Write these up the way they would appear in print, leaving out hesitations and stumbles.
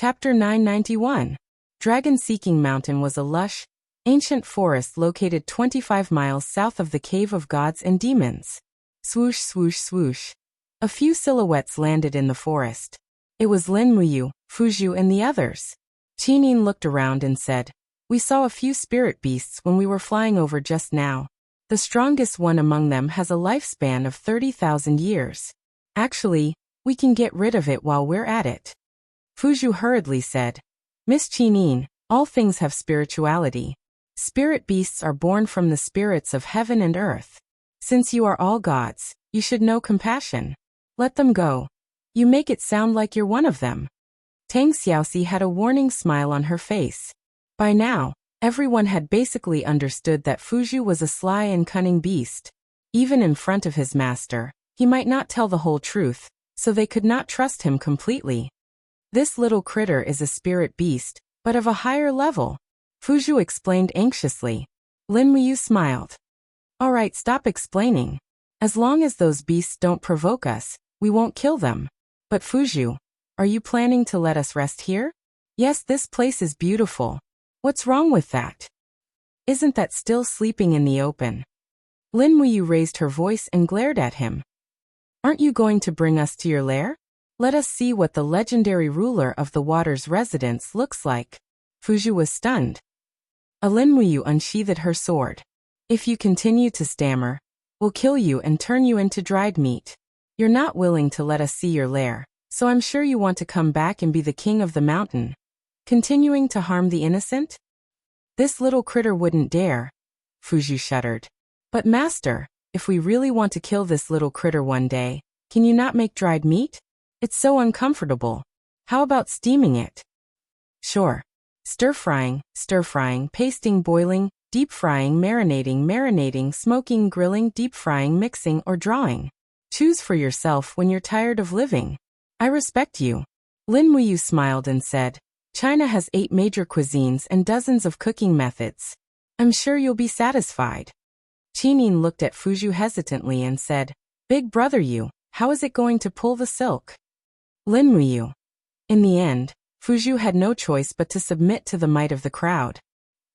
Chapter 991. Dragon-Seeking Mountain was a lush, ancient forest located 25 miles south of the Cave of Gods and Demons. Swoosh, swoosh, swoosh. A few silhouettes landed in the forest. It was Lin Muyu, Fuzhu and the others. Qinin looked around and said, "We saw a few spirit beasts when we were flying over just now. The strongest one among them has a lifespan of 30,000 years. Actually, we can get rid of it while we're at it." Fuzhu hurriedly said, "Miss Qinin, all things have spirituality. Spirit beasts are born from the spirits of heaven and earth. Since you are all gods, you should know compassion. Let them go. You make it sound like you're one of them." Tang Xiaoxi had a warning smile on her face. By now, everyone had basically understood that Fuzhu was a sly and cunning beast. Even in front of his master, he might not tell the whole truth, so they could not trust him completely. "This little critter is a spirit beast, but of a higher level," Fuzhu explained anxiously. Lin Muyu smiled. "All right, stop explaining. As long as those beasts don't provoke us, we won't kill them. But Fuzhu, are you planning to let us rest here? Yes, this place is beautiful. What's wrong with that? Isn't that still sleeping in the open?" Lin Muyu raised her voice and glared at him. "Aren't you going to bring us to your lair? Let us see what the legendary ruler of the water's residence looks like." Fuzhu was stunned. Lin Muyu unsheathed her sword. "If you continue to stammer, we'll kill you and turn you into dried meat. You're not willing to let us see your lair, so I'm sure you want to come back and be the king of the mountain. Continuing to harm the innocent? This little critter wouldn't dare." Fuzhu shuddered. "But master, if we really want to kill this little critter one day, can you not make dried meat? It's so uncomfortable. How about steaming it?" "Sure. Stir-frying, pasting, boiling, deep-frying, marinating, smoking, grilling, deep-frying, mixing, or drawing. Choose for yourself when you're tired of living. I respect you." Lin Muyu smiled and said, "China has 8 major cuisines and dozens of cooking methods. I'm sure you'll be satisfied." Qinin looked at Fuzhu hesitantly and said, "Big brother you, how is it going to pull the silk?" Lin Muyu. In the end, Fuzhu had no choice but to submit to the might of the crowd.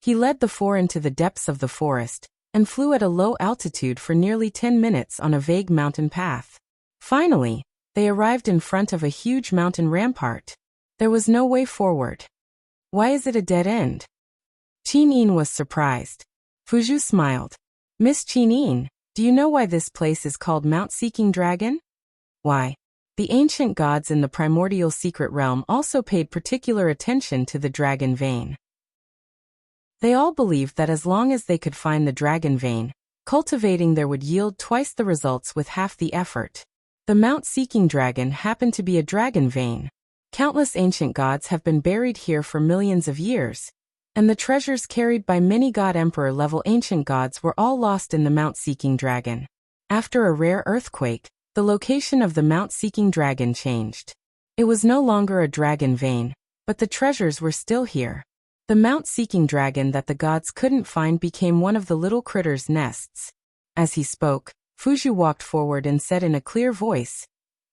He led the 4 into the depths of the forest, and flew at a low altitude for nearly 10 minutes on a vague mountain path. Finally, they arrived in front of a huge mountain rampart. There was no way forward. "Why is it a dead end?" Qinin was surprised. Fuzhu smiled. "Miss Qinin, do you know why this place is called Mount Seeking Dragon? Why? The ancient gods in the primordial secret realm also paid particular attention to the dragon vein. They all believed that as long as they could find the dragon vein, cultivating there would yield twice the results with half the effort. The Mount Seeking Dragon happened to be a dragon vein. Countless ancient gods have been buried here for millions of years, and the treasures carried by many god-emperor-level ancient gods were all lost in the Mount Seeking Dragon. After a rare earthquake, the location of the Mount Seeking Dragon changed. It was no longer a dragon vein, but the treasures were still here. The Mount Seeking Dragon that the gods couldn't find became one of the little critter's nests. As he spoke, Fuzhu walked forward and said in a clear voice,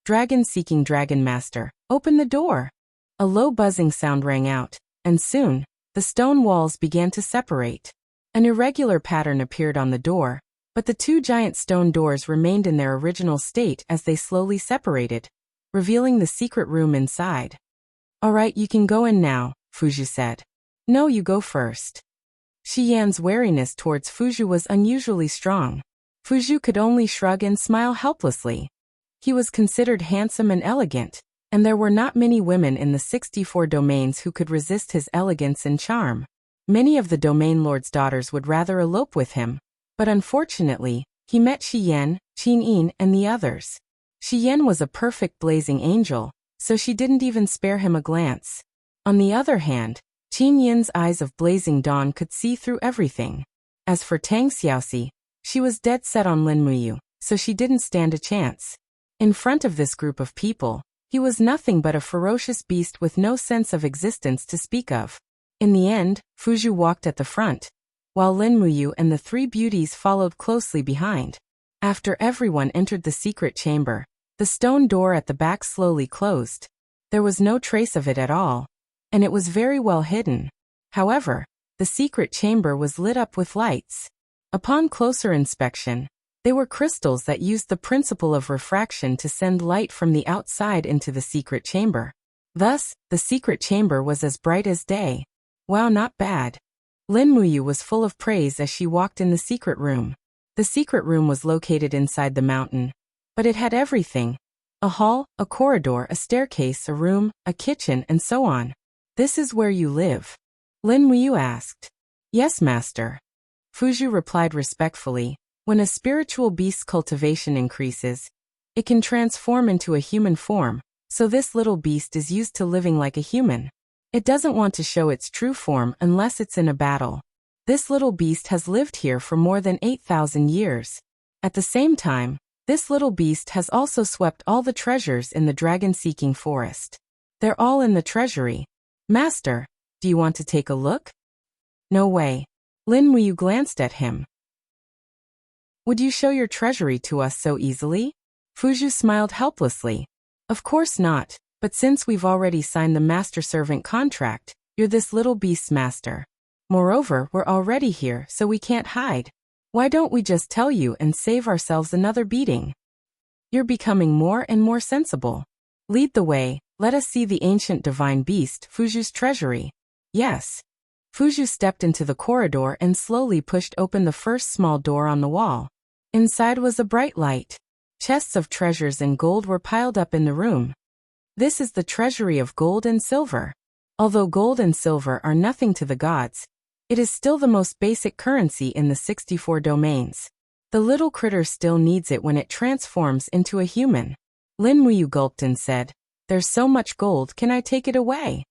"Dragon-Seeking Dragon Master, open the door." A low buzzing sound rang out, and soon, the stone walls began to separate. An irregular pattern appeared on the door, but the 2 giant stone doors remained in their original state as they slowly separated, revealing the secret room inside. "All right, you can go in now," Fuzhu said. "No, you go first." Shi Yan's wariness towards Fuzhu was unusually strong. Fuzhu could only shrug and smile helplessly. He was considered handsome and elegant, and there were not many women in the 64 domains who could resist his elegance and charm. Many of the domain lord's daughters would rather elope with him, but unfortunately, he met Shi Yan, Qinin, and the others. Shi Yan was a perfect blazing angel, so she didn't even spare him a glance. On the other hand, Qin Yin's eyes of blazing dawn could see through everything. As for Tang Xiaoxi, she was dead set on Lin Muyu, so she didn't stand a chance. In front of this group of people, he was nothing but a ferocious beast with no sense of existence to speak of. In the end, Fuzhu walked at the front, while Lin Muyu and the 3 beauties followed closely behind. After everyone entered the secret chamber, the stone door at the back slowly closed. There was no trace of it at all. and it was very well hidden. However, the secret chamber was lit up with lights. Upon closer inspection, they were crystals that used the principle of refraction to send light from the outside into the secret chamber. Thus, the secret chamber was as bright as day. Wow, not bad. Lin Muyu was full of praise as she walked in the secret room. The secret room was located inside the mountain, but it had everything. A hall, a corridor, a staircase, a room, a kitchen, and so on. This is where you live? Lin Muyu asked. Yes, master. Fuju replied respectfully. When a spiritual beast's cultivation increases, it can transform into a human form, so this little beast is used to living like a human. It doesn't want to show its true form unless it's in a battle. This little beast has lived here for more than 8,000 years. At the same time, this little beast has also swept all the treasures in the dragon-seeking forest. They're all in the treasury. Master, do you want to take a look? No way. Lin Muyu glanced at him. Would you show your treasury to us so easily? Fuju smiled helplessly. Of course not, but since we've already signed the master-servant contract, you're this little beast's master. Moreover, we're already here, so we can't hide. Why don't we just tell you and save ourselves another beating? You're becoming more and more sensible. Lead the way, let us see the ancient divine beast, Fuju's treasury. Yes. Fuju stepped into the corridor and slowly pushed open the first small door on the wall. Inside was a bright light. Chests of treasures and gold were piled up in the room. This is the treasury of gold and silver. Although gold and silver are nothing to the gods, it is still the most basic currency in the 64 domains. The little critter still needs it when it transforms into a human. Lin Muyu gulped and said, There's so much gold, can I take it away?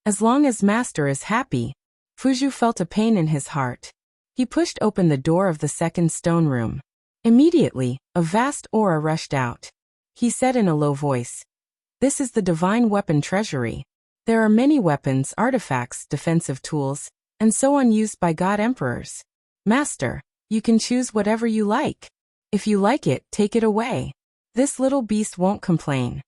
As long as master is happy. Fuju felt a pain in his heart. He pushed open the door of the second stone room. Immediately, a vast aura rushed out. He said in a low voice, This is the divine weapon treasury. There are many weapons, artifacts, defensive tools, and so on used by god emperors. Master, you can choose whatever you like. If you like it, take it away. This little beast won't complain.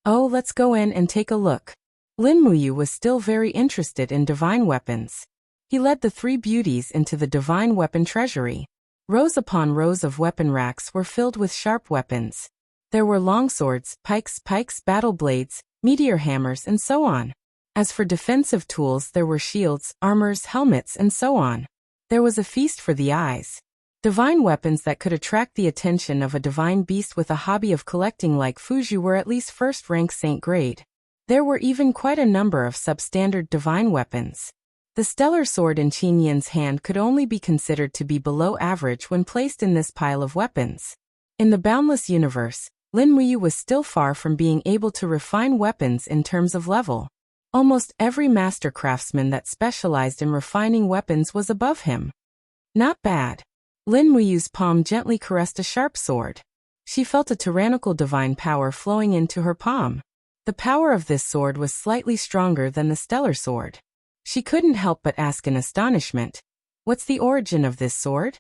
Oh, let's go in and take a look. Lin Muyu was still very interested in divine weapons. He led the three beauties into the divine weapon treasury. Rows upon rows of weapon racks were filled with sharp weapons. There were longswords, pikes, battle blades, meteor hammers, and so on. As for defensive tools, there were shields, armors, helmets, and so on. There was a feast for the eyes. Divine weapons that could attract the attention of a divine beast with a hobby of collecting like Fuju were at least first-rank saint grade. There were even quite a number of substandard divine weapons. The stellar sword in Qin Yin's hand could only be considered to be below average when placed in this pile of weapons. In the boundless universe, Lin Muyu was still far from being able to refine weapons in terms of level. Almost every master craftsman that specialized in refining weapons was above him. Not bad. Lin Muyu's palm gently caressed a sharp sword. She felt a tyrannical divine power flowing into her palm. The power of this sword was slightly stronger than the stellar sword. She couldn't help but ask in astonishment, What's the origin of this sword?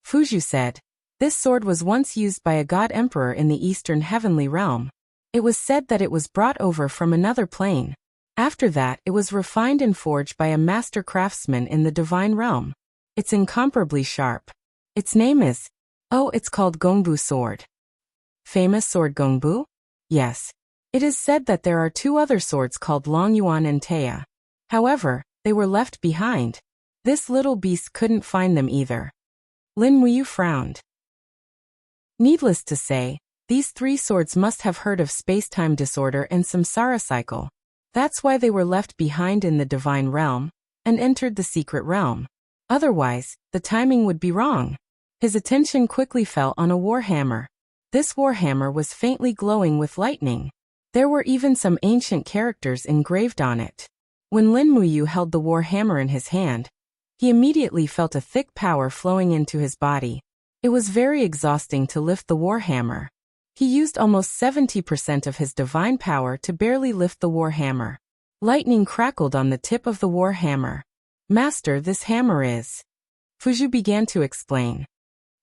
Fuju said, This sword was once used by a god emperor in the eastern heavenly realm. It was said that it was brought over from another plane. After that, it was refined and forged by a master craftsman in the divine realm. It's incomparably sharp. Its name is, it's called Gongbu sword. Famous sword Gongbu? Yes. It is said that there are two other swords called Longyuan and Taya. However, they were left behind. This little beast couldn't find them either. Lin Muyu frowned. Needless to say, these three swords must have heard of space-time disorder and samsara cycle. That's why they were left behind in the divine realm, and entered the secret realm. Otherwise, the timing would be wrong. His attention quickly fell on a warhammer. This warhammer was faintly glowing with lightning. There were even some ancient characters engraved on it. When Lin Muyu held the warhammer in his hand, he immediately felt a thick power flowing into his body. It was very exhausting to lift the warhammer. He used almost 70% of his divine power to barely lift the warhammer. Lightning crackled on the tip of the warhammer. Master, this hammer is... Fuju began to explain.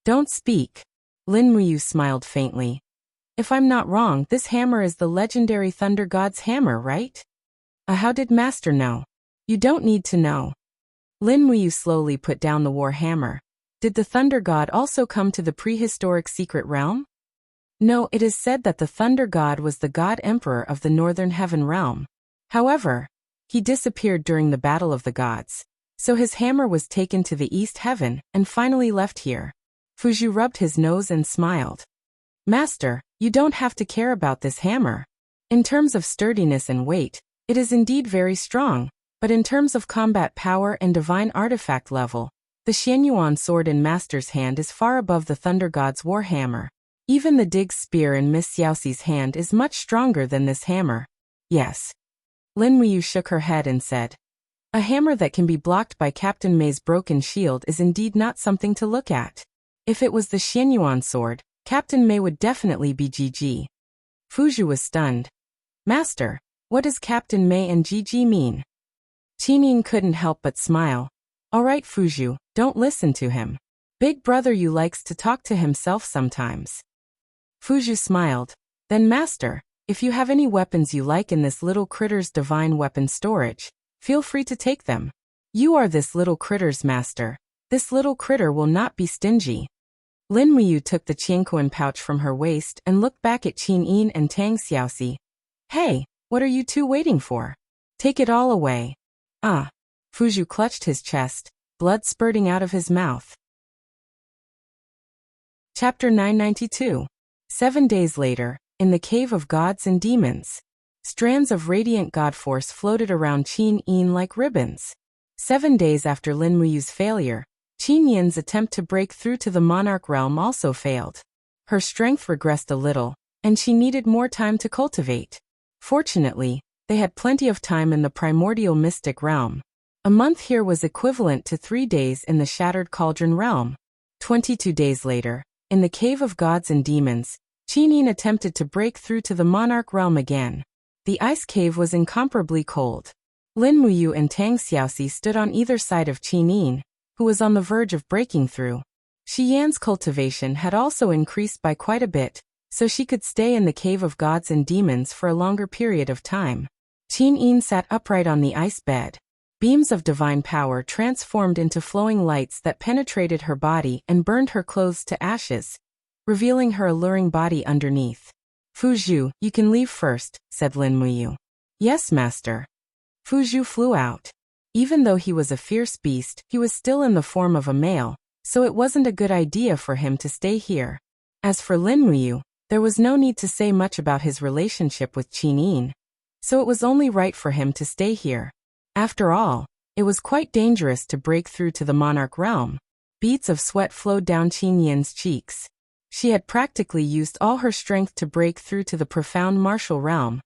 Don't speak. Lin Muyu smiled faintly. If I'm not wrong, this hammer is the legendary Thunder God's hammer, right? How did Master know? You don't need to know. Lin Muyu slowly put down the war hammer. Did the Thunder God also come to the prehistoric secret realm? No, it is said that the Thunder God was the God Emperor of the Northern Heaven realm. However, he disappeared during the Battle of the Gods. So his hammer was taken to the East Heaven and finally left here. Fuzhou rubbed his nose and smiled. Master, you don't have to care about this hammer. In terms of sturdiness and weight, it is indeed very strong, but in terms of combat power and divine artifact level, the Xianyuan sword in Master's hand is far above the Thunder God's war hammer. Even the Dig's spear in Miss Xiaoxi's hand is much stronger than this hammer. Yes. Lin Muyu shook her head and said, a hammer that can be blocked by Captain Mei's broken shield is indeed not something to look at. If it was the Xianyuan sword, Captain Mei would definitely be GG. Fuzhou was stunned. Master, what does Captain Mei and GG mean? Qinyin couldn't help but smile. Alright Fuzhou, don't listen to him. Big brother you likes to talk to himself sometimes. Fuzhou smiled. Then Master, if you have any weapons you like in this little critter's divine weapon storage, feel free to take them. You are this little critter's master. This little critter will not be stingy. Lin Muyu took the Qianquan pouch from her waist and looked back at Qin Yin and Tang Xiaoxi. Hey, what are you two waiting for? Take it all away. Ah. Fuzhou clutched his chest, blood spurting out of his mouth. Chapter 992. 7 days later, in the Cave of Gods and Demons. Strands of radiant god force floated around Qin Yin like ribbons. 7 days after Lin Muyu's failure, Qin Yin's attempt to break through to the monarch realm also failed. Her strength regressed a little, and she needed more time to cultivate. Fortunately, they had plenty of time in the primordial mystic realm. A month here was equivalent to 3 days in the Shattered Cauldron realm. 22 days later, in the Cave of Gods and Demons, Qin Yin attempted to break through to the monarch realm again. The ice cave was incomparably cold. Lin Muyu and Tang Xiaoxi stood on either side of Qin Yin, who was on the verge of breaking through. Shi Yan's cultivation had also increased by quite a bit, so she could stay in the Cave of Gods and Demons for a longer period of time. Qin Yin sat upright on the ice bed. Beams of divine power transformed into flowing lights that penetrated her body and burned her clothes to ashes, revealing her alluring body underneath. Fuzhou, you can leave first, said Lin Muyu. Yes, master. Fuzhou flew out. Even though he was a fierce beast, he was still in the form of a male, so it wasn't a good idea for him to stay here. As for Lin Muyu, there was no need to say much about his relationship with Qin Yin, so it was only right for him to stay here. After all, it was quite dangerous to break through to the monarch realm. Beads of sweat flowed down Qin Yin's cheeks. She had practically used all her strength to break through to the profound martial realm,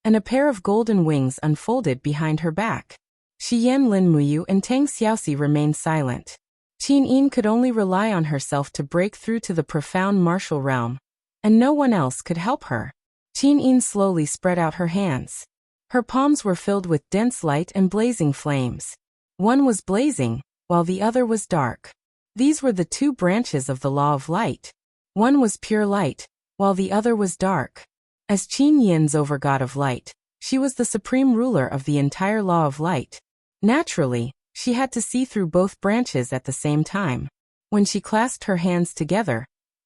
and a pair of golden wings unfolded behind her back. Shi Yan, Lin Muyu and Tang Xiaoxi remained silent. Qin Yin could only rely on herself to break through to the profound martial realm, and no one else could help her. Qin Yin slowly spread out her hands. Her palms were filled with dense light and blazing flames. One was blazing, while the other was dark. These were the two branches of the law of light. One was pure light, while the other was dark. As Qin Yin's overgod of light, she was the supreme ruler of the entire law of light. Naturally, she had to see through both branches at the same time. When she clasped her hands together,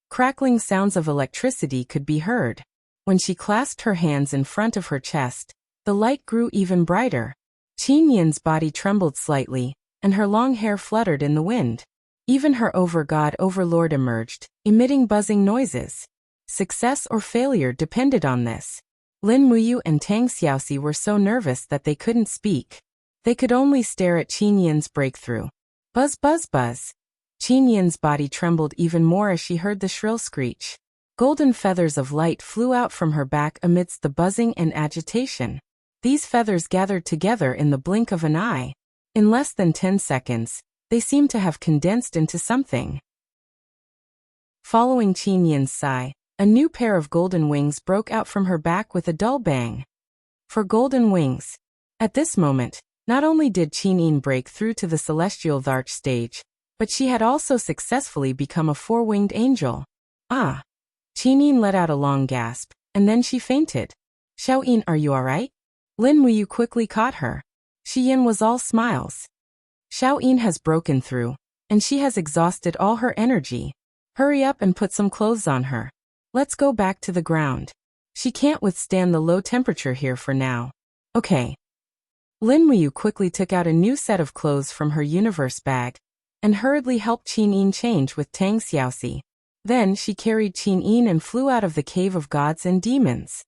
crackling sounds of electricity could be heard. When she clasped her hands in front of her chest, the light grew even brighter. Qin Yin's body trembled slightly, and her long hair fluttered in the wind. Even her overgod overlord emerged, emitting buzzing noises. Success or failure depended on this. Lin Muyu and Tang Xiaoxi were so nervous that they couldn't speak. They could only stare at Qin Yin's breakthrough. Buzz buzz buzz. Qin Yin's body trembled even more as she heard the shrill screech. Golden feathers of light flew out from her back amidst the buzzing and agitation. These feathers gathered together in the blink of an eye. In less than 10 seconds, they seemed to have condensed into something. Following Qin Yin's sigh, a new pair of golden wings broke out from her back with a dull bang. For golden wings. At this moment, not only did Qin Yin break through to the celestial Dharch stage, but she had also successfully become a four-winged angel. Ah! Qin Yin let out a long gasp, and then she fainted. Xiao Yin, are you alright? Lin Muyu quickly caught her. Shi Yin was all smiles. Xiao Yin has broken through, and she has exhausted all her energy. Hurry up and put some clothes on her. Let's go back to the ground. She can't withstand the low temperature here for now. Okay. Lin Muyu quickly took out a new set of clothes from her universe bag and hurriedly helped Qin Yin change with Tang Xiaoxi. Then she carried Qin Yin and flew out of the cave of gods and demons.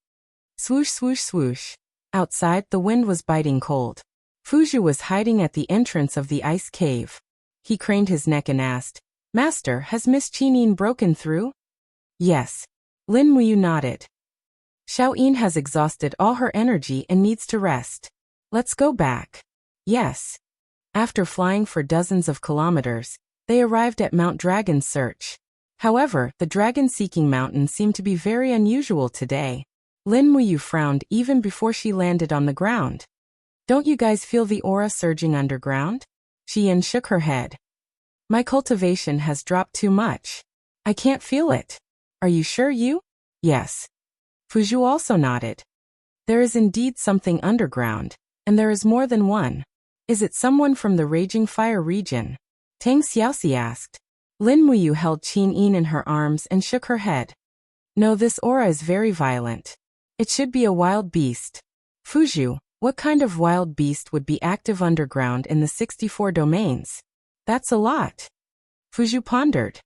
Swoosh swoosh swoosh. Outside, the wind was biting cold. Fuzhu was hiding at the entrance of the ice cave. He craned his neck and asked, Master, has Miss Qin Yin broken through? Yes. Lin Muyu nodded. Xiao Yin has exhausted all her energy and needs to rest. Let's go back. Yes. After flying for dozens of kilometers, they arrived at Mount Dragon's Search. However, the dragon-seeking mountain seemed to be very unusual today. Lin Muyu frowned even before she landed on the ground. Don't you guys feel the aura surging underground? Shi Yin shook her head. My cultivation has dropped too much. I can't feel it. Are you sure you? Yes. Fuzhu also nodded. There is indeed something underground, and there is more than one. Is it someone from the Raging Fire region? Tang Xiaoxi asked. Lin Muyu held Qin Yin in her arms and shook her head. No, this aura is very violent. It should be a wild beast. Fuzhu, what kind of wild beast would be active underground in the 64 domains? That's a lot. Fuzhu pondered.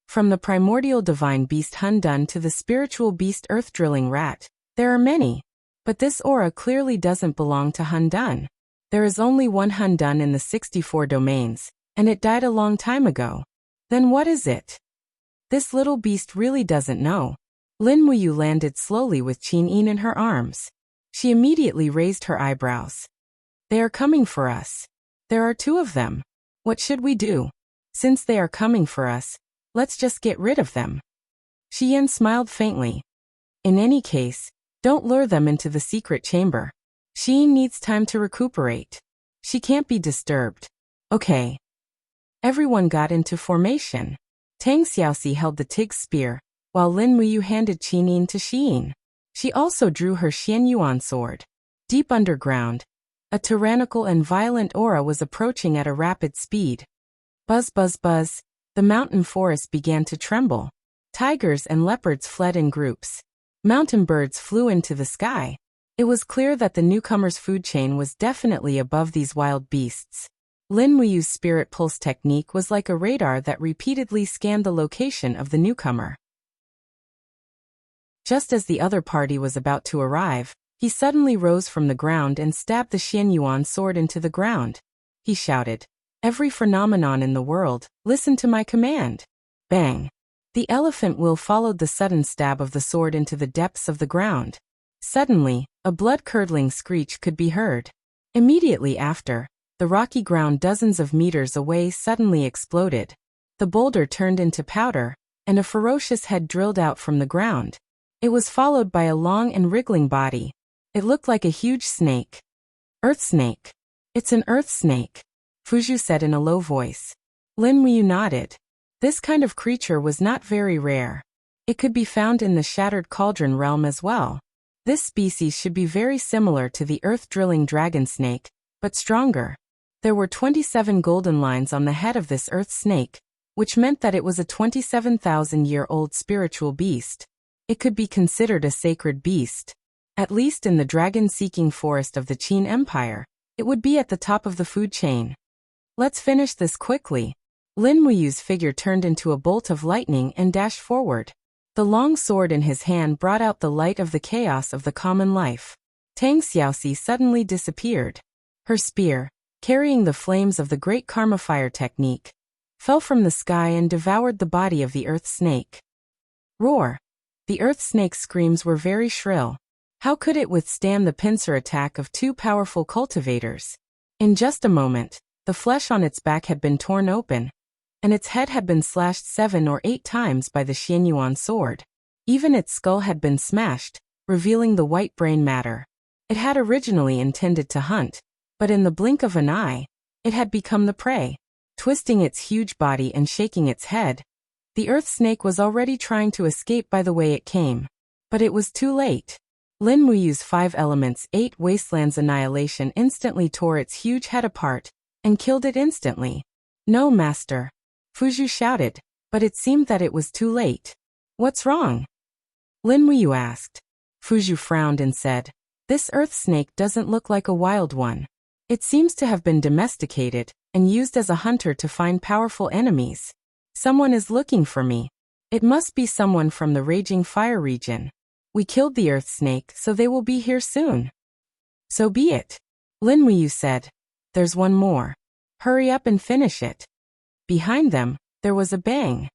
From the primordial divine beast Hundun to the spiritual beast earth-drilling rat, there are many. But this aura clearly doesn't belong to Hundun. There is only one Hundun in the 64 domains, and it died a long time ago. Then what is it? This little beast really doesn't know. Lin Muyu landed slowly with Qin Yin in her arms. She immediately raised her eyebrows. They are coming for us. There are two of them. What should we do? Since they are coming for us, let's just get rid of them. Shi Yin smiled faintly. In any case, don't lure them into the secret chamber. Shi Yin needs time to recuperate. She can't be disturbed. Okay. Everyone got into formation. Tang Xiaoxi held the Tig's spear, while Lin Muyu handed Qin Yin to Shi Yin. She also drew her Xian Yuan sword. Deep underground, a tyrannical and violent aura was approaching at a rapid speed. Buzz buzz buzz, the mountain forest began to tremble. Tigers and leopards fled in groups. Mountain birds flew into the sky. It was clear that the newcomer's food chain was definitely above these wild beasts. Lin Muyu's spirit pulse technique was like a radar that repeatedly scanned the location of the newcomer. Just as the other party was about to arrive, he suddenly rose from the ground and stabbed the Xian Yuan sword into the ground. He shouted, "Every phenomenon in the world, listen to my command." Bang! The elephant will followed the sudden stab of the sword into the depths of the ground. Suddenly, a blood-curdling screech could be heard. Immediately after, the rocky ground dozens of meters away suddenly exploded. The boulder turned into powder, and a ferocious head drilled out from the ground. It was followed by a long and wriggling body. It looked like a huge snake. "Earth snake. It's an earth snake," Fuzhu said in a low voice. Lin Muyu nodded. This kind of creature was not very rare. It could be found in the Shattered Cauldron realm as well. This species should be very similar to the earth-drilling dragon snake, but stronger. There were 27 golden lines on the head of this earth snake, which meant that it was a 27,000-year-old spiritual beast. It could be considered a sacred beast. At least in the dragon-seeking forest of the Qin Empire, it would be at the top of the food chain. Let's finish this quickly. Lin Muyu's figure turned into a bolt of lightning and dashed forward. The long sword in his hand brought out the light of the chaos of the common life. Tang Xiaoxi suddenly disappeared. Her spear, carrying the flames of the great karma fire technique, fell from the sky and devoured the body of the earth snake. Roar! The earth snake's screams were very shrill. How could it withstand the pincer attack of two powerful cultivators? In just a moment, the flesh on its back had been torn open, and its head had been slashed 7 or 8 times by the Xianyuan sword. Even its skull had been smashed, revealing the white brain matter. It had originally intended to hunt, but in the blink of an eye, it had become the prey. Twisting its huge body and shaking its head, the earth snake was already trying to escape by the way it came. But it was too late. Lin Muyu's 5 elements 8 wastelands annihilation instantly tore its huge head apart and killed it instantly. No, master. Fuzhu shouted, but it seemed that it was too late. What's wrong? Lin Muyu asked. Fuzhu frowned and said, this earth snake doesn't look like a wild one. It seems to have been domesticated and used as a hunter to find powerful enemies. Someone is looking for me. It must be someone from the Raging Fire region. We killed the earth snake, so they will be here soon. So be it. Lin Muyu said. There's one more. Hurry up and finish it. Behind them, there was a bang.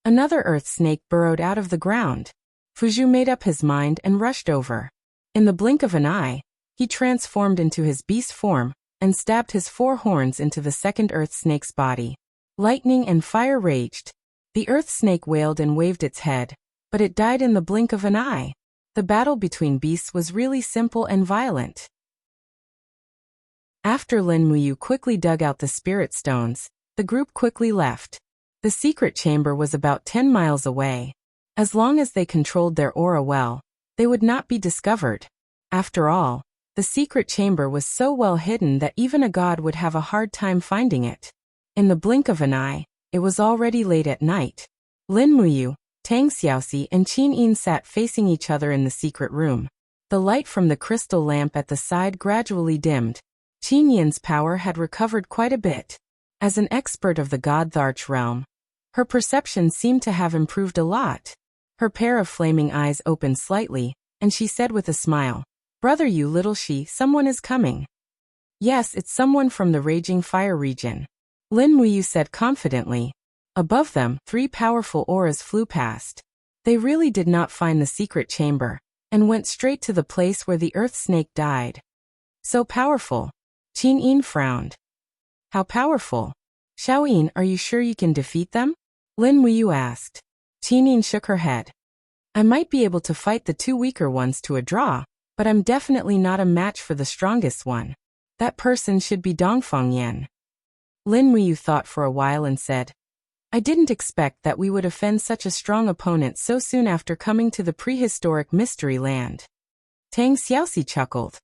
Another earth snake burrowed out of the ground. Fuzhu made up his mind and rushed over. In the blink of an eye, he transformed into his beast form and stabbed his 4 horns into the second earth snake's body. Lightning and fire raged. The earth snake wailed and waved its head, but it died in the blink of an eye. The battle between beasts was really simple and violent. After Lin Muyu quickly dug out the spirit stones, the group quickly left. The secret chamber was about 10 miles away. As long as they controlled their aura well, they would not be discovered. After all, the secret chamber was so well hidden that even a god would have a hard time finding it. In the blink of an eye, it was already late at night. Lin Muyu, Tang Xiaoxi and Qin Yin sat facing each other in the secret room. The light from the crystal lamp at the side gradually dimmed. Qin Yin's power had recovered quite a bit. As an expert of the God-Tharch realm, her perception seemed to have improved a lot. Her pair of flaming eyes opened slightly, and she said with a smile, Brother you little she, someone is coming. Yes, it's someone from the Raging Fire region. Lin Muyu said confidently. Above them, 3 powerful auras flew past. They really did not find the secret chamber, and went straight to the place where the earth snake died. So powerful. Qin Yin frowned. How powerful? Xiaoyin, are you sure you can defeat them? Lin Muyu asked. Qin Yin shook her head. I might be able to fight the 2 weaker ones to a draw, but I'm definitely not a match for the strongest one. That person should be Dongfang Yan. Lin Muyu thought for a while and said, I didn't expect that we would offend such a strong opponent so soon after coming to the prehistoric mystery land. Tang Xiaoxi chuckled.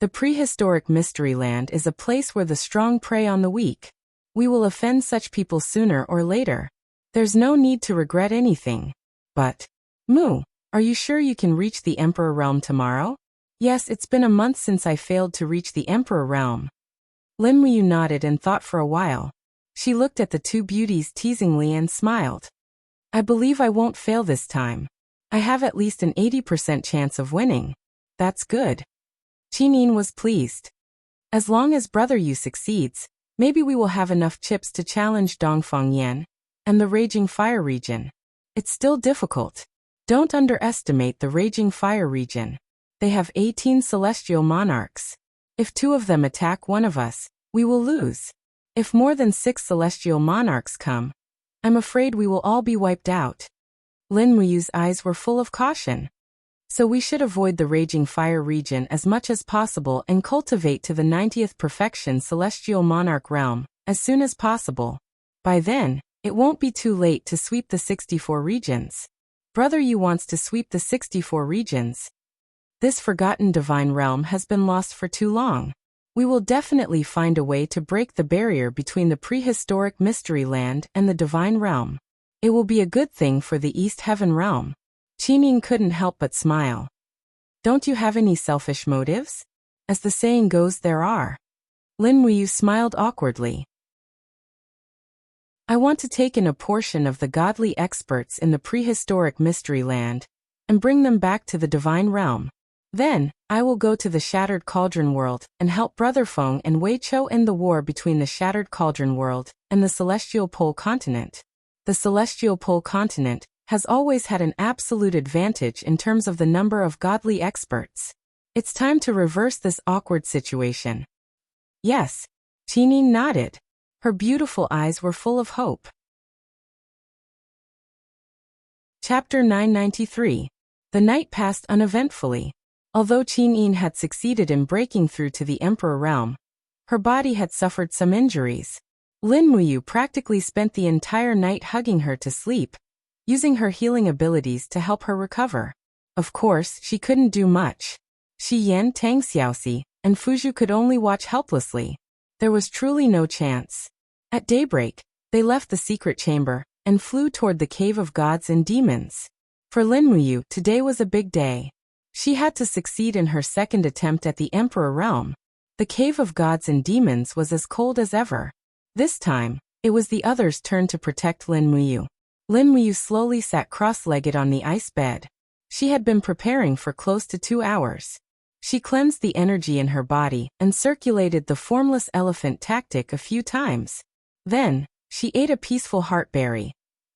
The prehistoric mystery land is a place where the strong prey on the weak. We will offend such people sooner or later. There's no need to regret anything. But, Mu, are you sure you can reach the Emperor Realm tomorrow? Yes, it's been a month since I failed to reach the Emperor Realm. Lin Muyu nodded and thought for a while. She looked at the 2 beauties teasingly and smiled. I believe I won't fail this time. I have at least an 80% chance of winning. That's good. Qin Yin was pleased. As long as Brother Yu succeeds, maybe we will have enough chips to challenge Dongfang Yan and the Raging Fire region. It's still difficult. Don't underestimate the Raging Fire region. They have 18 celestial monarchs. If 2 of them attack one of us, we will lose. If more than 6 celestial monarchs come, I'm afraid we will all be wiped out. Lin Muyu's eyes were full of caution. So we should avoid the Raging Fire region as much as possible and cultivate to the 90th perfection celestial monarch realm as soon as possible. By then, it won't be too late to sweep the 64 regions. Brother Yu wants to sweep the 64 regions. This forgotten divine realm has been lost for too long. We will definitely find a way to break the barrier between the prehistoric mystery land and the divine realm. It will be a good thing for the East Heaven realm. Qin Yin couldn't help but smile. Don't you have any selfish motives? As the saying goes, there are. Lin Muyu smiled awkwardly. I want to take in a portion of the godly experts in the prehistoric mystery land and bring them back to the divine realm. Then, I will go to the Shattered Cauldron world and help Brother Feng and Wei Chou end the war between the Shattered Cauldron world and the Celestial Pole continent. The Celestial Pole continent has always had an absolute advantage in terms of the number of godly experts. It's time to reverse this awkward situation. Yes, Qin Yin nodded. Her beautiful eyes were full of hope. Chapter 993. The night passed uneventfully. Although Qin Yin had succeeded in breaking through to the Emperor realm, her body had suffered some injuries. Lin Muyu practically spent the entire night hugging her to sleep, using her healing abilities to help her recover. Of course, she couldn't do much. Shi Yan, Tang Xiaoxi, and Fuzhu could only watch helplessly. There was truly no chance. At daybreak, they left the secret chamber and flew toward the cave of gods and demons. For Lin Muyu, today was a big day. She had to succeed in her second attempt at the Emperor realm. The cave of gods and demons was as cold as ever. This time, it was the others' turn to protect Lin Muyu. Lin Muyu slowly sat cross-legged on the ice bed. She had been preparing for close to 2 hours. She cleansed the energy in her body and circulated the formless elephant tactic a few times. Then, she ate a peaceful heartberry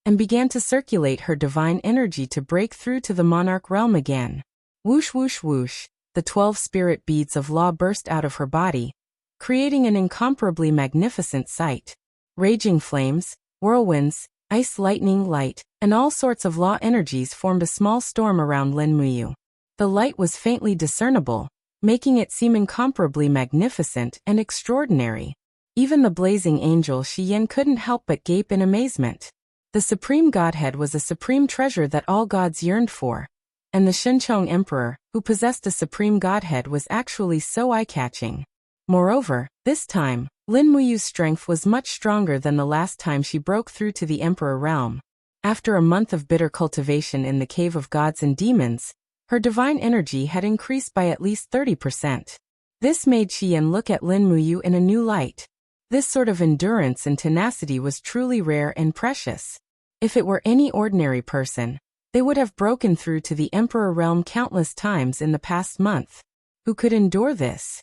and began to circulate her divine energy to break through to the monarch realm again. Whoosh whoosh whoosh, the 12 spirit beads of law burst out of her body, creating an incomparably magnificent sight. Raging flames, whirlwinds, ice, lightning, light, and all sorts of law energies formed a small storm around Lin Muyu. The light was faintly discernible, making it seem incomparably magnificent and extraordinary. Even the blazing angel Shi Yan couldn't help but gape in amazement. The supreme godhead was a supreme treasure that all gods yearned for, and the Shenchong emperor, who possessed a supreme godhead, was actually so eye-catching. Moreover, this time, Lin Muyu's strength was much stronger than the last time she broke through to the emperor realm. After a month of bitter cultivation in the cave of gods and demons, her divine energy had increased by at least 30%. This made Shi Yan look at Lin Muyu in a new light. This sort of endurance and tenacity was truly rare and precious. If it were any ordinary person, they would have broken through to the emperor realm countless times in the past month. Who could endure this?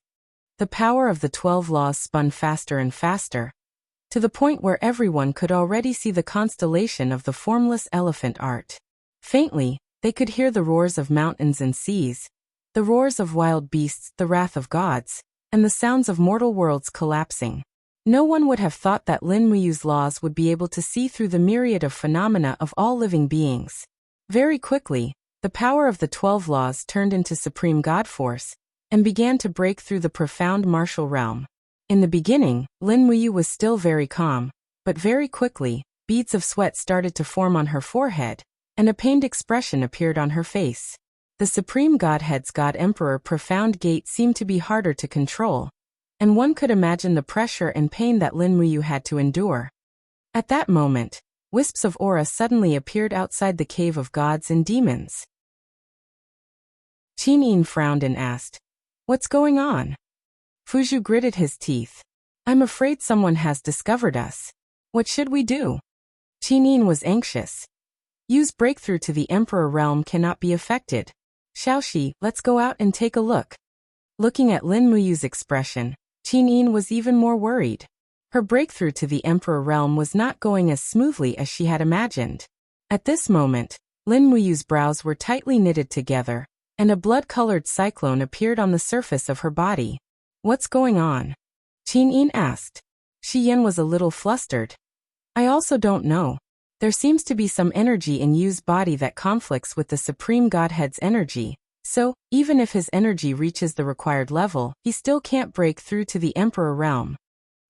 The power of the 12 laws spun faster and faster, to the point where everyone could already see the constellation of the formless elephant art. Faintly, they could hear the roars of mountains and seas, the roars of wild beasts, the wrath of gods, and the sounds of mortal worlds collapsing. No one would have thought that Lin Muyu's laws would be able to see through the myriad of phenomena of all living beings. Very quickly, the power of the 12 laws turned into supreme god force, and began to break through the profound martial realm. In the beginning, Lin Muyu was still very calm, but very quickly, beads of sweat started to form on her forehead, and a pained expression appeared on her face. The supreme godhead's god-emperor profound gate seemed to be harder to control, and one could imagine the pressure and pain that Lin Muyu had to endure. At that moment, wisps of aura suddenly appeared outside the cave of gods and demons. Qin Yin frowned and asked, "What's going on?" Fuzhu gritted his teeth. "I'm afraid someone has discovered us. What should we do?" Qin Yin was anxious. Yu's breakthrough to the emperor realm cannot be affected. Xiaoxi, let's go out and take a look. Looking at Lin Muyu's expression, Qin Yin was even more worried. Her breakthrough to the emperor realm was not going as smoothly as she had imagined. At this moment, Lin Muyu's brows were tightly knitted together, and a blood-colored cyclone appeared on the surface of her body. "What's going on?" Qin Yin asked. Shi Yan was a little flustered. "I also don't know. There seems to be some energy in Yu's body that conflicts with the Supreme Godhead's energy, so, even if his energy reaches the required level, he still can't break through to the Emperor realm."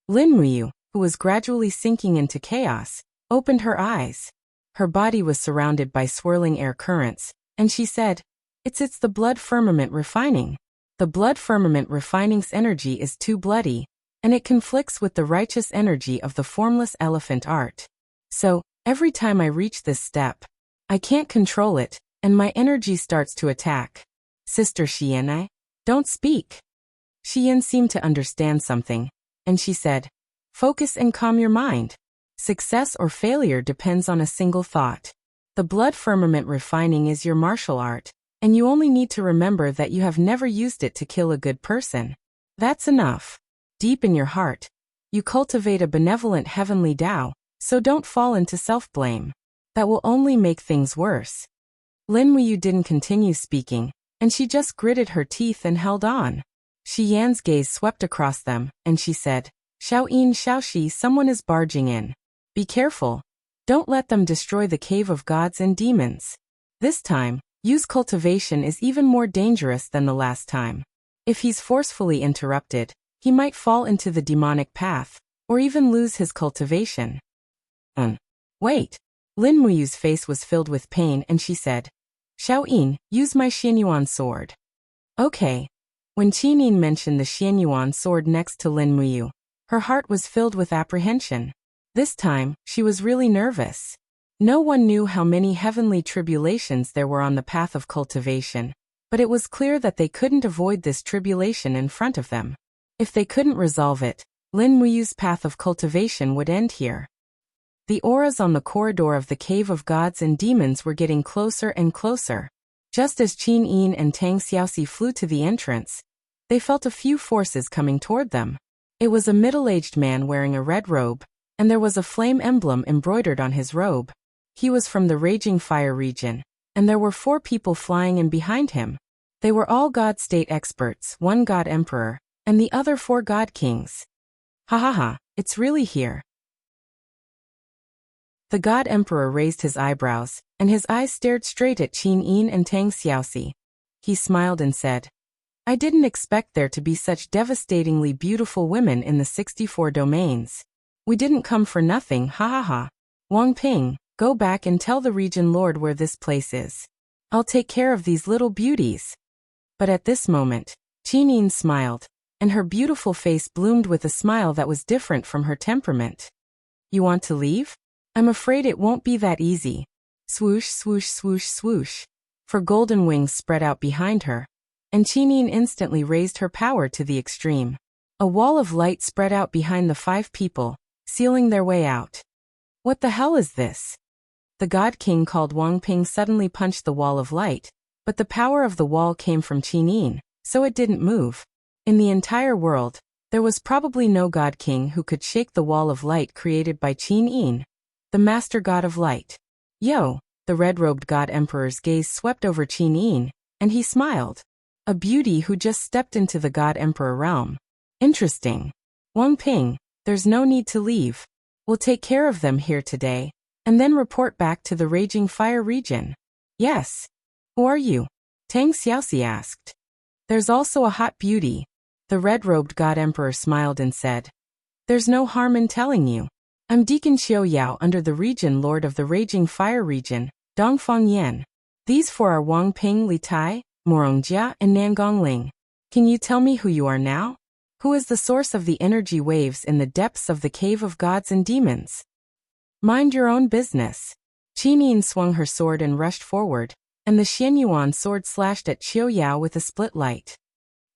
Lin Muyu, who was gradually sinking into chaos, opened her eyes. Her body was surrounded by swirling air currents, and she said, It's the blood firmament refining. The blood firmament refining's energy is too bloody, and it conflicts with the righteous energy of the formless elephant art. So, every time I reach this step, I can't control it, and my energy starts to attack. Sister Xian, don't speak. Xian seemed to understand something, and she said, "Focus and calm your mind. Success or failure depends on a single thought. The blood firmament refining is your martial art, and you only need to remember that you have never used it to kill a good person. That's enough. Deep in your heart, you cultivate a benevolent heavenly Tao, so don't fall into self-blame. That will only make things worse." Lin Muyu didn't continue speaking, and she just gritted her teeth and held on. Shi Yan's gaze swept across them, and she said, "Xiaoyin, Xiaoxi, someone is barging in. Be careful. Don't let them destroy the cave of gods and demons. This time, Yu's cultivation is even more dangerous than the last time. If he's forcefully interrupted, he might fall into the demonic path, or even lose his cultivation." Wait. Lin Muyu's face was filled with pain and she said, Xiaoyin, use my Xianyuan sword. Okay. When Qinyin mentioned the Xianyuan sword next to Lin Muyu, her heart was filled with apprehension. This time, she was really nervous. No one knew how many heavenly tribulations there were on the path of cultivation, but it was clear that they couldn't avoid this tribulation in front of them. If they couldn't resolve it, Lin Muyu's path of cultivation would end here. The auras on the corridor of the Cave of Gods and Demons were getting closer and closer. Just as Qin Yin and Tang Xiaoxi flew to the entrance, they felt a few forces coming toward them. It was a middle-aged man wearing a red robe, and there was a flame emblem embroidered on his robe. He was from the Raging Fire region, and there were 4 people flying in behind him. They were all God State experts, 1 God Emperor, and the other 4 God Kings. Ha ha ha, it's really here. The God Emperor raised his eyebrows, and his eyes stared straight at Qin Yin and Tang Xiaoxi. He smiled and said, I didn't expect there to be such devastatingly beautiful women in the 64 domains. We didn't come for nothing, ha ha ha. Wang Ping, go back and tell the region lord where this place is. I'll take care of these little beauties. But at this moment, Qin Yin smiled, and her beautiful face bloomed with a smile that was different from her temperament. You want to leave? I'm afraid it won't be that easy. Swoosh, swoosh, swoosh, swoosh. For golden wings spread out behind her, and Qin Yin instantly raised her power to the extreme. A wall of light spread out behind the 5 people, sealing their way out. What the hell is this? The God King called Wang Ping suddenly punched the wall of light, but the power of the wall came from Qin Yin, so it didn't move. In the entire world, there was probably no God King who could shake the wall of light created by Qin Yin, the Master God of Light. Yo, the red-robed God Emperor's gaze swept over Qin Yin, and he smiled. A beauty who just stepped into the God Emperor realm. Interesting. Wang Ping, there's no need to leave. We'll take care of them here today, and then report back to the Raging Fire region. Yes. Who are you? Tang Xiaoxi asked. There's also a hot beauty. The red-robed God Emperor smiled and said, There's no harm in telling you. I'm Deacon Xiao Yao under the region lord of the Raging Fire region, Dongfang Yan. These 4 are Wang Ping, Li Tai, Morongjia, and Nangong Ling. Can you tell me who you are now? Who is the source of the energy waves in the depths of the Cave of Gods and Demons? Mind your own business. Qin Yin swung her sword and rushed forward, and the Xianyuan sword slashed at Xiao Yao with a split light.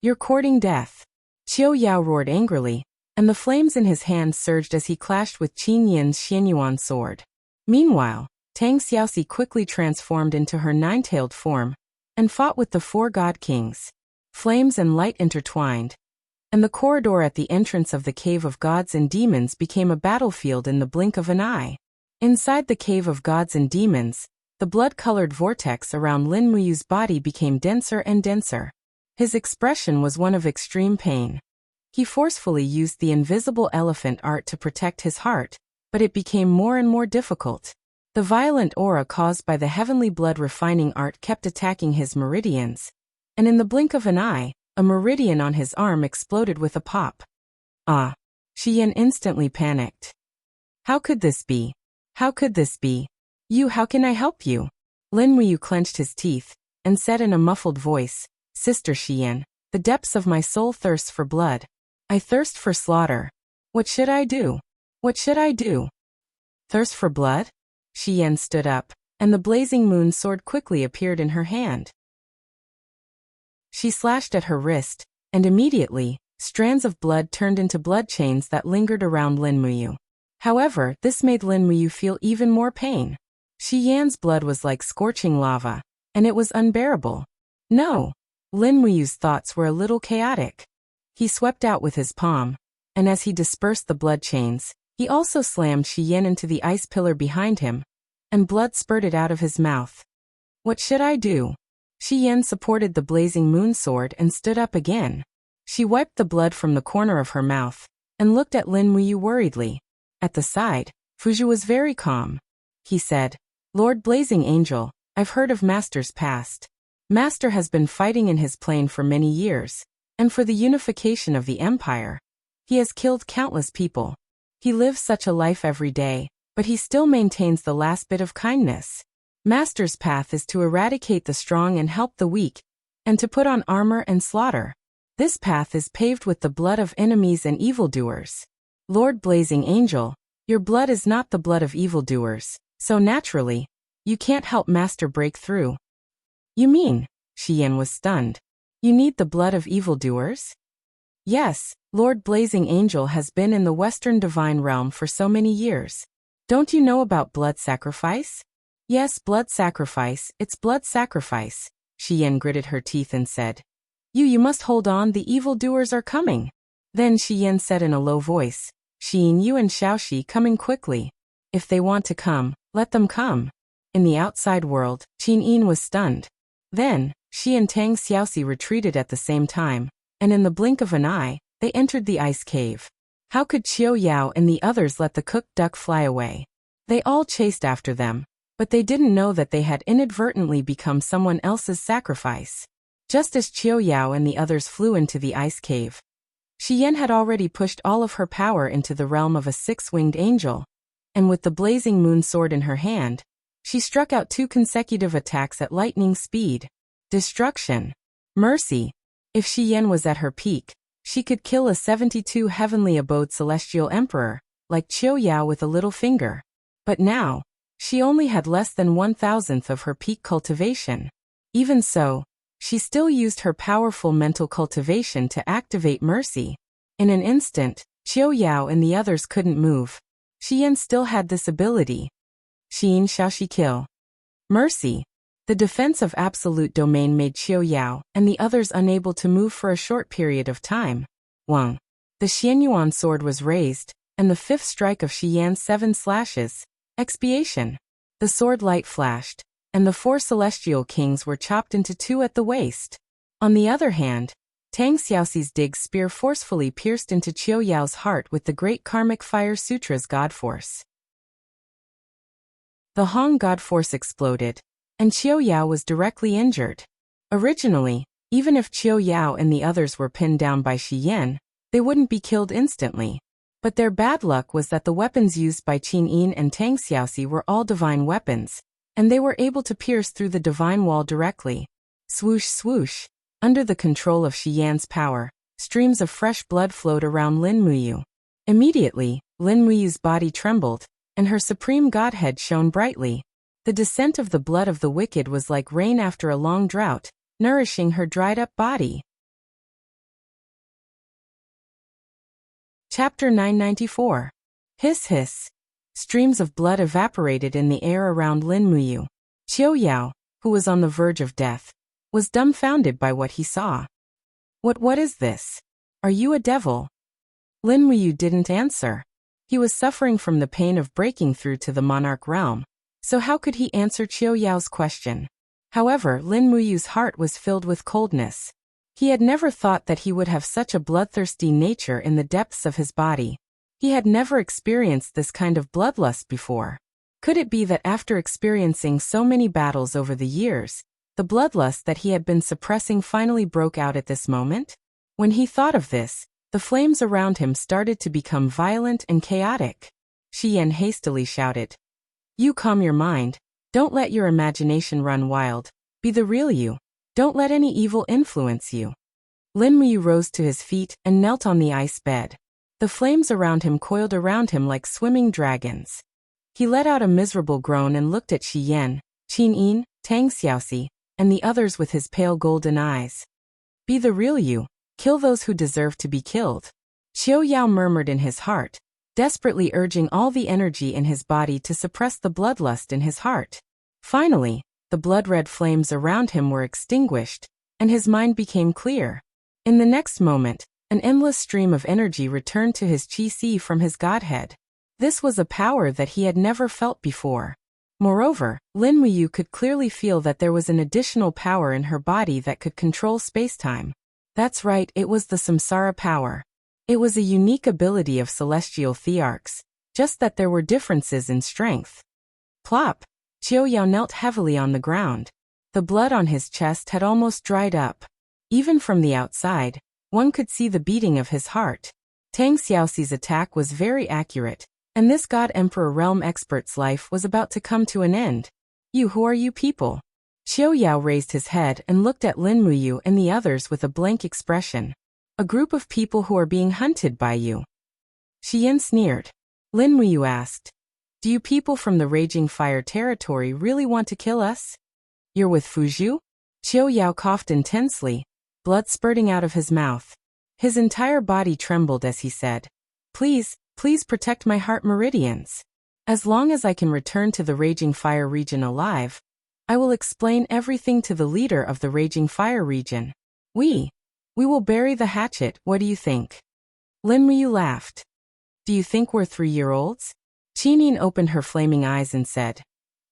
You're courting death. Xiao Yao roared angrily, and the flames in his hand surged as he clashed with Qin Yin's Xianyuan sword. Meanwhile, Tang Xiaoxi quickly transformed into her 9-tailed form, and fought with the 4 God Kings. Flames and light intertwined, and the corridor at the entrance of the Cave of Gods and Demons became a battlefield in the blink of an eye. Inside the Cave of Gods and Demons, the blood-colored vortex around Lin Muyu's body became denser and denser. His expression was one of extreme pain. He forcefully used the invisible elephant art to protect his heart, but it became more and more difficult. The violent aura caused by the heavenly blood refining art kept attacking his meridians, and in the blink of an eye, a meridian on his arm exploded with a pop. Ah! Xiyan instantly panicked. How could this be? How could this be? How can I help you? Lin Muyu clenched his teeth, and said in a muffled voice, Sister Xiyan, the depths of my soul thirsts for blood. I thirst for slaughter. What should I do? What should I do? Thirst for blood? Xiyan stood up, and the blazing moon sword quickly appeared in her hand. She slashed at her wrist, and immediately, strands of blood turned into blood chains that lingered around Lin Muyu. However, this made Lin Muyu feel even more pain. Xiyan's blood was like scorching lava, and it was unbearable. No! Lin Muyu's thoughts were a little chaotic. He swept out with his palm, and as he dispersed the blood chains, he also slammed Xiyan into the ice pillar behind him, and blood spurted out of his mouth. What should I do? Xiyan supported the blazing moon sword and stood up again. She wiped the blood from the corner of her mouth, and looked at Lin Muyu worriedly. At the side, Fuju was very calm. He said, Lord Blazing Angel, I've heard of Master's past. Master has been fighting in his plane for many years, and for the unification of the Empire. He has killed countless people. He lives such a life every day, but he still maintains the last bit of kindness. Master's path is to eradicate the strong and help the weak, and to put on armor and slaughter. This path is paved with the blood of enemies and evildoers. Lord Blazing Angel, your blood is not the blood of evildoers, so naturally, you can't help Master break through. You mean? Xian was stunned. You need the blood of evildoers? Yes, Lord Blazing Angel has been in the Western Divine Realm for so many years. Don't you know about blood sacrifice? Yes, blood sacrifice, it's blood sacrifice, Xian gritted her teeth and said. You must hold on, the evildoers are coming. Then Xian said in a low voice, Xin Yu and Xiaoxi coming quickly. If they want to come, let them come. In the outside world, Qin Yin was stunned. Then, she and Tang Xiaoxi retreated at the same time, and in the blink of an eye, they entered the ice cave. How could Qiu Yao and the others let the cooked duck fly away? They all chased after them, but they didn't know that they had inadvertently become someone else's sacrifice. Just as Qiu Yao and the others flew into the ice cave, Xian had already pushed all of her power into the realm of a six-winged angel, and with the blazing moon sword in her hand, she struck out 2 consecutive attacks at lightning speed. Destruction. Mercy. If Xian was at her peak, she could kill a 72 heavenly abode celestial emperor, like Qiu Yao with a little finger. But now, she only had less than 1,000th of her peak cultivation. Even so, she still used her powerful mental cultivation to activate mercy. In an instant, Qiu Yao and the others couldn't move. Xian still had this ability. Xin Xiaoxi kill. Mercy. The defense of absolute domain made Qiu Yao and the others unable to move for a short period of time. Wang. The Xianyuan sword was raised, and the 5th strike of Xian's 7 slashes. Expiation. The sword light flashed, and the 4 celestial kings were chopped into 2 at the waist. On the other hand, Tang Xiaoxi's dig spear forcefully pierced into Qiu Yao's heart with the Great Karmic Fire Sutra's God Force. The Hong God Force exploded, and Qiu Yao was directly injured. Originally, even if Qiu Yao and the others were pinned down by Xian, they wouldn't be killed instantly. But their bad luck was that the weapons used by Qin Yin and Tang Xiaoxi were all divine weapons, and they were able to pierce through the divine wall directly. Swoosh swoosh. Under the control of Xian's power, streams of fresh blood flowed around Lin Muyu. Immediately, Lin Muyu's body trembled, and her supreme godhead shone brightly. The descent of the blood of the wicked was like rain after a long drought, nourishing her dried-up body. Chapter 994. Hiss hiss. Streams of blood evaporated in the air around Lin Muyu. Qiu Yao, who was on the verge of death, was dumbfounded by what he saw. What is this? Are you a devil? Lin Muyu didn't answer. He was suffering from the pain of breaking through to the monarch realm, so how could he answer Qiu Yao's question? However, Lin Muyu's heart was filled with coldness. He had never thought that he would have such a bloodthirsty nature in the depths of his body. He had never experienced this kind of bloodlust before. Could it be that after experiencing so many battles over the years, the bloodlust that he had been suppressing finally broke out at this moment? When he thought of this, the flames around him started to become violent and chaotic. Xian hastily shouted, You calm your mind, don't let your imagination run wild, be the real you, don't let any evil influence you. Lin Muyu rose to his feet and knelt on the ice bed. The flames around him coiled around him like swimming dragons. He let out a miserable groan and looked at Xian, Qin Yin, Tang Xiaoxi, and the others with his pale golden eyes. Be the real you, kill those who deserve to be killed. Qiu Yao murmured in his heart, desperately urging all the energy in his body to suppress the bloodlust in his heart. Finally, the blood-red flames around him were extinguished, and his mind became clear. In the next moment, an endless stream of energy returned to his qi from his godhead. This was a power that he had never felt before. Moreover, Lin Muyu could clearly feel that there was an additional power in her body that could control spacetime. That's right, it was the samsara power. It was a unique ability of celestial thearchs, just that there were differences in strength. Plop! Qiu Yao knelt heavily on the ground. The blood on his chest had almost dried up. Even from the outside, one could see the beating of his heart. Tang Xiaoxi's attack was very accurate, and this God Emperor Realm expert's life was about to come to an end. You, who are you people? Xiao Yao raised his head and looked at Lin Muyu and the others with a blank expression. A group of people who are being hunted by you. Shi Yan sneered. Lin Muyu asked, do you people from the Raging Fire territory really want to kill us? You're with Fuzhu? Xiao Yao coughed intensely, blood spurting out of his mouth. His entire body trembled as he said, please, please protect my heart meridians. As long as I can return to the Raging Fire region alive, I will explain everything to the leader of the Raging Fire region. We will bury the hatchet, what do you think? Lin Muyu laughed. Do you think we're 3-year-olds? Qinin opened her flaming eyes and said,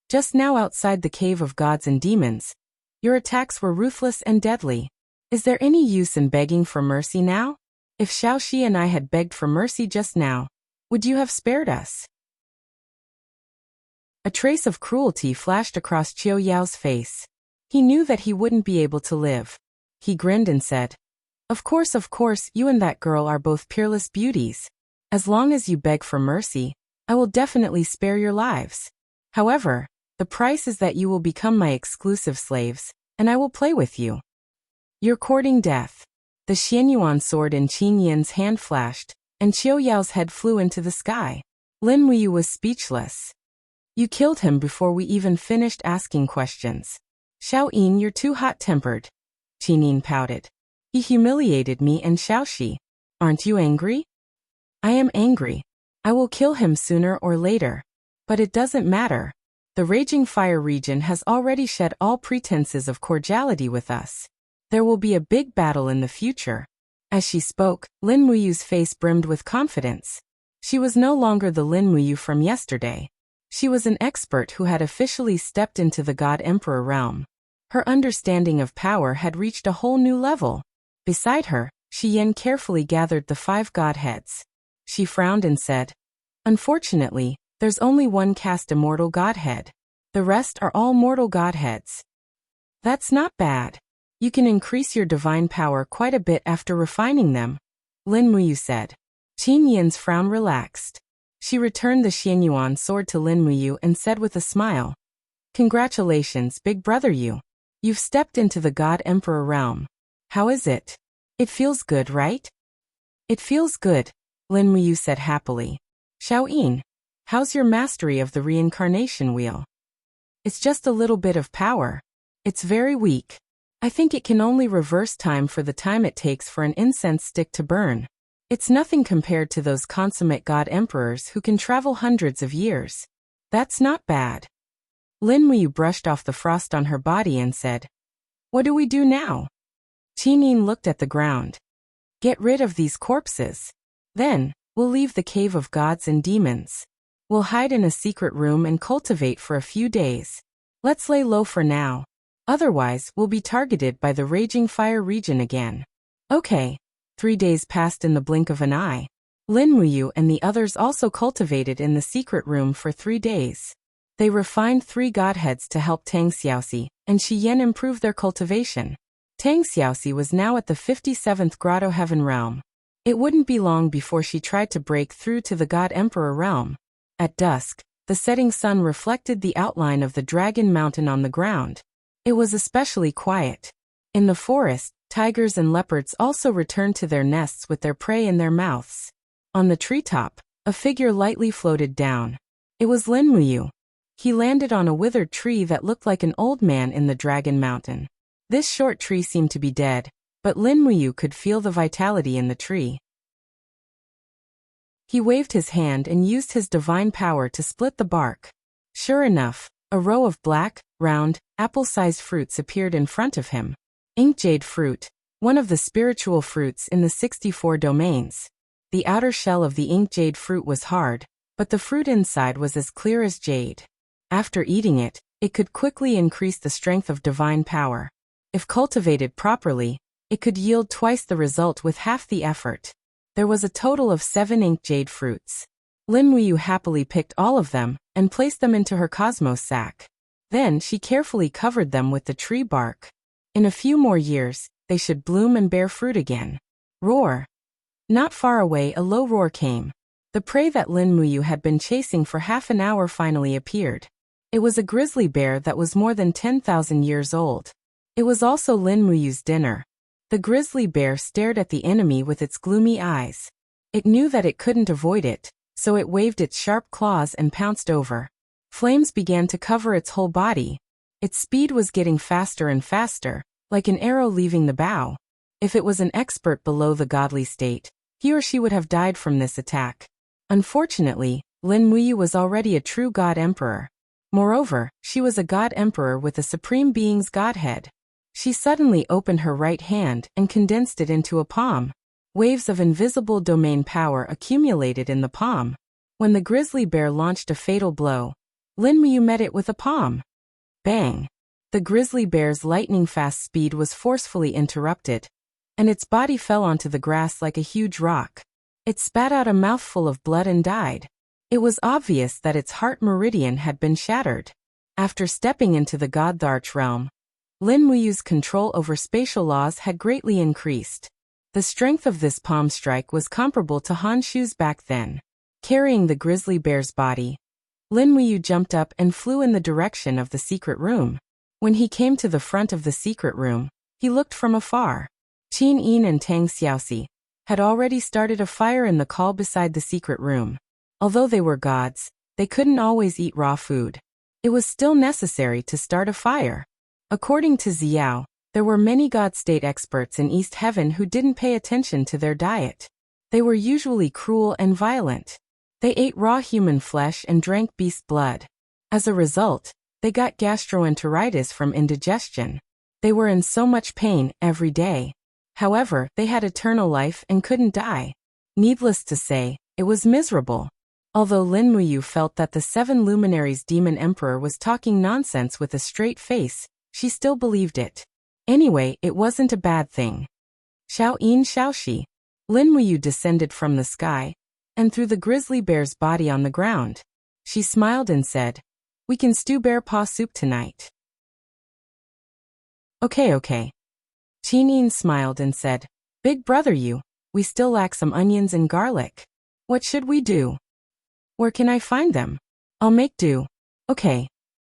just now outside the cave of gods and demons, your attacks were ruthless and deadly. Is there any use in begging for mercy now? If Xiaoxi and I had begged for mercy just now, would you have spared us? A trace of cruelty flashed across Qiao Yao's face. He knew that he wouldn't be able to live. He grinned and said, of course, you and that girl are both peerless beauties. As long as you beg for mercy, I will definitely spare your lives. However, the price is that you will become my exclusive slaves, and I will play with you. You're courting death. The Xianyuan sword in Qin Yan's hand flashed, and Qiao Yao's head flew into the sky. Lin Muyu was speechless. You killed him before we even finished asking questions. Xiao Yin, you're too hot-tempered. Qinin pouted. He humiliated me and Xiaoxi. Aren't you angry? I am angry. I will kill him sooner or later. But it doesn't matter. The Raging Fire region has already shed all pretenses of cordiality with us. There will be a big battle in the future. As she spoke, Lin Muyu's face brimmed with confidence. She was no longer the Lin Muyu from yesterday. She was an expert who had officially stepped into the God Emperor realm. Her understanding of power had reached a whole new level. Beside her, Shi Yan carefully gathered the 5 godheads. She frowned and said, unfortunately, there's only one caste immortal godhead. The rest are all mortal godheads. That's not bad. You can increase your divine power quite a bit after refining them, Lin Muyu said. Qin Yan's frown relaxed. She returned the Xianyuan sword to Lin Muyu and said with a smile, congratulations, big brother you. You've stepped into the God Emperor realm. How is it? It feels good, right? It feels good, Lin Muyu said happily. Xiao Yin, how's your mastery of the reincarnation wheel? It's just a little bit of power. It's very weak. I think it can only reverse time for the time it takes for an incense stick to burn. It's nothing compared to those consummate god emperors who can travel hundreds of years. That's not bad. Lin Muyu brushed off the frost on her body and said, what do we do now? Qinin looked at the ground. Get rid of these corpses. Then, we'll leave the cave of gods and demons. We'll hide in a secret room and cultivate for a few days. Let's lay low for now. Otherwise, we'll be targeted by the Raging Fire region again. Okay. 3 days passed in the blink of an eye. Lin Muyu and the others also cultivated in the secret room for 3 days. They refined 3 godheads to help Tang Xiaoxi, and Shi Yan improve their cultivation. Tang Xiaoxi was now at the 57th Grotto Heaven realm. It wouldn't be long before she tried to break through to the God Emperor realm. At dusk, the setting sun reflected the outline of the Dragon Mountain on the ground. It was especially quiet. In the forest, tigers and leopards also returned to their nests with their prey in their mouths. On the treetop, a figure lightly floated down. It was Lin Muyu. He landed on a withered tree that looked like an old man in the Dragon Mountain. This short tree seemed to be dead, but Lin Muyu could feel the vitality in the tree. He waved his hand and used his divine power to split the bark. Sure enough, a row of black, round, apple-sized fruits appeared in front of him. Inkjade fruit, one of the spiritual fruits in the 64 domains. The outer shell of the inkjade fruit was hard, but the fruit inside was as clear as jade. After eating it, it could quickly increase the strength of divine power. If cultivated properly, it could yield twice the result with half the effort. There was a total of 7 inkjade fruits. Lin Muyu happily picked all of them and placed them into her cosmos sack. Then she carefully covered them with the tree bark. In a few more years, they should bloom and bear fruit again. Roar! Not far away, a low roar came. The prey that Lin Muyu had been chasing for half an hour finally appeared. It was a grizzly bear that was more than 10,000 years old. It was also Lin Muyu's dinner. The grizzly bear stared at the enemy with its gloomy eyes. It knew that it couldn't avoid it, so it waved its sharp claws and pounced over. Flames began to cover its whole body. Its speed was getting faster and faster, like an arrow leaving the bow. If it was an expert below the godly state, he or she would have died from this attack. Unfortunately, Lin Muyu was already a true god emperor. Moreover, she was a god emperor with a supreme being's godhead. She suddenly opened her right hand and condensed it into a palm. Waves of invisible domain power accumulated in the palm. When the grizzly bear launched a fatal blow, Lin Muyu met it with a palm. Bang! The grizzly bear's lightning-fast speed was forcefully interrupted, and its body fell onto the grass like a huge rock. It spat out a mouthful of blood and died. It was obvious that its heart meridian had been shattered. After stepping into the Godtharch realm, Lin Muyu's control over spatial laws had greatly increased. The strength of this palm strike was comparable to Han Shu's back then. Carrying the grizzly bear's body, Lin Muyu jumped up and flew in the direction of the secret room. When he came to the front of the secret room, he looked from afar. Qin Yin and Tang Xiaoxi had already started a fire in the call beside the secret room. Although they were gods, they couldn't always eat raw food. It was still necessary to start a fire. According to Xiao, there were many god-state experts in East Heaven who didn't pay attention to their diet. They were usually cruel and violent. They ate raw human flesh and drank beast blood. As a result, they got gastroenteritis from indigestion. They were in so much pain every day. However, they had eternal life and couldn't die. Needless to say, it was miserable. Although Lin Muyu felt that the Seven Luminaries Demon Emperor was talking nonsense with a straight face, she still believed it. Anyway, it wasn't a bad thing. Xiao Yin Xiaoxi. Lin Muyu descended from the sky and threw the grizzly bear's body on the ground. She smiled and said, "We can stew bear paw soup tonight." Okay. Qin Yin smiled and said, "Big brother we still lack some onions and garlic. What should we do? Where can I find them? I'll make do." Okay.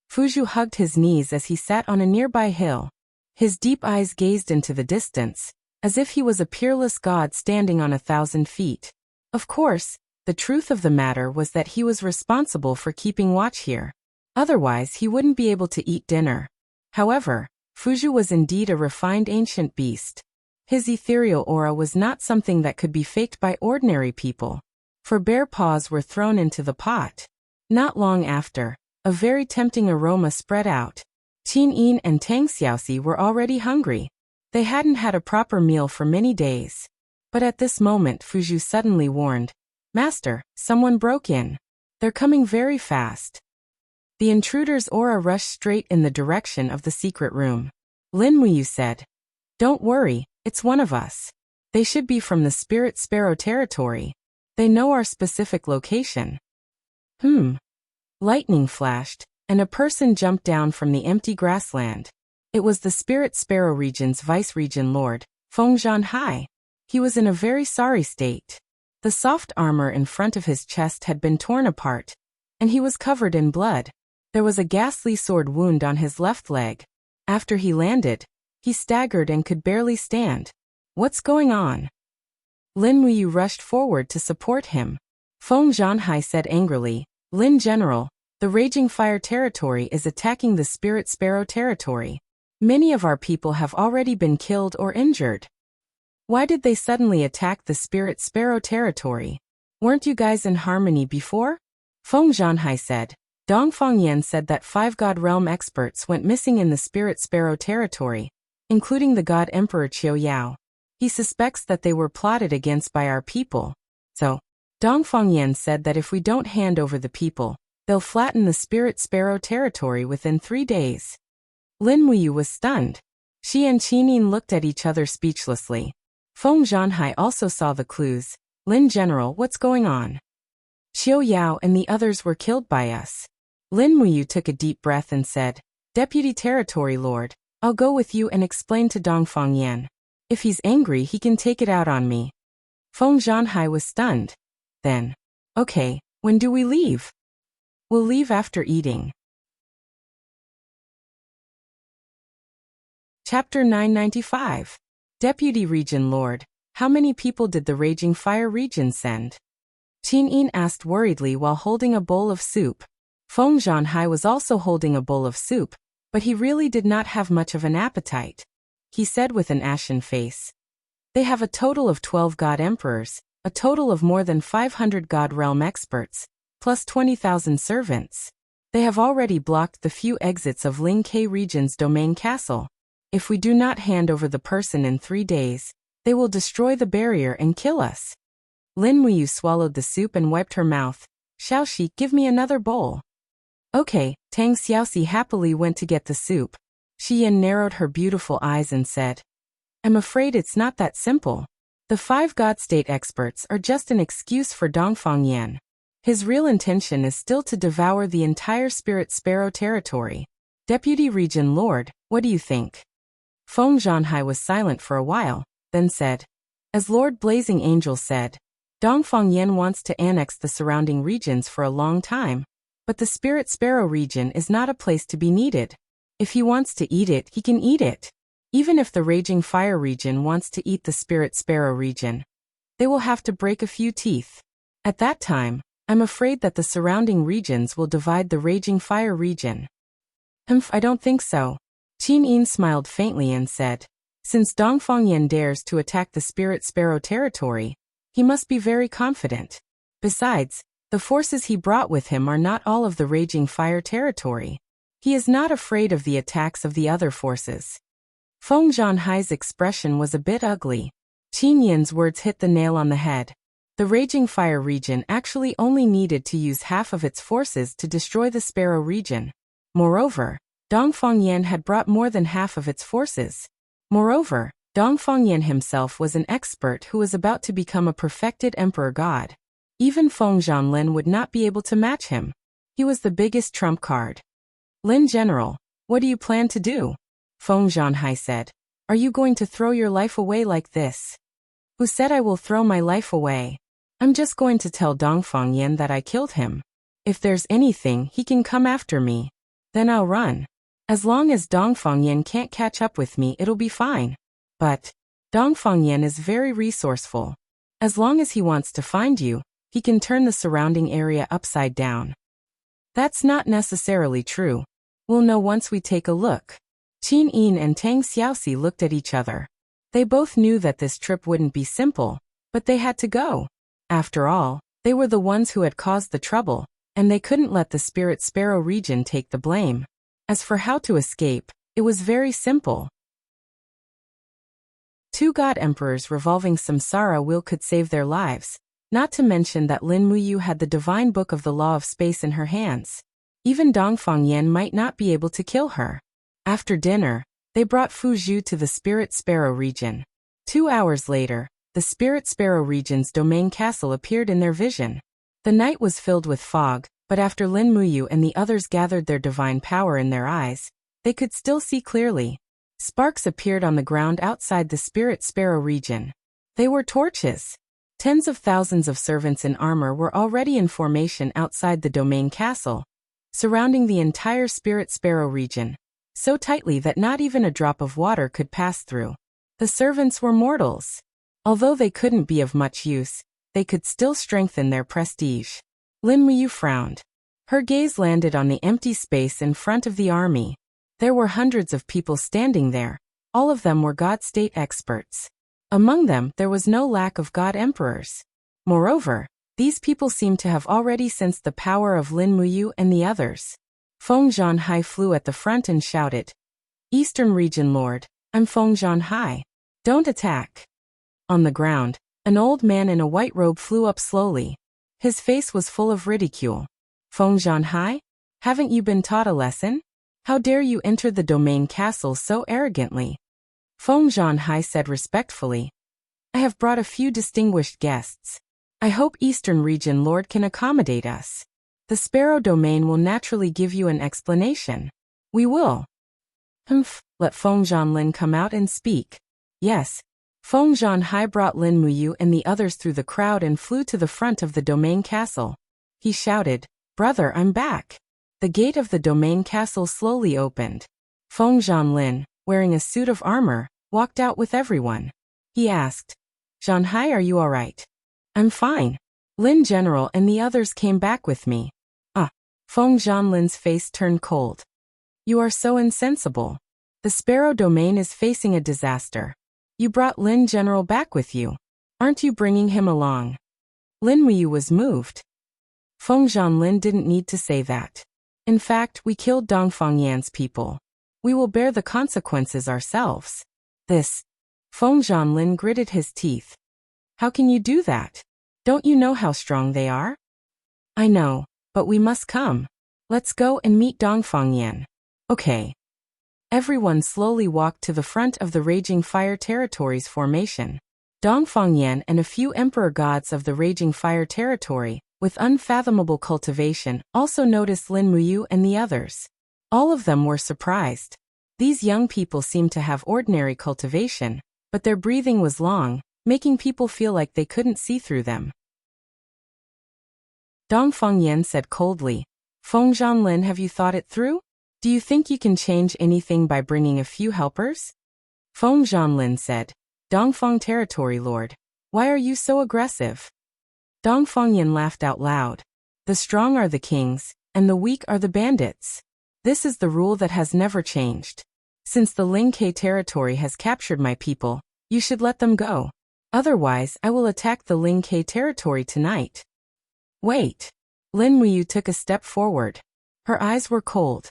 Fuzhu hugged his knees as he sat on a nearby hill. His deep eyes gazed into the distance, as if he was a peerless god standing on 1,000 feet. Of course, the truth of the matter was that he was responsible for keeping watch here. Otherwise, he wouldn't be able to eat dinner. However, Fuzhu was indeed a refined ancient beast. His ethereal aura was not something that could be faked by ordinary people. For bear paws were thrown into the pot. Not long after, a very tempting aroma spread out. Qin Yin and Tang Xiaoxi were already hungry. They hadn't had a proper meal for many days. But at this moment Fuzhu suddenly warned, "Master, someone broke in. They're coming very fast." The intruder's aura rushed straight in the direction of the secret room. Lin Muyu said, "Don't worry, it's one of us. They should be from the Spirit Sparrow territory. They know our specific location." Lightning flashed, and a person jumped down from the empty grassland. It was the Spirit Sparrow region's vice-region lord, Feng Zhanhai. He was in a very sorry state. The soft armor in front of his chest had been torn apart, and he was covered in blood. There was a ghastly sword wound on his left leg. After he landed, he staggered and could barely stand. "What's going on?" Lin Muyu rushed forward to support him. Feng Zhanhai said angrily, "Lin General, the Raging Fire territory is attacking the Spirit Sparrow territory. Many of our people have already been killed or injured. Why did they suddenly attack the Spirit Sparrow territory? Weren't you guys in harmony before?" Feng Zhanhai said. Dongfang Yan said that 5 God Realm experts went missing in the Spirit Sparrow territory, including the God Emperor Qiu Yao. He suspects that they were plotted against by our people. So, Dongfang Yan said that if we don't hand over the people, they'll flatten the Spirit Sparrow territory within 3 days. Lin Muyu was stunned. She and Qin Yin looked at each other speechlessly. Feng Zhanhai also saw the clues. "Lin General, what's going on? Qiu Yao and the others were killed by us." Lin Muyu took a deep breath and said, "Deputy Territory Lord, I'll go with you and explain to Dongfang Yan. If he's angry, he can take it out on me." Feng Zhanhai was stunned. Then, "Okay, when do we leave?" "We'll leave after eating." Chapter 995. Deputy Region Lord, how many people did the Raging Fire region send? Qin Yin asked worriedly while holding a bowl of soup. Feng Zhanhai was also holding a bowl of soup, but he really did not have much of an appetite. He said with an ashen face. They have a total of 12 god emperors, a total of more than 500 god realm experts, plus 20,000 servants. They have already blocked the few exits of Ling Ke region's domain castle. If we do not hand over the person in 3 days, they will destroy the barrier and kill us. Lin Muyu swallowed the soup and wiped her mouth. Xiaoxi, give me another bowl. Okay, Tang Xiaoxi happily went to get the soup. Shi Yin narrowed her beautiful eyes and said, I'm afraid it's not that simple. The 5 god state experts are just an excuse for Dongfang Yan. His real intention is still to devour the entire Spirit Sparrow territory. Deputy Region Lord, what do you think? Feng Zhanhai was silent for a while, then said, as Lord Blazing Angel said, Dongfang Yan wants to annex the surrounding regions for a long time. But the Spirit Sparrow region is not a place to be needed. If he wants to eat it, he can eat it. Even if the Raging Fire region wants to eat the Spirit Sparrow region, they will have to break a few teeth. At that time, I'm afraid that the surrounding regions will divide the Raging Fire region. I don't think so. Qin Yin smiled faintly and said, since Dongfang Yan dares to attack the Spirit Sparrow territory, he must be very confident. Besides, the forces he brought with him are not all of the Raging Fire territory. He is not afraid of the attacks of the other forces. Feng Zhanhai's expression was a bit ugly. Qin Yin's words hit the nail on the head. The Raging Fire region actually only needed to use half of its forces to destroy the Sparrow region. Moreover, Dongfang Yan had brought more than half of its forces. Moreover, Dongfang Yan himself was an expert who was about to become a perfected emperor god. Even Feng Zhanlin would not be able to match him. He was the biggest trump card. Lin General, what do you plan to do? Feng Zhanhai said. Are you going to throw your life away like this? Who said I will throw my life away? I'm just going to tell Dongfang Yan that I killed him. If there's anything he can come after me, then I'll run. As long as Dongfang Yan can't catch up with me, it'll be fine. But Dongfang Yan is very resourceful. As long as he wants to find you, he can turn the surrounding area upside down. That's not necessarily true. We'll know once we take a look. Qin Yin and Tang Xiaoxi looked at each other. They both knew that this trip wouldn't be simple, but they had to go. After all, they were the ones who had caused the trouble, and they couldn't let the Spirit Sparrow region take the blame. As for how to escape, it was very simple. 2 god emperors revolving samsara wheel could save their lives, not to mention that Lin Muyu had the divine book of the law of space in her hands. Even Dongfang Yan might not be able to kill her. After dinner, they brought Fu Zhu to the Spirit Sparrow region. 2 hours later, the Spirit Sparrow region's domain castle appeared in their vision. The night was filled with fog, but after Lin Muyu and the others gathered their divine power in their eyes, they could still see clearly. Sparks appeared on the ground outside the Spirit Sparrow region. They were torches. Tens of thousands of servants in armor were already in formation outside the domain castle, surrounding the entire Spirit Sparrow region, so tightly that not even a drop of water could pass through. The servants were mortals. Although they couldn't be of much use, they could still strengthen their prestige. Lin Muyu frowned. Her gaze landed on the empty space in front of the army. There were hundreds of people standing there. All of them were god state experts. Among them, there was no lack of god emperors. Moreover, these people seemed to have already sensed the power of Lin Muyu and the others. Feng Zhanhai flew at the front and shouted, Eastern Region Lord, I'm Feng Zhanhai. Don't attack. On the ground, an old man in a white robe flew up slowly. His face was full of ridicule. Feng Zhanhai? Haven't you been taught a lesson? How dare you enter the domain castle so arrogantly? Feng Zhanhai said respectfully, I have brought a few distinguished guests. I hope Eastern Region Lord can accommodate us. The Sparrow Domain will naturally give you an explanation. We will. Let Feng Zhanlin come out and speak. Yes. Feng Zhanhai brought Lin Muyu and the others through the crowd and flew to the front of the domain castle. He shouted, Brother, I'm back. The gate of the domain castle slowly opened. Feng Zhanlin, wearing a suit of armor, walked out with everyone. He asked, "Zhanhai, are you alright?" "I'm fine. Lin General and the others came back with me." Feng Zhanlin's face turned cold. "You are so insensible. The Sparrow Domain is facing a disaster. You brought Lin General back with you. Aren't you bringing him along?" Lin Muyu was moved. Feng Zhanlin didn't need to say that. "In fact, we killed Dongfang Yan's people. We will bear the consequences ourselves." Feng Zhanlin gritted his teeth. "How can you do that? Don't you know how strong they are?" "I know, but we must come. Let's go and meet Dongfang Yan." "Okay." Everyone slowly walked to the front of the Raging Fire Territory's formation. Dongfang Yan and a few emperor gods of the Raging Fire Territory, with unfathomable cultivation, also noticed Lin Muyu and the others. All of them were surprised. These young people seemed to have ordinary cultivation, but their breathing was long, making people feel like they couldn't see through them. Dongfang Yan said coldly, "Feng Zhanlin, have you thought it through? Do you think you can change anything by bringing a few helpers?" Feng Zhanlin said, "Dongfang Territory Lord, why are you so aggressive?" Dongfang Yan laughed out loud. "The strong are the kings, and the weak are the bandits. This is the rule that has never changed. Since the Ling Ke territory has captured my people, you should let them go. Otherwise, I will attack the Ling Ke territory tonight." "Wait." Lin Muyu took a step forward. Her eyes were cold.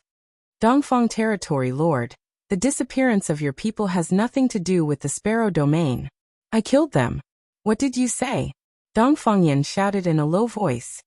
"Dongfang Territory Lord, the disappearance of your people has nothing to do with the Sparrow Domain. I killed them." "What did you say?" Dongfang Yan shouted in a low voice.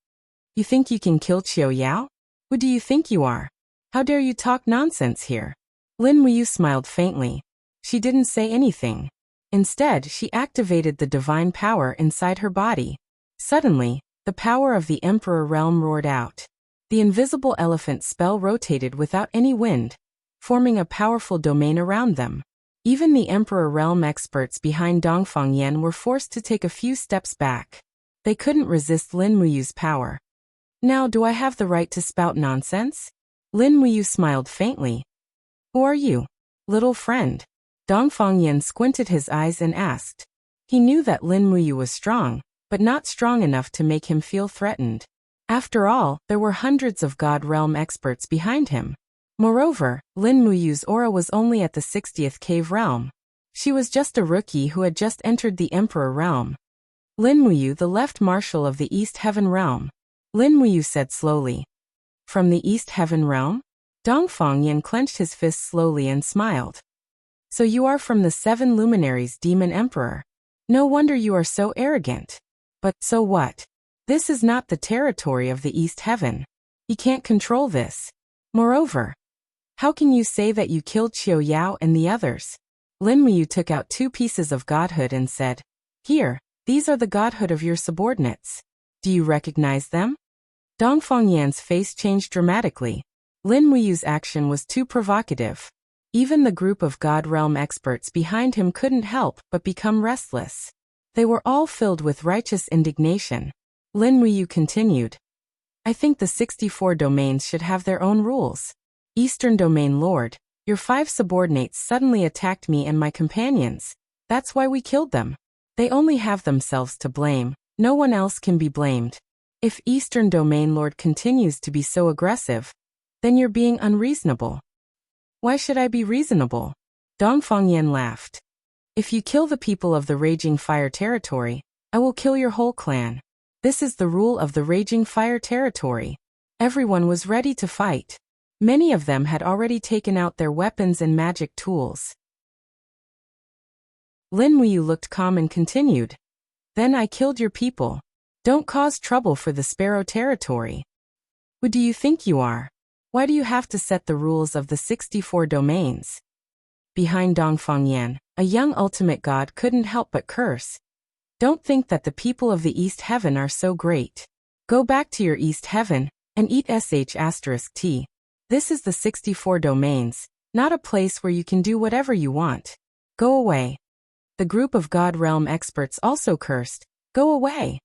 "You think you can kill Qiu Yao? Who do you think you are? How dare you talk nonsense here?" Lin Muyu smiled faintly. She didn't say anything. Instead, she activated the divine power inside her body. Suddenly, the power of the Emperor Realm roared out. The invisible elephant spell rotated without any wind, forming a powerful domain around them. Even the Emperor Realm experts behind Dongfang Yan were forced to take a few steps back. They couldn't resist Lin Muyu's power. "Now do I have the right to spout nonsense?" Lin Muyu smiled faintly. "Who are you, little friend?" Dongfang Yan squinted his eyes and asked. He knew that Lin Muyu was strong, but not strong enough to make him feel threatened. After all, there were hundreds of God Realm experts behind him. Moreover, Lin Muyu's aura was only at the 60th cave realm. She was just a rookie who had just entered the Emperor Realm. "Lin Muyu, the left marshal of the East Heaven Realm," Lin Muyu said slowly. "From the East Heaven Realm?" Dongfang Yan clenched his fists slowly and smiled. "So you are from the Seven Luminaries Demon Emperor. No wonder you are so arrogant. But, so what? This is not the territory of the East Heaven. You can't control this. Moreover, how can you say that you killed Qiu Yao and the others?" Lin Muyu took out 2 pieces of godhood and said, "Here, these are the godhood of your subordinates. Do you recognize them?" Dongfang Yan's face changed dramatically. Lin Muyu's action was too provocative. Even the group of God Realm experts behind him couldn't help but become restless. They were all filled with righteous indignation. Lin Muyu continued, "I think the 64 domains should have their own rules. Eastern Domain Lord, your 5 subordinates suddenly attacked me and my companions. That's why we killed them. They only have themselves to blame. No one else can be blamed. If Eastern Domain Lord continues to be so aggressive, then you're being unreasonable." "Why should I be reasonable?" Dongfang Yan laughed. "If you kill the people of the Raging Fire Territory, I will kill your whole clan. This is the rule of the Raging Fire Territory." Everyone was ready to fight. Many of them had already taken out their weapons and magic tools. Lin Muyu looked calm and continued, "Then I killed your people. Don't cause trouble for the Sparrow Territory. Who do you think you are? Why do you have to set the rules of the 64 domains?" Behind Dongfang Yan, a young ultimate god couldn't help but curse. "Don't think that the people of the East Heaven are so great. Go back to your East Heaven and eat sh*t. This is the 64 domains, not a place where you can do whatever you want. Go away." The group of God Realm experts also cursed, "Go away."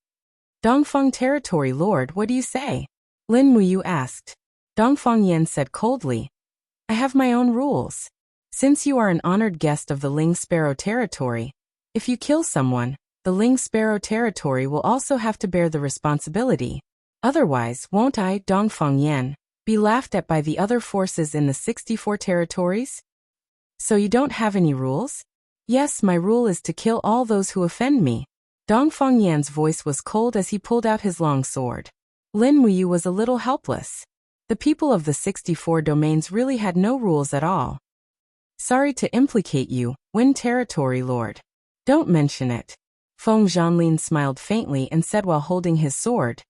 "Dongfang Territory Lord, what do you say?" Lin Muyu asked. Dongfang Yan said coldly, "I have my own rules. Since you are an honored guest of the Ling Sparrow territory, if you kill someone, the Ling Sparrow territory will also have to bear the responsibility. Otherwise, won't I, Dongfeng Yan, be laughed at by the other forces in the 64 territories? So you don't have any rules? Yes, my rule is to kill all those who offend me. Dongfeng Yan's voice was cold as he pulled out his long sword. Lin Muyu was a little helpless. The people of the 64 domains really had no rules at all. Sorry to implicate you, Wen Territory Lord. Don't mention it. Feng Zhanlin smiled faintly and said while holding his sword.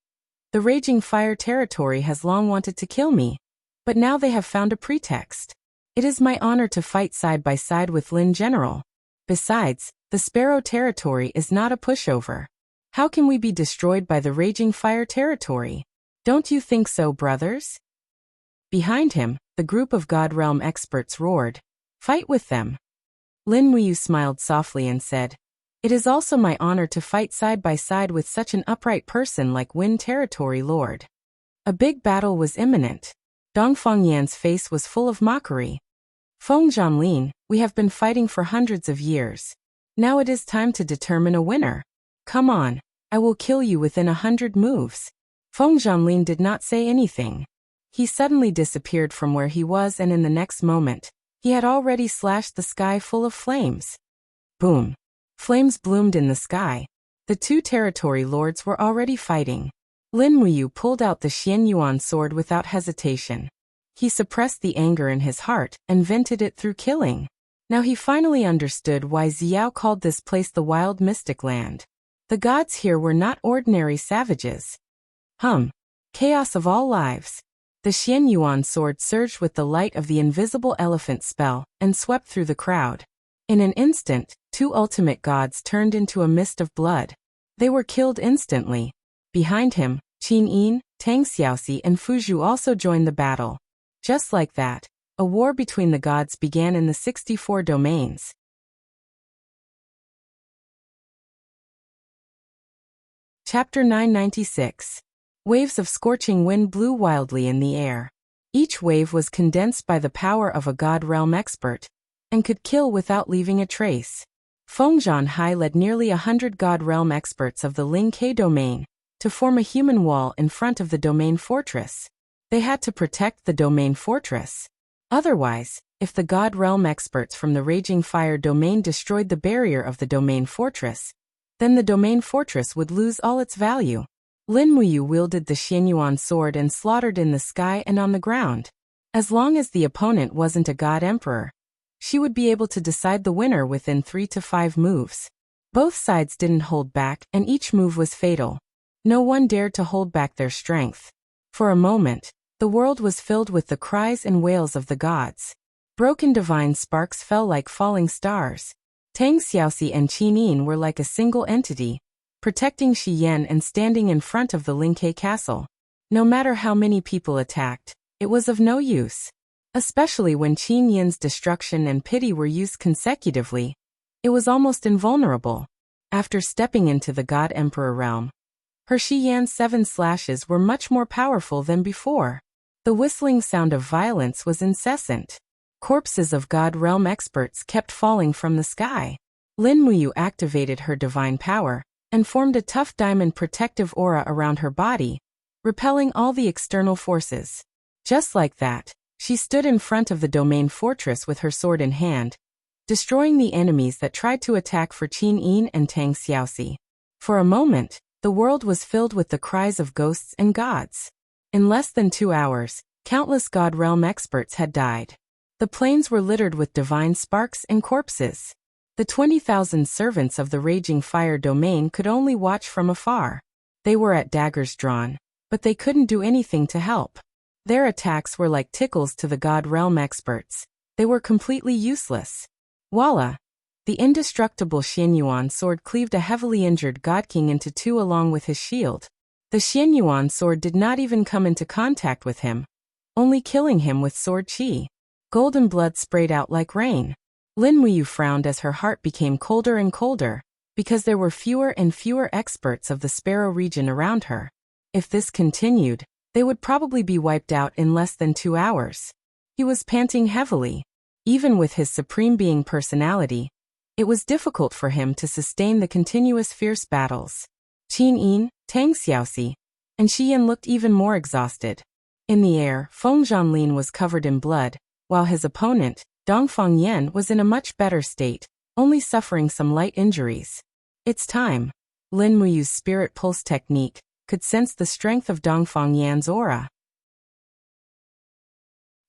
The Raging Fire Territory has long wanted to kill me, but now they have found a pretext. It is my honor to fight side by side with Lin General. Besides, the Sparrow Territory is not a pushover. How can we be destroyed by the Raging Fire Territory? Don't you think so, brothers? Behind him, the group of God Realm experts roared. Fight with them. Lin Muyu smiled softly and said, It is also my honor to fight side by side with such an upright person like Wen Territory Lord. A big battle was imminent. Dongfeng Yan's face was full of mockery. Feng Zhanlin, we have been fighting for hundreds of years. Now it is time to determine a winner. Come on, I will kill you within 100 moves. Feng Zhanlin did not say anything. He suddenly disappeared from where he was, and in the next moment, he had already slashed the sky full of flames. Boom. Flames bloomed in the sky. The two territory lords were already fighting. Lin Muyu pulled out the Xianyuan sword without hesitation. He suppressed the anger in his heart and vented it through killing. Now he finally understood why Xiao called this place the Wild Mystic Land. The gods here were not ordinary savages. Chaos of all lives. The Xianyuan sword surged with the light of the invisible elephant spell and swept through the crowd. In an instant, two ultimate gods turned into a mist of blood. They were killed instantly. Behind him, Qin Yin, Tang Xiaoxi and Fuzhu also joined the battle. Just like that, a war between the gods began in the 64 domains. Chapter 996. Waves of scorching wind blew wildly in the air. Each wave was condensed by the power of a God Realm expert, and could kill without leaving a trace. Feng Zhanhai led nearly 100 God Realm experts of the Ling Ke domain to form a human wall in front of the domain fortress. They had to protect the domain fortress. Otherwise, if the God Realm experts from the Raging Fire domain destroyed the barrier of the domain fortress, then the domain fortress would lose all its value. Lin Muyu wielded the Xianyuan sword and slaughtered in the sky and on the ground. As long as the opponent wasn't a God Emperor, she would be able to decide the winner within 3 to 5 moves. Both sides didn't hold back, and each move was fatal. No one dared to hold back their strength. For a moment, the world was filled with the cries and wails of the gods. Broken divine sparks fell like falling stars. Tang Xiaoxi and Qin Yin were like a single entity, protecting Shi Yan and standing in front of the Lingke castle. No matter how many people attacked, it was of no use. Especially when Qin Yin's destruction and pity were used consecutively, it was almost invulnerable. After stepping into the God Emperor realm, her Shi Yan's 7 slashes were much more powerful than before. The whistling sound of violence was incessant. Corpses of God Realm experts kept falling from the sky. Lin Muyu activated her divine power and formed a tough diamond protective aura around her body, repelling all the external forces. Just like that, she stood in front of the domain fortress with her sword in hand, destroying the enemies that tried to attack for Qin Yin and Tang Xiaoxi. For a moment, the world was filled with the cries of ghosts and gods. In less than 2 hours, countless God Realm experts had died. The plains were littered with divine sparks and corpses. The 20,000 servants of the Raging Fire domain could only watch from afar. They were at daggers drawn, but they couldn't do anything to help. Their attacks were like tickles to the God Realm experts. They were completely useless. Voila! The indestructible Xianyuan sword cleaved a heavily injured God King into 2 along with his shield. The Xianyuan sword did not even come into contact with him, only killing him with sword chi. Golden blood sprayed out like rain. Lin Muyu frowned as her heart became colder and colder, because there were fewer and fewer experts of the Sparrow region around her. If this continued, they would probably be wiped out in less than 2 hours. He was panting heavily. Even with his supreme being personality, it was difficult for him to sustain the continuous fierce battles. Qin Yin, Tang Xiaoxi, and Shi Yan looked even more exhausted. In the air, Feng Zhanlin was covered in blood, while his opponent, Dongfang Yan, was in a much better state, only suffering some light injuries. It's time. Lin Muyu's spirit pulse technique could sense the strength of Dongfang Yan's aura.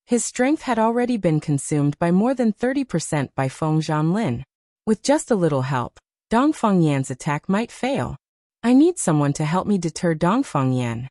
His strength had already been consumed by more than 30% by Feng Zhanlin. With just a little help, Dongfang Yan's attack might fail. I need someone to help me deter Dongfang Yan.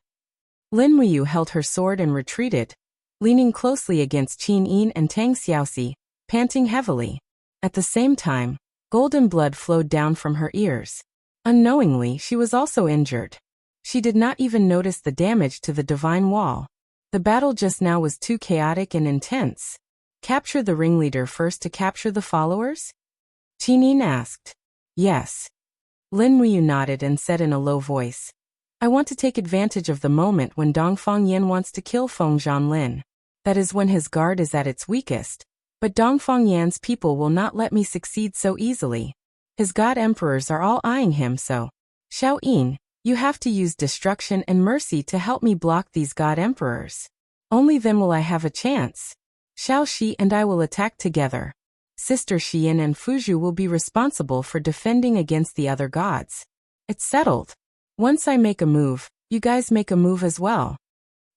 Lin Muyu held her sword and retreated, leaning closely against Qin Yin and Tang Xiaoxi, panting heavily. At the same time, golden blood flowed down from her ears. Unknowingly, she was also injured. She did not even notice the damage to the divine wall. The battle just now was too chaotic and intense. Capture the ringleader first to capture the followers? Qin Yin asked. Yes. Lin Muyu nodded and said in a low voice, I want to take advantage of the moment when Dongfang Yan wants to kill Feng Zhanlin. That is when his guard is at its weakest. But Dongfang Yan's people will not let me succeed so easily. His god emperors are all eyeing him, so. Xiao Yin, you have to use destruction and mercy to help me block these god emperors. Only then will I have a chance. Xiao Shi and I will attack together. Sister Xian and Fuzhu will be responsible for defending against the other gods. It's settled. Once I make a move, you guys make a move as well.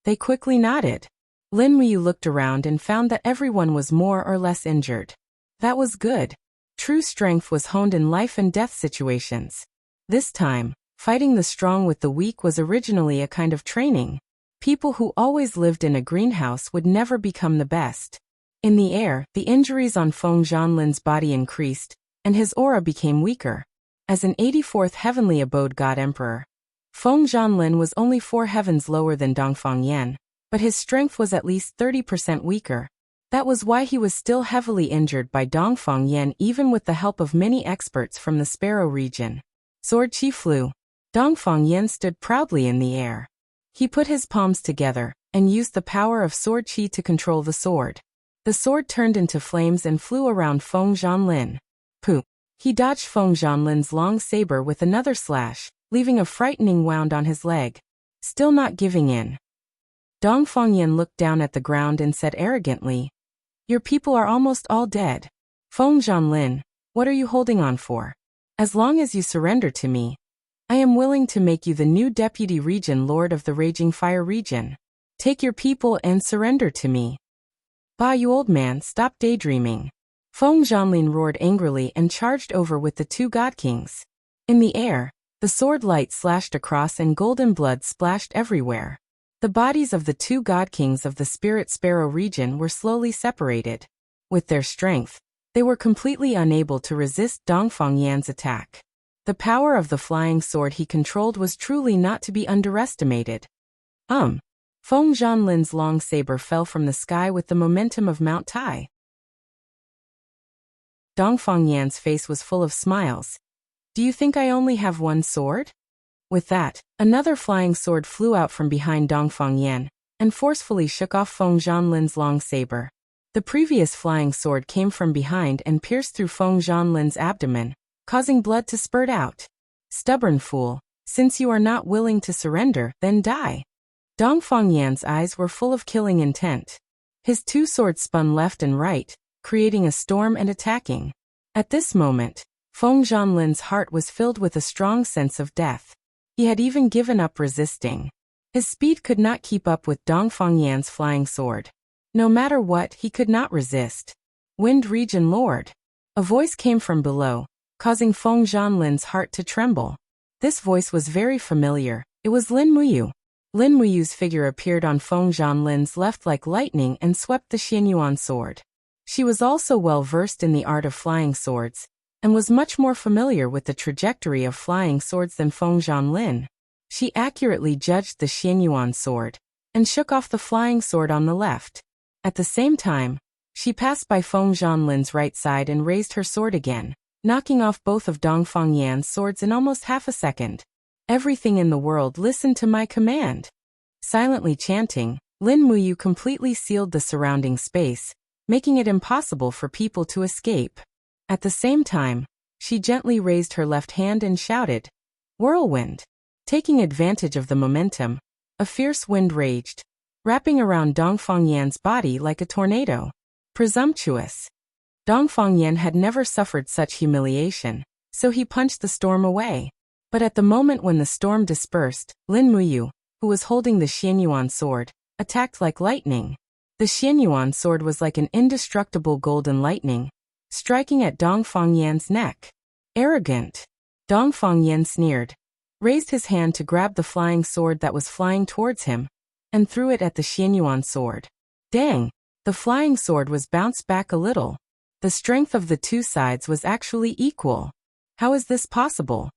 They quickly nodded. Lin Muyu looked around and found that everyone was more or less injured. That was good. True strength was honed in life and death situations. This time, fighting the strong with the weak was originally a kind of training. People who always lived in a greenhouse would never become the best. In the air, the injuries on Feng Zhanlin's body increased, and his aura became weaker. As an 84th heavenly abode god emperor, Feng Zhanlin was only 4 heavens lower than Dongfang Yan, but his strength was at least 30% weaker. That was why he was still heavily injured by Dongfang Yan even with the help of many experts from the Sparrow region. Sword Qi flew. Dongfang Yan stood proudly in the air. He put his palms together and used the power of Sword Qi to control the sword. The sword turned into flames and flew around Feng Zhanlin. Pooh! He dodged Feng Zhanlin's long saber with another slash, leaving a frightening wound on his leg. Still not giving in. Dongfang Yan looked down at the ground and said arrogantly, Your people are almost all dead. Feng Zhanlin, what are you holding on for? As long as you surrender to me, I am willing to make you the new Deputy Region Lord of the Raging Fire region. Take your people and surrender to me. Bah, you old man, stop daydreaming. Feng Zhanlin roared angrily and charged over with the 2 god kings. In the air, the sword light slashed across and golden blood splashed everywhere. The bodies of the 2 god kings of the Spirit Sparrow region were slowly separated. With their strength, they were completely unable to resist Dongfang Yan's attack. The power of the flying sword he controlled was truly not to be underestimated. Feng Zhanlin's long saber fell from the sky with the momentum of Mount Tai. Dongfang Yan's face was full of smiles. Do you think I only have one sword? With that, another flying sword flew out from behind Dongfang Yan and forcefully shook off Feng Zhanlin's long saber. The previous flying sword came from behind and pierced through Feng Zhanlin's abdomen, causing blood to spurt out. Stubborn fool, since you are not willing to surrender, then die. Dongfang Yan's eyes were full of killing intent. His 2 swords spun left and right, creating a storm and attacking. At this moment, Feng Zhanlin's heart was filled with a strong sense of death. He had even given up resisting. His speed could not keep up with Dongfang Yan's flying sword. No matter what, he could not resist. Wind Region Lord. A voice came from below, causing Feng Zhanlin's heart to tremble. This voice was very familiar. It was Lin Muyu. Lin Muyu's figure appeared on Feng Zhanlin's left like lightning and swept the Xianyuan sword. She was also well versed in the art of flying swords, and was much more familiar with the trajectory of flying swords than Feng Zhanlin. She accurately judged the Xianyuan sword, and shook off the flying sword on the left. At the same time, she passed by Feng Zhanlin's right side and raised her sword again, knocking off both of Dongfang Yan's swords in almost half a second. Everything in the world listened to my command. Silently chanting, Lin Muyu completely sealed the surrounding space, making it impossible for people to escape. At the same time, she gently raised her left hand and shouted, "Whirlwind!" Taking advantage of the momentum, a fierce wind raged, wrapping around Dongfang Yan's body like a tornado. Presumptuous. Dongfang Yan had never suffered such humiliation, so he punched the storm away. But at the moment when the storm dispersed, Lin Muyu, who was holding the Xianyuan sword, attacked like lightning. The Xianyuan sword was like an indestructible golden lightning, striking at Dongfang Yan's neck. Arrogant. Dongfang Yan sneered, raised his hand to grab the flying sword that was flying towards him, and threw it at the Xianyuan sword. Dang! The flying sword was bounced back a little. The strength of the two sides was actually equal. How is this possible?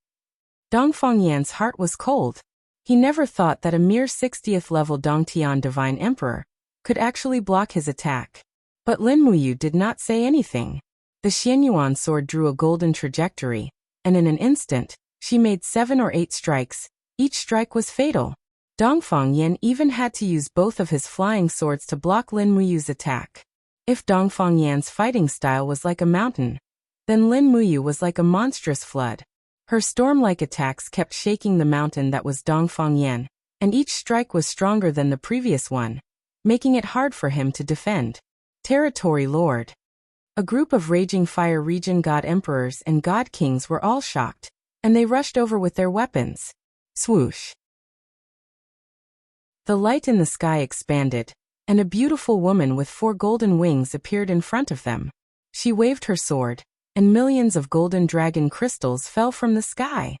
Dongfang Yan's heart was cold. He never thought that a mere 60th level Dongtian Divine Emperor could actually block his attack. But Lin Muyu did not say anything. The Xianyuan sword drew a golden trajectory, and in an instant, she made 7 or 8 strikes. Each strike was fatal. Dongfang Yan even had to use both of his flying swords to block Lin Muyu's attack. If Dongfang Yan's fighting style was like a mountain, then Lin Muyu was like a monstrous flood. Her storm-like attacks kept shaking the mountain that was Dongfang Yan, and each strike was stronger than the previous one, making it hard for him to defend. Territory Lord. A group of raging fire region god emperors and god kings were all shocked, and they rushed over with their weapons. Swoosh. The light in the sky expanded, and a beautiful woman with 4 golden wings appeared in front of them. She waved her sword, and millions of golden dragon crystals fell from the sky.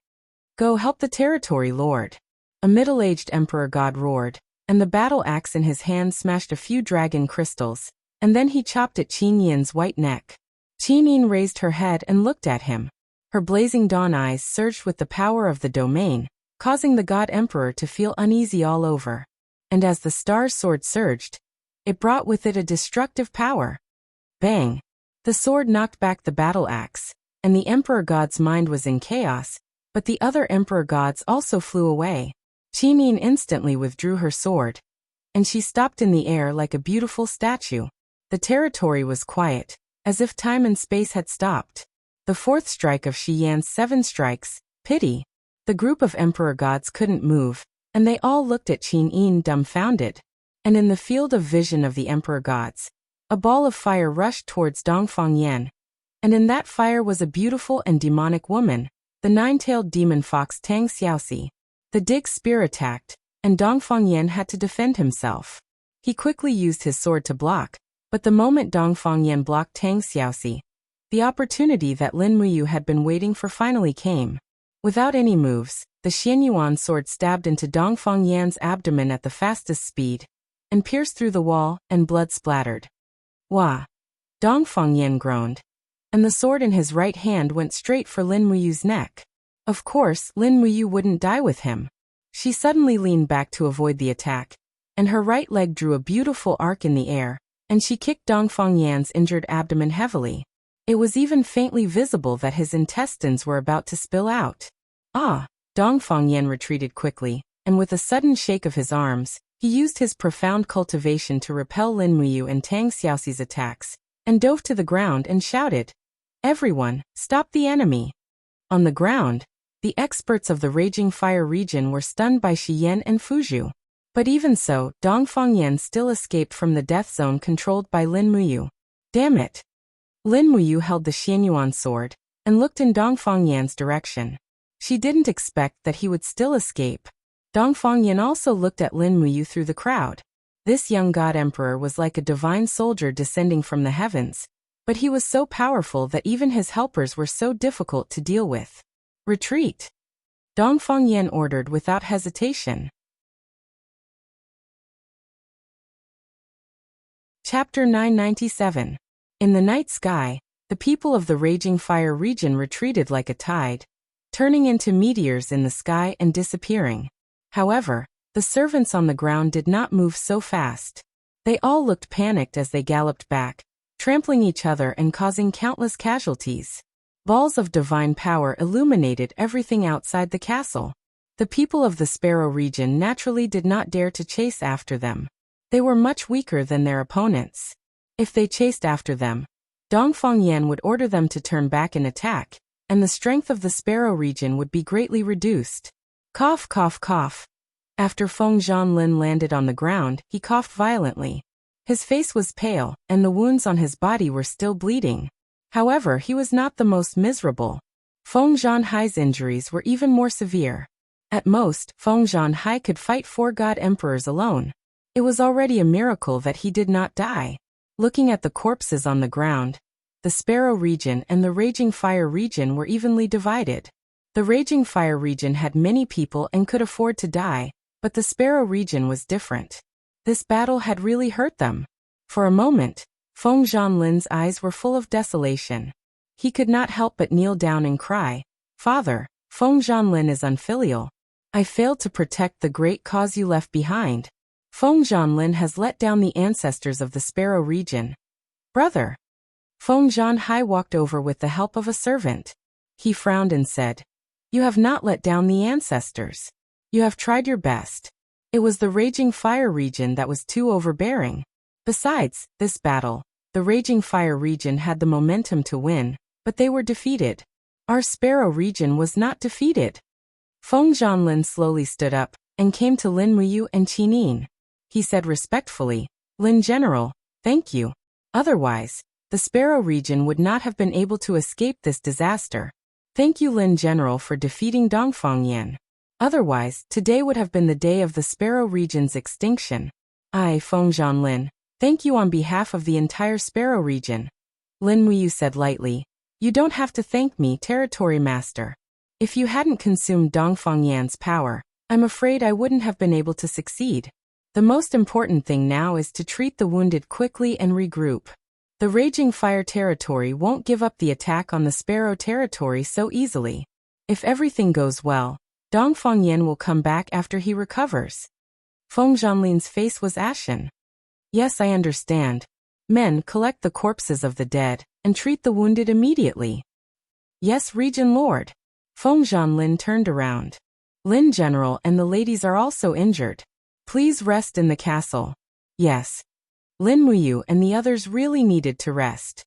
Go help the territory lord. A middle-aged emperor god roared, and the battle axe in his hand smashed a few dragon crystals, and then he chopped at Qin Yin's white neck. Qin Yin raised her head and looked at him. Her blazing dawn eyes surged with the power of the domain, causing the god emperor to feel uneasy all over. And as the star's sword surged, it brought with it a destructive power. Bang! The sword knocked back the battle axe, and the emperor god's mind was in chaos, but the other emperor gods also flew away. Qin Yin instantly withdrew her sword, and she stopped in the air like a beautiful statue. The territory was quiet, as if time and space had stopped. The 4th strike of Shi Yan's 7 strikes, pity. The group of emperor gods couldn't move, and they all looked at Qin Yin dumbfounded. And in the field of vision of the emperor gods, a ball of fire rushed towards Dongfang Yan. And in that fire was a beautiful and demonic woman, the 9-tailed demon fox Tang Xiaoxi. The dig spear attacked, and Dongfang Yan had to defend himself. He quickly used his sword to block, but the moment Dongfang Yan blocked Tang Xiaoxi, the opportunity that Lin Muyu had been waiting for finally came. Without any moves, the Xianyuan sword stabbed into Dongfang Yan's abdomen at the fastest speed, and pierced through the wall, and blood splattered. Wah! Dongfang Yan groaned, and the sword in his right hand went straight for Lin Muyu's neck. Of course, Lin Muyu wouldn't die with him. She suddenly leaned back to avoid the attack, and her right leg drew a beautiful arc in the air, and she kicked Dongfang Yan's injured abdomen heavily. It was even faintly visible that his intestines were about to spill out. Ah! Dongfang Yan retreated quickly, and with a sudden shake of his arms, he used his profound cultivation to repel Lin Muyu and Tang Xiaoxi's attacks, and dove to the ground and shouted, "Everyone, stop the enemy!" On the ground, the experts of the Raging Fire region were stunned by Shi Yan and Fuzhu. But even so, Dongfang Yan still escaped from the death zone controlled by Lin Muyu. Damn it! Lin Muyu held the Xianyuan sword, and looked in Dongfang Yan's direction. She didn't expect that he would still escape. Dongfang Yan also looked at Lin Muyu through the crowd. This young god emperor was like a divine soldier descending from the heavens, but he was so powerful that even his helpers were so difficult to deal with. Retreat! Dongfang Yan ordered without hesitation. Chapter 997. In the night sky, the people of the Raging Fire region retreated like a tide, turning into meteors in the sky and disappearing. However, the servants on the ground did not move so fast. They all looked panicked as they galloped back, trampling each other and causing countless casualties. Balls of divine power illuminated everything outside the castle. The people of the Sparrow region naturally did not dare to chase after them. They were much weaker than their opponents. If they chased after them, Dongfang Yan would order them to turn back and attack, and the strength of the Sparrow region would be greatly reduced. Cough, cough, cough. After Feng Zhanlin landed on the ground, he coughed violently. His face was pale, and the wounds on his body were still bleeding. However, he was not the most miserable. Feng Zhanhai's injuries were even more severe. At most, Feng Zhanhai could fight 4 god emperors alone. It was already a miracle that he did not die. Looking at the corpses on the ground, the Sparrow region and the Raging Fire region were evenly divided. The Raging Fire region had many people and could afford to die, but the Sparrow region was different. This battle had really hurt them. For a moment, Feng Zhanlin's eyes were full of desolation. He could not help but kneel down and cry, "Father, Feng Zhanlin is unfilial. I failed to protect the great cause you left behind. Feng Zhanlin has let down the ancestors of the Sparrow region. Brother." Feng Zhanhai walked over with the help of a servant. He frowned and said, "You have not let down the ancestors. You have tried your best. It was the Raging Fire region that was too overbearing. Besides, this battle, the Raging Fire region had the momentum to win, but they were defeated. Our Sparrow region was not defeated." Feng Zhanlin slowly stood up and came to Lin Muyu and Qinin. He said respectfully, "Lin General, thank you. Otherwise, the Sparrow region would not have been able to escape this disaster. Thank you, Lin General, for defeating Dongfang Yan. Otherwise, today would have been the day of the Sparrow region's extinction. I, Feng Zhanlin, thank you on behalf of the entire Sparrow region." Lin Muyu said lightly, "You don't have to thank me, Territory Master. If you hadn't consumed Dongfang Yan's power, I'm afraid I wouldn't have been able to succeed. The most important thing now is to treat the wounded quickly and regroup. The Raging Fire territory won't give up the attack on the Sparrow territory so easily. If everything goes well, Dongfang Yan will come back after he recovers." Feng Zhanlin's face was ashen. "Yes, I understand. Men, collect the corpses of the dead and treat the wounded immediately." "Yes, Region Lord." Feng Zhanlin turned around. "Lin General and the ladies are also injured. Please rest in the castle." "Yes." Lin Muyu and the others really needed to rest.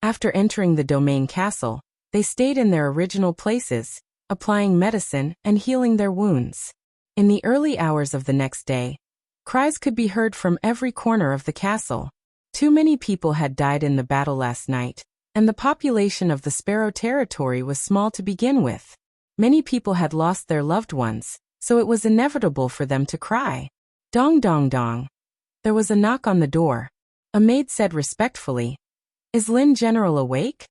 After entering the domain castle, they stayed in their original places, applying medicine and healing their wounds. In the early hours of the next day, cries could be heard from every corner of the castle. Too many people had died in the battle last night, and the population of the Sparrow territory was small to begin with. Many people had lost their loved ones, so it was inevitable for them to cry. Dong dong dong. There was a knock on the door. A maid said respectfully, "Is Lin General awake?"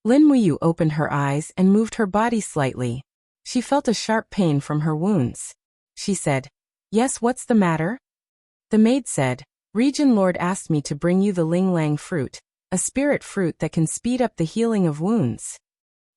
Lin Muyu opened her eyes and moved her body slightly. She felt a sharp pain from her wounds. She said, "Yes, what's the matter?" The maid said, "Region Lord asked me to bring you the Ling Lang fruit, a spirit fruit that can speed up the healing of wounds."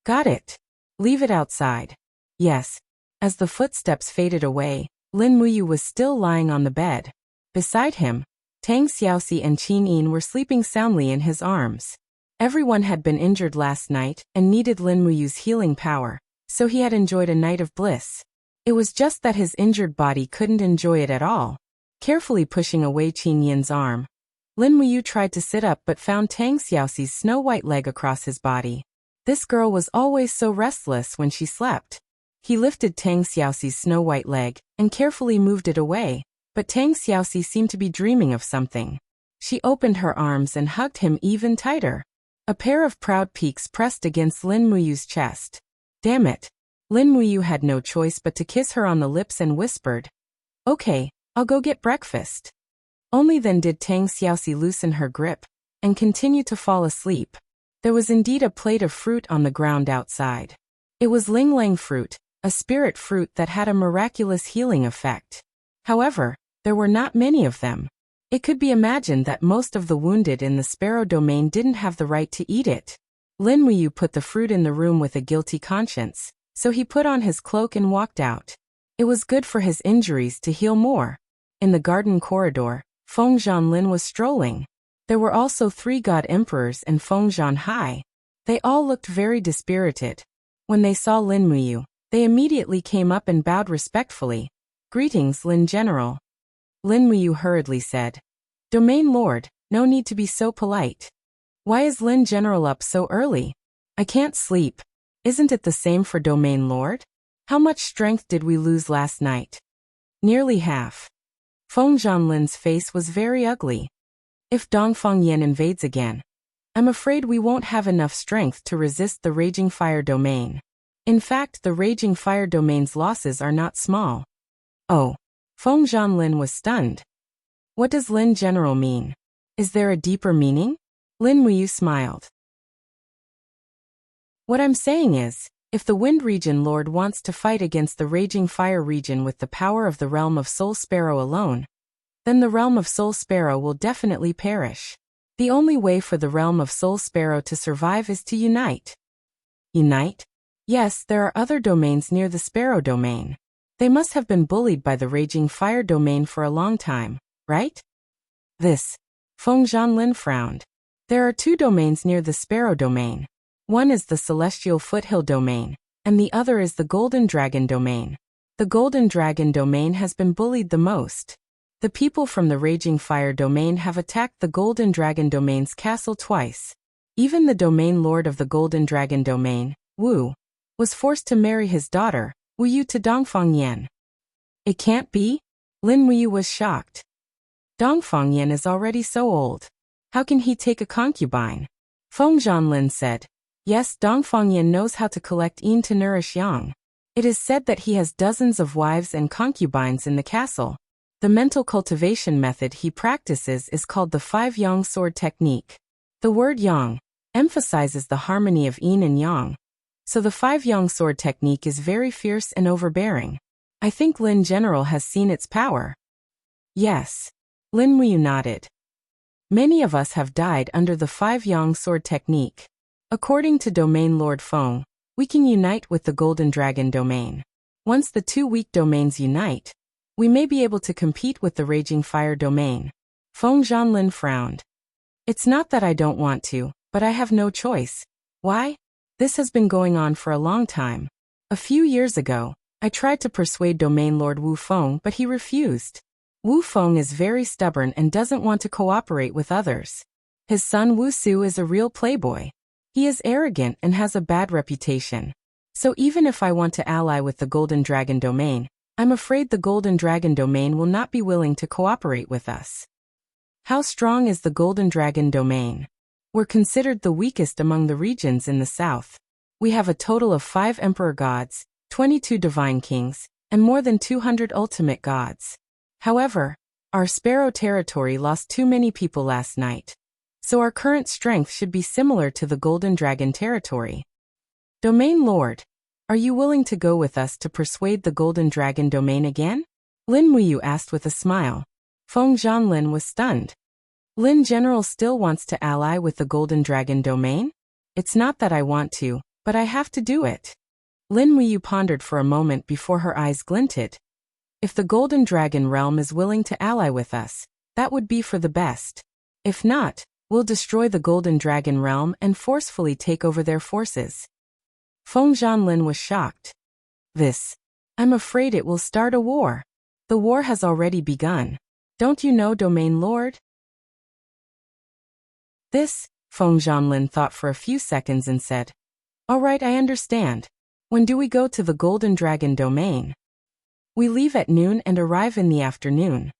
"Got it. Leave it outside." "Yes." As the footsteps faded away, Lin Muyu was still lying on the bed. Beside him, Tang Xiaoxi and Qin Yin were sleeping soundly in his arms. Everyone had been injured last night and needed Lin Muyu's healing power, so he had enjoyed a night of bliss. It was just that his injured body couldn't enjoy it at all. Carefully pushing away Qin Yin's arm, Lin Muyu tried to sit up but found Tang Xiaoxi's snow-white leg across his body. This girl was always so restless when she slept. He lifted Tang Xiaoxi's snow-white leg and carefully moved it away, but Tang Xiaoxi seemed to be dreaming of something. She opened her arms and hugged him even tighter. A pair of proud peaks pressed against Lin Muyu's chest. Damn it. Lin Muyu had no choice but to kiss her on the lips and whispered, "Okay, I'll go get breakfast." Only then did Tang Xiaoxi loosen her grip and continue to fall asleep. There was indeed a plate of fruit on the ground outside. It was Ling Lang fruit, a spirit fruit that had a miraculous healing effect. However, there were not many of them. It could be imagined that most of the wounded in the Sparrow domain didn't have the right to eat it. Lin Muyu put the fruit in the room with a guilty conscience, so he put on his cloak and walked out. It was good for his injuries to heal more. In the garden corridor, Feng Zhanlin was strolling. There were also 3 god emperors and Feng Zhanhai. They all looked very dispirited. When they saw Lin Muyu, they immediately came up and bowed respectfully. "Greetings, Lin General." Lin Muyu hurriedly said, Domain Lord, no need to be so polite. Why is Lin General up so early? I can't sleep. Isn't it the same for Domain Lord? How much strength did we lose last night? Nearly half. Feng Zhanlin's face was very ugly. If Dongfang Yan invades again, I'm afraid we won't have enough strength to resist the Raging Fire Domain. In fact, the Raging Fire Domain's losses are not small. Oh. Feng Zhanlin was stunned. What does Lin General mean? Is there a deeper meaning? Lin Muyu smiled. What I'm saying is, if the Wind Region Lord wants to fight against the Raging Fire Region with the power of the Realm of Soul Sparrow alone, then the Realm of Soul Sparrow will definitely perish. The only way for the Realm of Soul Sparrow to survive is to unite. Unite? Yes, there are other domains near the Sparrow Domain. They must have been bullied by the Raging Fire Domain for a long time, right? Feng Zhanlin frowned. There are 2 domains near the Sparrow Domain. One is the Celestial Foothill Domain, and the other is the Golden Dragon Domain. The Golden Dragon Domain has been bullied the most. The people from the Raging Fire Domain have attacked the Golden Dragon Domain's castle twice. Even the Domain Lord of the Golden Dragon Domain, Wu, was forced to marry his daughter, Wu Yu, to Dongfang Yan. It can't be? Lin Muyu was shocked. Dongfang Yan is already so old. How can he take a concubine? Feng Zhanlin said. Yes, Dongfang Yan knows how to collect yin to nourish yang. It is said that he has dozens of wives and concubines in the castle. The mental cultivation method he practices is called the 5 yang sword technique. The word yang emphasizes the harmony of yin and yang. So the 5 yang sword technique is very fierce and overbearing. I think Lin General has seen its power. Yes. Lin Muyu nodded. Many of us have died under the 5 yang sword technique. According to Domain Lord Feng, we can unite with the Golden Dragon Domain. Once the 2 weak domains unite, we may be able to compete with the Raging Fire Domain. Feng Zhanlin frowned. It's not that I don't want to, but I have no choice. Why? This has been going on for a long time. A few years ago, I tried to persuade Domain Lord Wu Feng, but he refused. Wu Feng is very stubborn and doesn't want to cooperate with others. His son Wu Su is a real playboy. He is arrogant and has a bad reputation. So even if I want to ally with the Golden Dragon Domain, I'm afraid the Golden Dragon Domain will not be willing to cooperate with us. How strong is the Golden Dragon Domain? We're considered the weakest among the regions in the south. We have a total of 5 Emperor Gods, 22 Divine Kings, and more than 200 Ultimate Gods. However, our Sparrow territory lost too many people last night. So our current strength should be similar to the Golden Dragon territory. Domain Lord, are you willing to go with us to persuade the Golden Dragon Domain again? Lin Muyu asked with a smile. Feng Zhanlin was stunned. Lin General still wants to ally with the Golden Dragon Domain? It's not that I want to, but I have to do it. Lin Muyu pondered for a moment before her eyes glinted. If the Golden Dragon Realm is willing to ally with us, that would be for the best. If not, we'll destroy the Golden Dragon Realm and forcefully take over their forces. Feng Zhanlin was shocked. I'm afraid it will start a war. The war has already begun. Don't you know, Domain Lord? Feng Zhanlin thought for a few seconds and said, All right, I understand. When do we go to the Golden Dragon Domain? We leave at noon and arrive in the afternoon.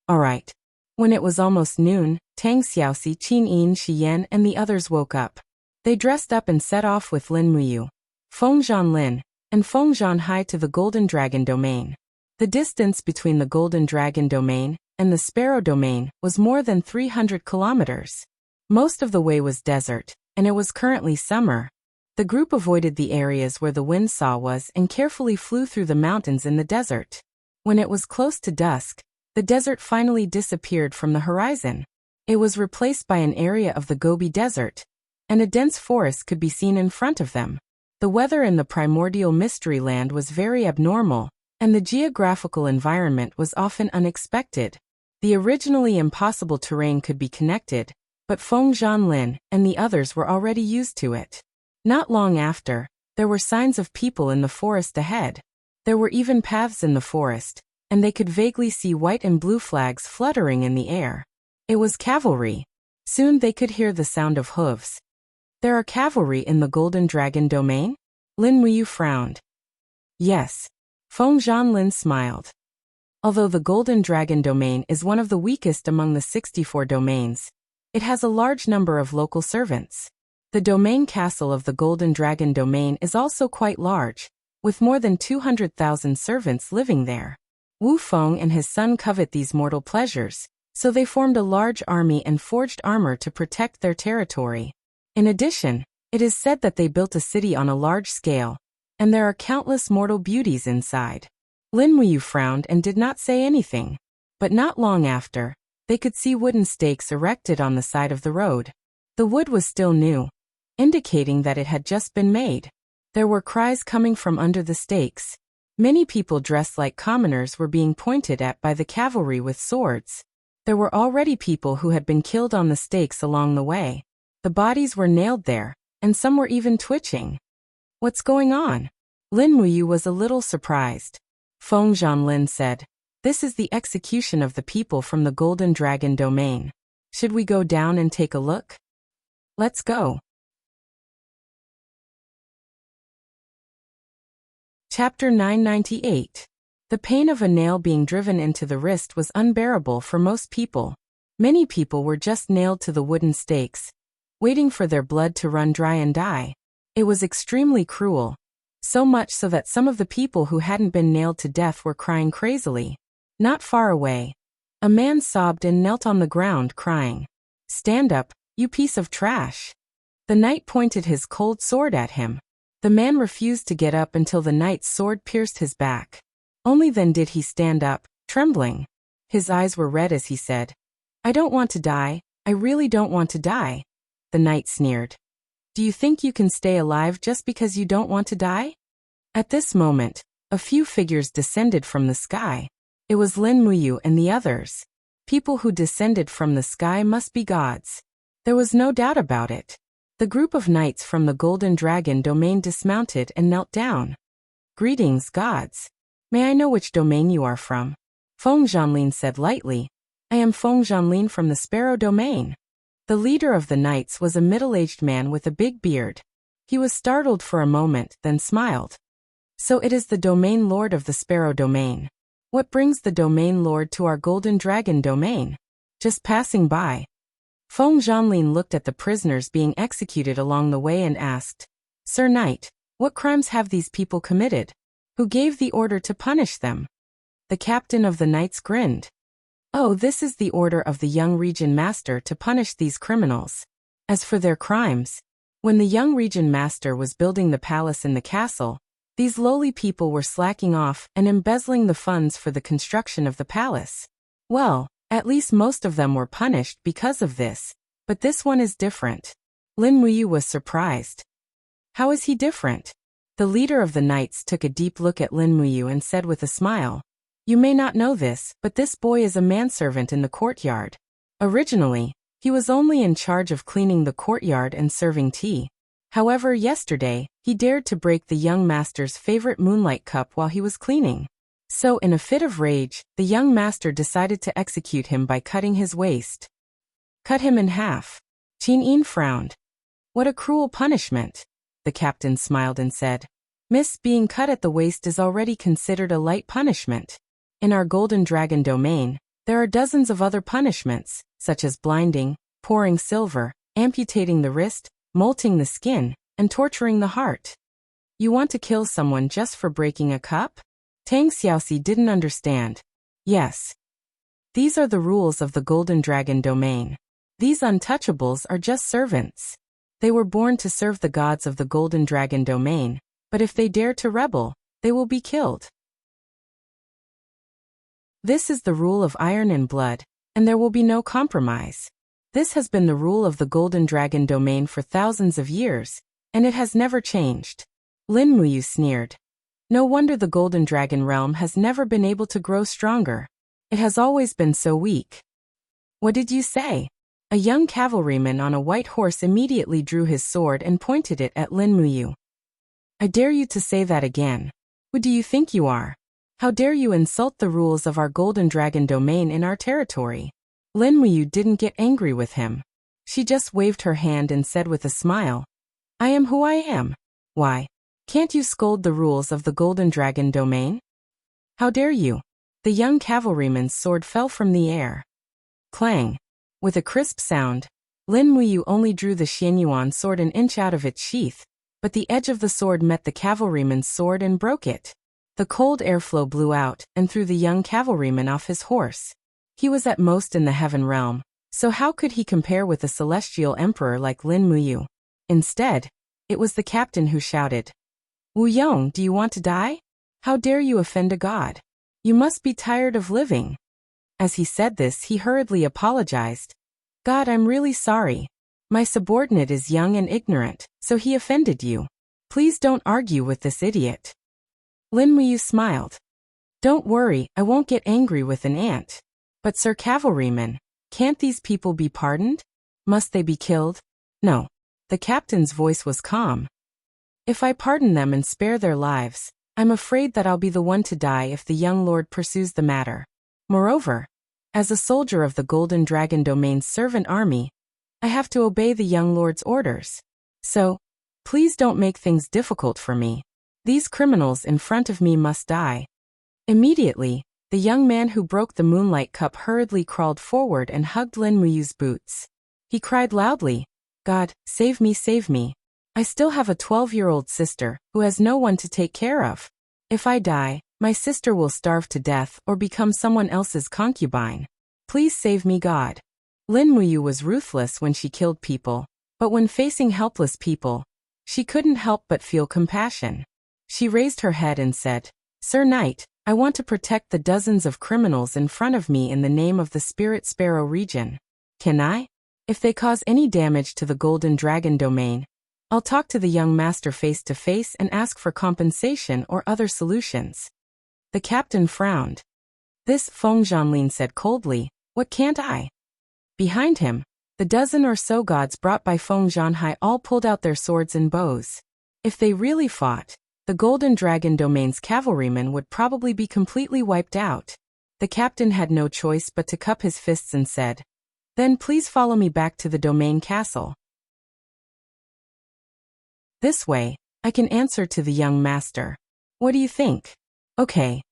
All right. When it was almost noon, Tang Xiaoxi, Qin Yin, Shi Yan, and the others woke up. They dressed up and set off with Lin Muyu, Feng Zhanlin, and Feng Zhanhai to the Golden Dragon Domain. The distance between the Golden Dragon Domain and the Sparrow Domain was more than 300 kilometers. Most of the way was desert, and it was currently summer. The group avoided the areas where the wind saw was and carefully flew through the mountains in the desert. When it was close to dusk, the desert finally disappeared from the horizon. It was replaced by an area of the Gobi Desert, and a dense forest could be seen in front of them. The weather in the primordial mystery land was very abnormal, and the geographical environment was often unexpected. The originally impossible terrain could be connected, but Feng Zhanlin and the others were already used to it. Not long after, there were signs of people in the forest ahead. There were even paths in the forest, and they could vaguely see white and blue flags fluttering in the air. It was cavalry. Soon they could hear the sound of hooves. There are cavalry in the Golden Dragon domain? Lin Muyu frowned. Yes. Feng Zhanlin smiled. Although the Golden Dragon domain is one of the weakest among the 64 domains, it has a large number of local servants. The domain castle of the Golden Dragon domain is also quite large, with more than 200,000 servants living there. Wu Feng and his son covet these mortal pleasures, so they formed a large army and forged armor to protect their territory. In addition, it is said that they built a city on a large scale, and there are countless mortal beauties inside. Lin Muyu frowned and did not say anything. But not long after, they could see wooden stakes erected on the side of the road. The wood was still new, indicating that it had just been made. There were cries coming from under the stakes. Many people dressed like commoners were being pointed at by the cavalry with swords. There were already people who had been killed on the stakes along the way. The bodies were nailed there, and some were even twitching. What's going on? Lin Muyu was a little surprised. Feng Zhanlin said, "This is the execution of the people from the Golden Dragon domain. Should we go down and take a look?" "Let's go." Chapter 998. The pain of a nail being driven into the wrist was unbearable for most people. Many people were just nailed to the wooden stakes, waiting for their blood to run dry and die. It was extremely cruel. So much so that some of the people who hadn't been nailed to death were crying crazily. Not far away, a man sobbed and knelt on the ground crying, "Stand up, you piece of trash." The knight pointed his cold sword at him. The man refused to get up until the knight's sword pierced his back. Only then did he stand up, trembling. His eyes were red as he said, "I don't want to die, I really don't want to die." The knight sneered. "Do you think you can stay alive just because you don't want to die?" At this moment, a few figures descended from the sky. It was Lin Muyu and the others. People who descended from the sky must be gods. There was no doubt about it. The group of knights from the Golden Dragon domain dismounted and knelt down. "Greetings, gods. May I know which domain you are from?" Feng Zhanlin said lightly. "I am Feng Zhanlin from the Sparrow domain." The leader of the knights was a middle-aged man with a big beard. He was startled for a moment, then smiled. "So it is the domain lord of the Sparrow domain. What brings the domain lord to our Golden Dragon domain?" "Just passing by." Feng Zhanlin looked at the prisoners being executed along the way and asked, "Sir Knight, what crimes have these people committed? Who gave the order to punish them?" The captain of the knights grinned. "Oh, this is the order of the young region master to punish these criminals. As for their crimes, when the young region master was building the palace in the castle, these lowly people were slacking off and embezzling the funds for the construction of the palace. Well, at least most of them were punished because of this, but this one is different." Lin Muyu was surprised. "How is he different?" The leader of the knights took a deep look at Lin Muyu and said with a smile, "You may not know this, but this boy is a manservant in the courtyard. Originally, he was only in charge of cleaning the courtyard and serving tea. However, yesterday, he dared to break the young master's favorite moonlight cup while he was cleaning. So in a fit of rage, the young master decided to execute him by cutting his waist." "Cut him in half." Qin Yin frowned. "What a cruel punishment." The captain smiled and said, "Miss, being cut at the waist is already considered a light punishment. In our Golden Dragon domain, there are dozens of other punishments, such as blinding, pouring silver, amputating the wrist, molting the skin, and torturing the heart. You want to kill someone just for breaking a cup?" Tang Xiaoxi didn't understand. "Yes. These are the rules of the Golden Dragon domain. These untouchables are just servants. They were born to serve the gods of the Golden Dragon domain, but if they dare to rebel, they will be killed. This is the rule of iron and blood, and there will be no compromise. This has been the rule of the Golden Dragon domain for thousands of years, and it has never changed." Lin Muyu sneered. "No wonder the Golden Dragon realm has never been able to grow stronger. It has always been so weak." "What did you say?" A young cavalryman on a white horse immediately drew his sword and pointed it at Lin Muyu. "I dare you to say that again. Who do you think you are? How dare you insult the rules of our Golden Dragon domain in our territory?" Lin Muyu didn't get angry with him. She just waved her hand and said with a smile, I am who I am. Why? Can't you scold the rules of the Golden Dragon domain? How dare you? The young cavalryman's sword fell from the air. Clang. With a crisp sound, Lin Muyu only drew the Xianyuan sword an inch out of its sheath, but the edge of the sword met the cavalryman's sword and broke it. The cold airflow blew out and threw the young cavalryman off his horse. He was at most in the heaven realm, so how could he compare with a celestial emperor like Lin Muyu? Instead, it was the captain who shouted, Wu Yong, do you want to die? How dare you offend a god? You must be tired of living. As he said this, he hurriedly apologized. God, I'm really sorry. My subordinate is young and ignorant, so he offended you. Please don't argue with this idiot. Lin Muyu smiled. Don't worry, I won't get angry with an ant. But Sir Cavalryman, can't these people be pardoned? Must they be killed? No. The captain's voice was calm. If I pardon them and spare their lives, I'm afraid that I'll be the one to die if the young lord pursues the matter. Moreover, as a soldier of the Golden Dragon Domain's servant army, I have to obey the young lord's orders. So, please don't make things difficult for me. These criminals in front of me must die. Immediately, the young man who broke the moonlight cup hurriedly crawled forward and hugged Lin Muyu's boots. He cried loudly, God, save me, save me. I still have a 12-year-old sister who has no one to take care of. If I die, my sister will starve to death or become someone else's concubine. Please save me, God. Lin Muyu was ruthless when she killed people, but when facing helpless people, she couldn't help but feel compassion. She raised her head and said, Sir Knight, I want to protect the dozens of criminals in front of me in the name of the Spirit Sparrow region. Can I? If they cause any damage to the Golden Dragon domain, I'll talk to the young master face to face and ask for compensation or other solutions. The captain frowned. This, Feng Zhanlin said coldly, what can't I? Behind him, the dozen or so gods brought by Feng Zhanhai all pulled out their swords and bows. If they really fought, the Golden Dragon domain's cavalrymen would probably be completely wiped out. The captain had no choice but to cup his fists and said, Then please follow me back to the domain castle. This way, I can answer to the young master. What do you think? Okay.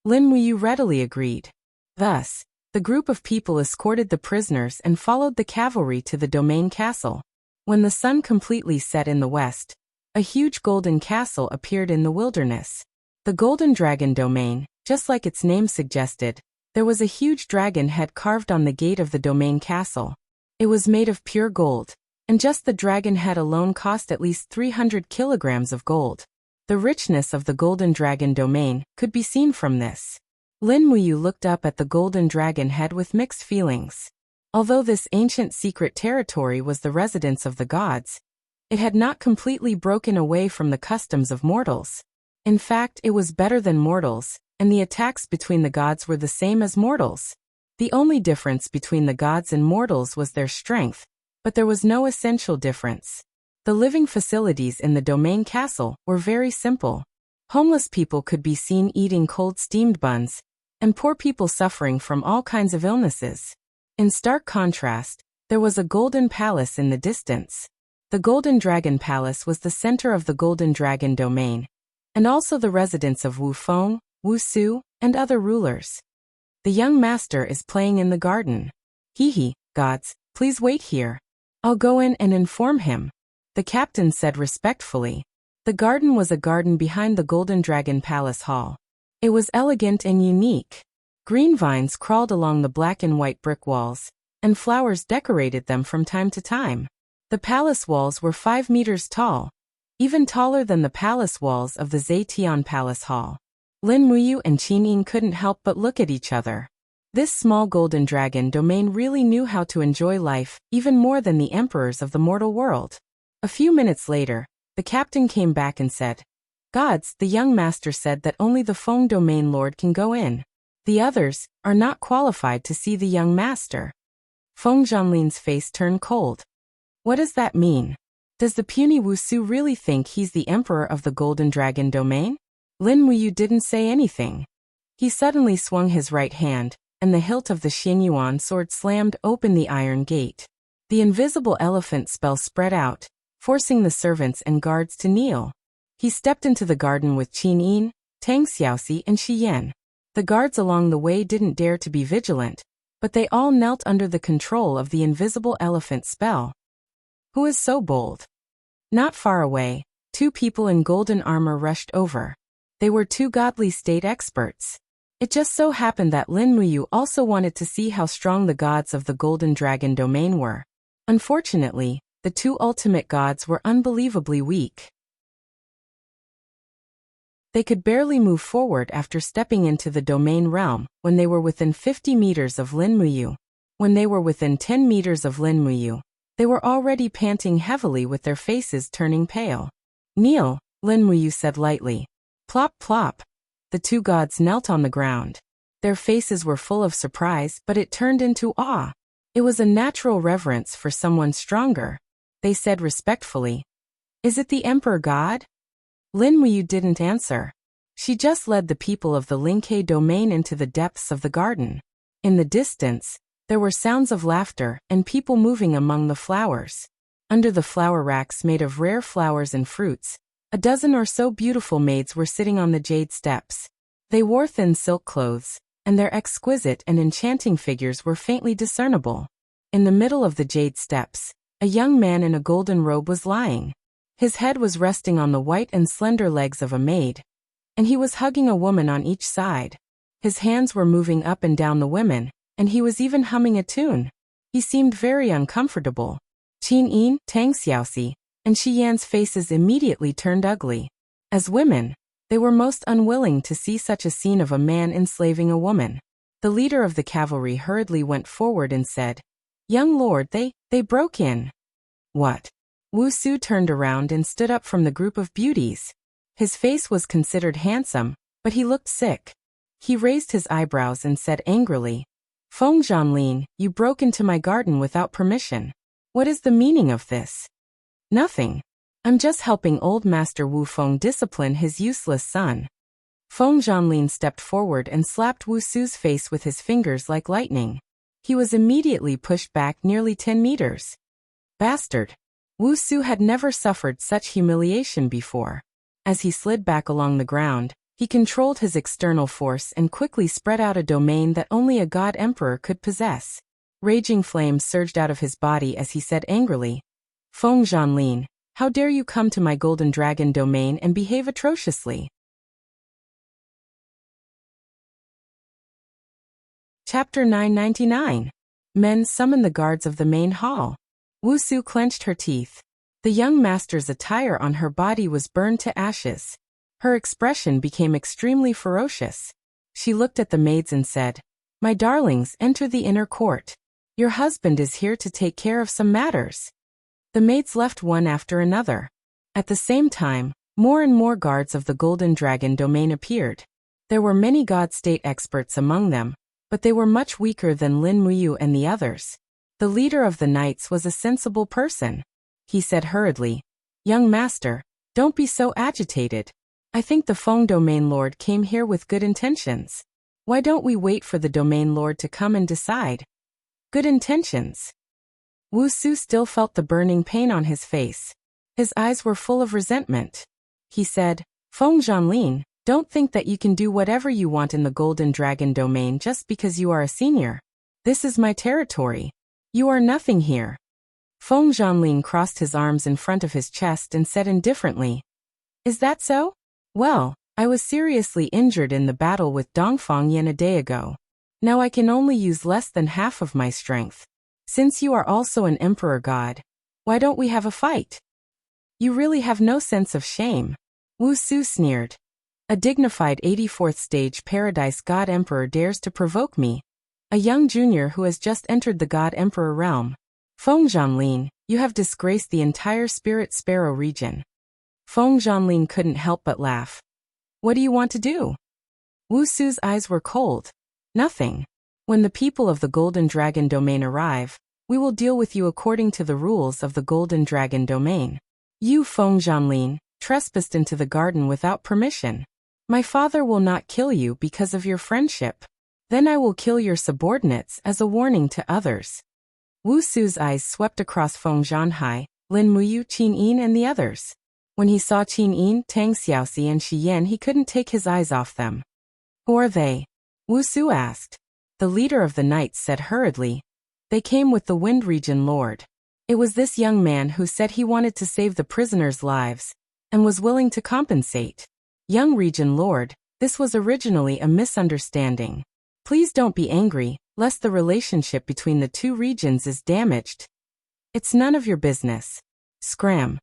Lin Muyu readily agreed. Thus, the group of people escorted the prisoners and followed the cavalry to the domain castle. When the sun completely set in the west, a huge golden castle appeared in the wilderness. The Golden Dragon domain, just like its name suggested, there was a huge dragon head carved on the gate of the domain castle. It was made of pure gold, and just the dragon head alone cost at least 300 kilograms of gold. The richness of the Golden Dragon domain could be seen from this. Lin Muyu looked up at the Golden Dragon head with mixed feelings. Although this ancient secret territory was the residence of the gods, it had not completely broken away from the customs of mortals. In fact, it was better than mortals, and the attacks between the gods were the same as mortals. The only difference between the gods and mortals was their strength, but there was no essential difference. The living facilities in the domain castle were very simple. Homeless people could be seen eating cold steamed buns, and poor people suffering from all kinds of illnesses. In stark contrast, there was a golden palace in the distance. The Golden Dragon Palace was the center of the Golden Dragon domain, and also the residence of Wu Feng, Wu Su, and other rulers. The young master is playing in the garden. Hee, gods, please wait here. I'll go in and inform him, the captain said respectfully. The garden was a garden behind the Golden Dragon Palace Hall. It was elegant and unique. Green vines crawled along the black and white brick walls, and flowers decorated them from time to time. The palace walls were 5 meters tall, even taller than the palace walls of the Zetian Palace Hall. Lin Muyu and Qin Yin couldn't help but look at each other. This small Golden Dragon domain really knew how to enjoy life, even more than the emperors of the mortal world. A few minutes later, the captain came back and said, Gods, the young master said that only the Feng domain lord can go in. The others are not qualified to see the young master. Feng Zhanlin's face turned cold. What does that mean? Does the puny Wu Su really think he's the emperor of the Golden Dragon domain? Lin Muyu didn't say anything. He suddenly swung his right hand, and the hilt of the Xianyuan sword slammed open the iron gate. The invisible elephant spell spread out, forcing the servants and guards to kneel. He stepped into the garden with Qin Yin, Tang Xiaoxi and Shi Yan. The guards along the way didn't dare to be vigilant, but they all knelt under the control of the invisible elephant spell. Who is so bold? Not far away, two people in golden armor rushed over. They were two godly state experts. It just so happened that Lin Muyu also wanted to see how strong the gods of the Golden Dragon domain were. Unfortunately, the two ultimate gods were unbelievably weak. They could barely move forward after stepping into the domain realm when they were within 50 meters of Lin Muyu. When they were within 10 meters of Lin Muyu, they were already panting heavily with their faces turning pale. "Kneel," Lin Muyu said lightly. Plop plop. The two gods knelt on the ground. Their faces were full of surprise, but it turned into awe. It was a natural reverence for someone stronger. They said respectfully, "Is it the Emperor God?" Lin Muyu didn't answer. She just led the people of the Lingke domain into the depths of the garden. In the distance, there were sounds of laughter and people moving among the flowers. Under the flower racks made of rare flowers and fruits, a dozen or so beautiful maids were sitting on the jade steps. They wore thin silk clothes, and their exquisite and enchanting figures were faintly discernible. In the middle of the jade steps, a young man in a golden robe was lying. His head was resting on the white and slender legs of a maid, and he was hugging a woman on each side. His hands were moving up and down the women, and he was even humming a tune. He seemed very uncomfortable. Qin Yin, Tang Xiaoxi, and Shi Yan's faces immediately turned ugly. As women, they were most unwilling to see such a scene of a man enslaving a woman. The leader of the cavalry hurriedly went forward and said, "Young lord, they broke in." "What?" Wu Su turned around and stood up from the group of beauties. His face was considered handsome, but he looked sick. He raised his eyebrows and said angrily, "Feng Zhanlin, you broke into my garden without permission. What is the meaning of this?" "Nothing. I'm just helping old Master Wu Feng discipline his useless son." Feng Zhanlin stepped forward and slapped Wu Su's face with his fingers like lightning. He was immediately pushed back nearly 10 meters. Bastard! Wu Su had never suffered such humiliation before. As he slid back along the ground, he controlled his external force and quickly spread out a domain that only a god emperor could possess. Raging flames surged out of his body as he said angrily, "Feng Zhanlin, how dare you come to my Golden Dragon domain and behave atrociously?" Chapter 999. Men summon the guards of the main hall. Wu Su clenched her teeth. The young master's attire on her body was burned to ashes. Her expression became extremely ferocious. She looked at the maids and said, "My darlings, enter the inner court. Your husband is here to take care of some matters." The maids left one after another. At the same time, more and more guards of the Golden Dragon domain appeared. There were many god state experts among them, but they were much weaker than Lin Muyu and the others. The leader of the knights was a sensible person. He said hurriedly, "Young master, don't be so agitated. I think the Feng domain lord came here with good intentions. Why don't we wait for the domain lord to come and decide?" Good intentions. Wu Su still felt the burning pain on his face. His eyes were full of resentment. He said, "Feng Zhanlin, don't think that you can do whatever you want in the Golden Dragon domain just because you are a senior. This is my territory. You are nothing here." Feng Zhanlin crossed his arms in front of his chest and said indifferently, "Is that so? Well, I was seriously injured in the battle with Dongfang Yan a day ago. Now I can only use less than half of my strength. Since you are also an emperor god, why don't we have a fight? You really have no sense of shame." Wu Su sneered. "A dignified 84th stage paradise god emperor dares to provoke me, a young junior who has just entered the god emperor realm. Feng Zhanlin, you have disgraced the entire Spirit Sparrow region." Feng Zhanlin couldn't help but laugh. "What do you want to do?" Wu Su's eyes were cold. "Nothing. When the people of the Golden Dragon domain arrive, we will deal with you according to the rules of the Golden Dragon domain. You, Feng Zhanlin, trespassed into the garden without permission. My father will not kill you because of your friendship." Then I will kill your subordinates as a warning to others. Wu Su's eyes swept across Feng Zhanhai, Lin Muyu, Qin Yin and the others. When he saw Qin Yin, Tang Xiaoxi and Shi Yan, he couldn't take his eyes off them. Who are they? Wu Su asked. The leader of the knights said hurriedly. They came with the Wind Region Lord. It was this young man who said he wanted to save the prisoners' lives, and was willing to compensate. Young Region Lord, this was originally a misunderstanding. Please don't be angry, lest the relationship between the two regions is damaged. It's none of your business. Scram.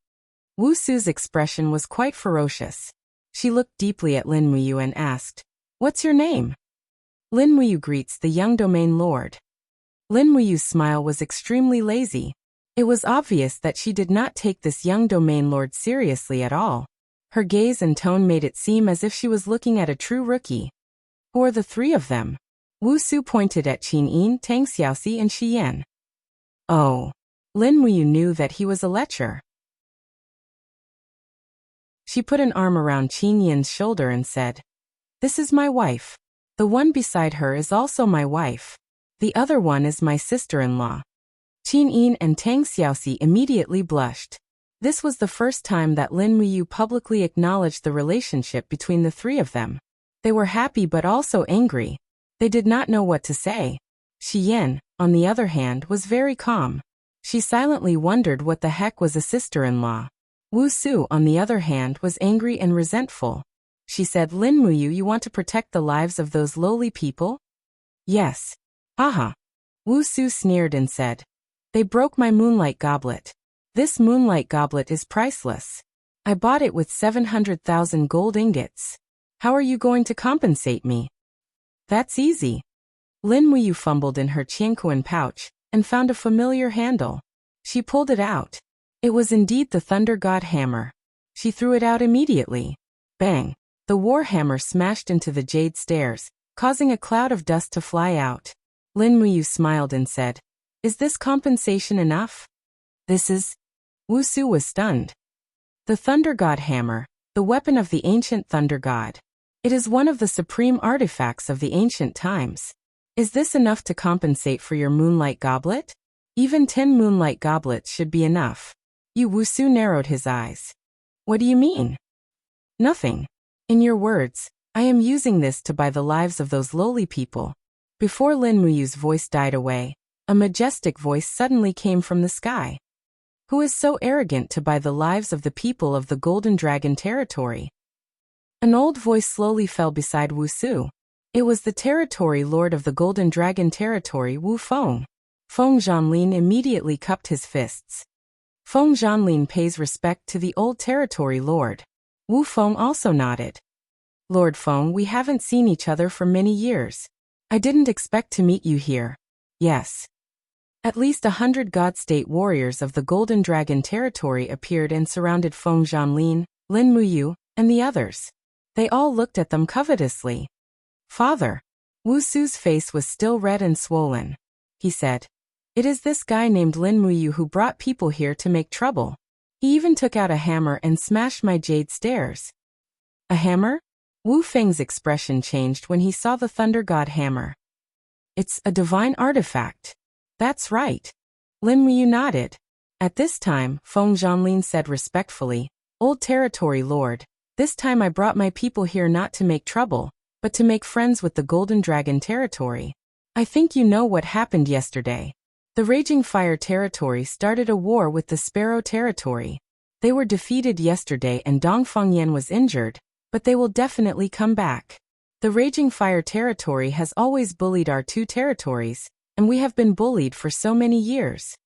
Wu Su's expression was quite ferocious. She looked deeply at Lin Muyu and asked, What's your name? Lin Muyu greets the young domain lord. Lin Muyu's smile was extremely lazy. It was obvious that she did not take this young domain lord seriously at all. Her gaze and tone made it seem as if she was looking at a true rookie. Who are the three of them? Wu Su pointed at Qin Yin, Tang Xiaoxi and Shi Yan. Oh. Lin Muyu knew that he was a lecher. She put an arm around Qin Yin's shoulder and said, This is my wife. The one beside her is also my wife. The other one is my sister-in-law. Qin Yin and Tang Xiaoxi immediately blushed. This was the first time that Lin Muyu publicly acknowledged the relationship between the three of them. They were happy but also angry. They did not know what to say. Shi Yan, on the other hand, was very calm. She silently wondered what the heck was a sister-in-law. Wu Su, on the other hand, was angry and resentful. She said, Lin Muyu, you want to protect the lives of those lowly people? Yes. Haha. Wu Su sneered and said, They broke my moonlight goblet. This moonlight goblet is priceless. I bought it with 700,000 gold ingots. How are you going to compensate me? That's easy. Lin Muyu fumbled in her Qianquan pouch and found a familiar handle. She pulled it out. It was indeed the Thunder God hammer. She threw it out immediately. Bang! The war hammer smashed into the jade stairs, causing a cloud of dust to fly out. Lin Muyu smiled and said, Is this compensation enough? This is... Wu Su was stunned. The Thunder God hammer, the weapon of the ancient Thunder God. It is one of the supreme artifacts of the ancient times. Is this enough to compensate for your moonlight goblet? Even 10 moonlight goblets should be enough. Wu Su narrowed his eyes. What do you mean? Nothing. In your words, I am using this to buy the lives of those lowly people. Before Lin Muyu's voice died away, a majestic voice suddenly came from the sky. Who is so arrogant to buy the lives of the people of the Golden Dragon territory? An old voice slowly fell beside Wu Su. It was the territory lord of the Golden Dragon territory, Wu Feng. Feng Zhanlin immediately cupped his fists. Feng Zhanlin pays respect to the old territory lord. Wu Feng also nodded. Lord Feng, we haven't seen each other for many years. I didn't expect to meet you here. Yes. At least 100 God State warriors of the Golden Dragon territory appeared and surrounded Feng Zhanlin, Lin Muyu, and the others. They all looked at them covetously. Father. Wu Su's face was still red and swollen. He said, It is this guy named Lin Muyu who brought people here to make trouble. He even took out a hammer and smashed my jade stairs. A hammer? Wu Feng's expression changed when he saw the Thunder God hammer. It's a divine artifact. That's right. Lin Muyu nodded. At this time, Feng Zhanlin said respectfully, Old territory lord, this time I brought my people here not to make trouble, but to make friends with the Golden Dragon territory. I think you know what happened yesterday. The Raging Fire territory started a war with the Sparrow territory. They were defeated yesterday and Dongfeng Yan was injured, but they will definitely come back. The Raging Fire territory has always bullied our two territories, and we have been bullied for so many years.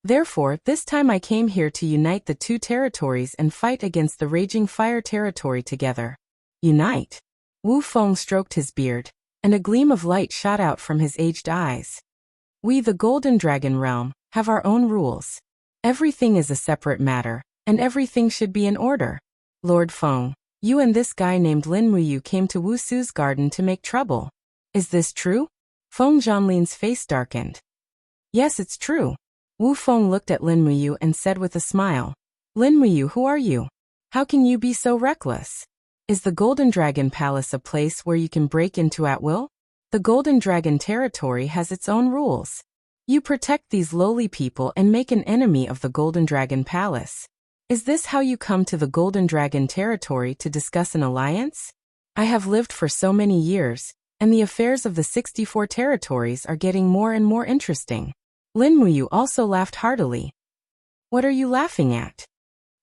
Therefore, this time I came here to unite the two territories and fight against the Raging Fire territory together. Unite? Wu Feng stroked his beard, and a gleam of light shot out from his aged eyes. We, the Golden Dragon realm, have our own rules. Everything is a separate matter, and everything should be in order. Lord Feng, you and this guy named Lin Muyu came to Wu Su's garden to make trouble. Is this true? Feng Zhanlin's face darkened. Yes, it's true. Wu Feng looked at Lin Muyu and said with a smile, Lin Muyu, who are you? How can you be so reckless? Is the Golden Dragon Palace a place where you can break into at will? The Golden Dragon territory has its own rules. You protect these lowly people and make an enemy of the Golden Dragon Palace. Is this how you come to the Golden Dragon territory to discuss an alliance? I have lived for so many years, and the affairs of the 64 territories are getting more and more interesting. Lin Muyu also laughed heartily. What are you laughing at?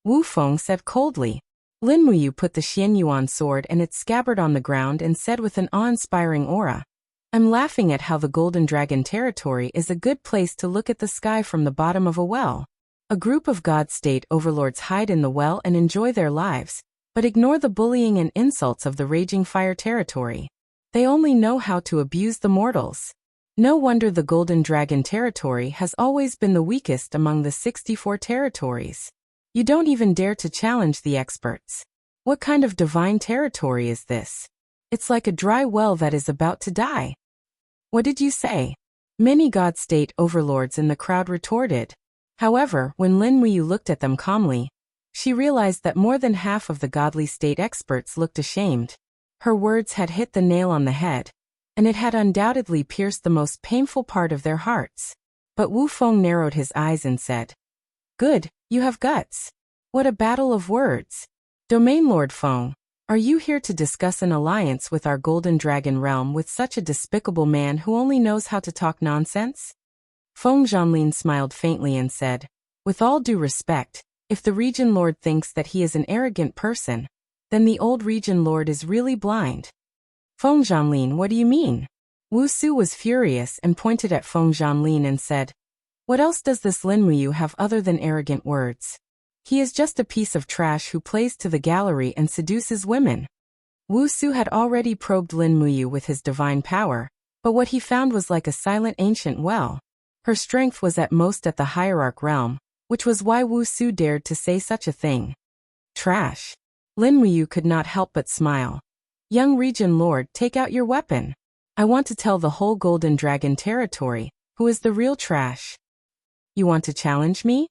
Wu Feng said coldly. Lin Muyu put the Xianyuan sword and its scabbard on the ground and said with an awe-inspiring aura, I'm laughing at how the Golden Dragon territory is a good place to look at the sky from the bottom of a well. A group of God State overlords hide in the well and enjoy their lives, but ignore the bullying and insults of the Raging Fire territory. They only know how to abuse the mortals. No wonder the Golden Dragon territory has always been the weakest among the 64 territories. You don't even dare to challenge the experts. What kind of divine territory is this? It's like a dry well that is about to die. What did you say? Many God State overlords in the crowd retorted. However, when Lin Muyu looked at them calmly, she realized that more than half of the godly state experts looked ashamed. Her words had hit the nail on the head, and it had undoubtedly pierced the most painful part of their hearts. But Wu Feng narrowed his eyes and said, Good, you have guts. What a battle of words. Domain Lord Feng, are you here to discuss an alliance with our Golden Dragon realm with such a despicable man who only knows how to talk nonsense? Feng Zhanlin smiled faintly and said, With all due respect, if the Region Lord thinks that he is an arrogant person, then the old Region Lord is really blind. Feng Zhanlin, what do you mean? Wu Su was furious and pointed at Feng Zhanlin and said, What else does this Lin Muyu have other than arrogant words? He is just a piece of trash who plays to the gallery and seduces women. Wu Su had already probed Lin Muyu with his divine power, but what he found was like a silent ancient well. Her strength was at most at the hierarch realm, which was why Wu Su dared to say such a thing. Trash. Lin Muyu could not help but smile. Young Region Lord, take out your weapon. I want to tell the whole Golden Dragon territory, who is the real trash. You want to challenge me?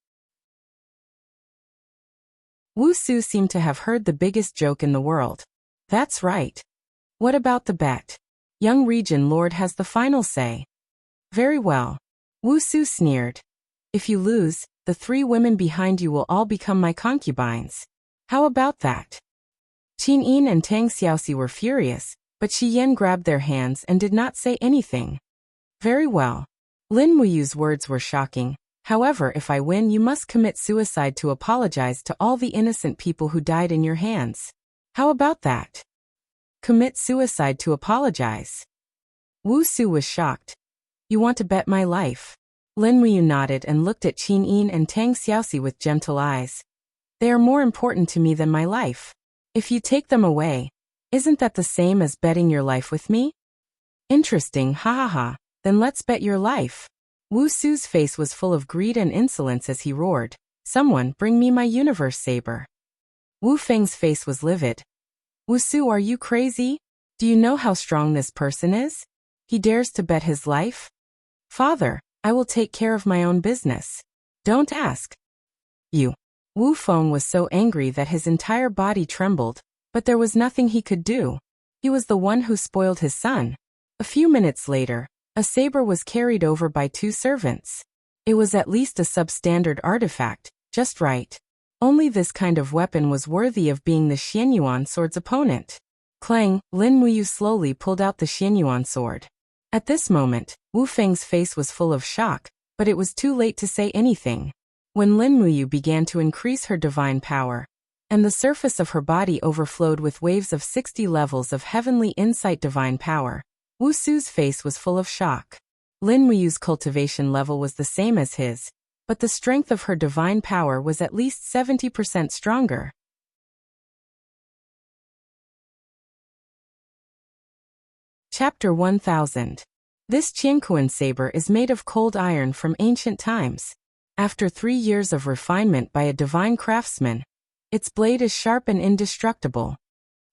Wu Su seemed to have heard the biggest joke in the world. That's right. What about the bet? Young Region Lord has the final say. Very well. Wu Su sneered. If you lose, the 3 women behind you will all become my concubines. How about that? Qin Yin and Tang Xiaoxi were furious, but Shi Yan grabbed their hands and did not say anything. Very well. Lin Muyu's words were shocking. However, if I win, you must commit suicide to apologize to all the innocent people who died in your hands. How about that? Commit suicide to apologize. Wu Su was shocked. You want to bet my life? Lin Muyu nodded and looked at Qin Yin and Tang Xiaoxi with gentle eyes. They are more important to me than my life. If you take them away, isn't that the same as betting your life with me? Interesting, ha ha ha, then let's bet your life. Wu Su's face was full of greed and insolence as he roared, Someone bring me my universe saber. Wu Feng's face was livid. Wu Su, are you crazy? Do you know how strong this person is? He dares to bet his life? Father, I will take care of my own business. Don't ask. You. Wu Feng was so angry that his entire body trembled, but there was nothing he could do. He was the one who spoiled his son. A few minutes later, a saber was carried over by 2 servants. It was at least a substandard artifact, just right. Only this kind of weapon was worthy of being the Xianyuan sword's opponent. Clang, Lin Muyu slowly pulled out the Xianyuan sword. At this moment, Wu Feng's face was full of shock, but it was too late to say anything. When Lin Muyu began to increase her divine power, and the surface of her body overflowed with waves of 60 levels of heavenly insight divine power, Wu Su's face was full of shock. Lin Muyu's cultivation level was the same as his, but the strength of her divine power was at least 70% stronger. Chapter 1000. This Qianquan saber is made of cold iron from ancient times. After 3 years of refinement by a divine craftsman, its blade is sharp and indestructible.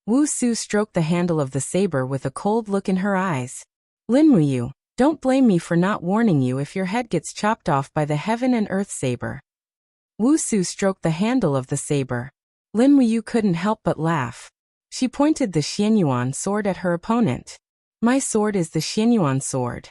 Wu Su stroked the handle of the saber with a cold look in her eyes. Lin Muyu, don't blame me for not warning you if your head gets chopped off by the heaven and earth saber. Wu Su stroked the handle of the saber. Lin Muyu couldn't help but laugh. She pointed the Xianyuan sword at her opponent. My sword is the Xianyuan sword.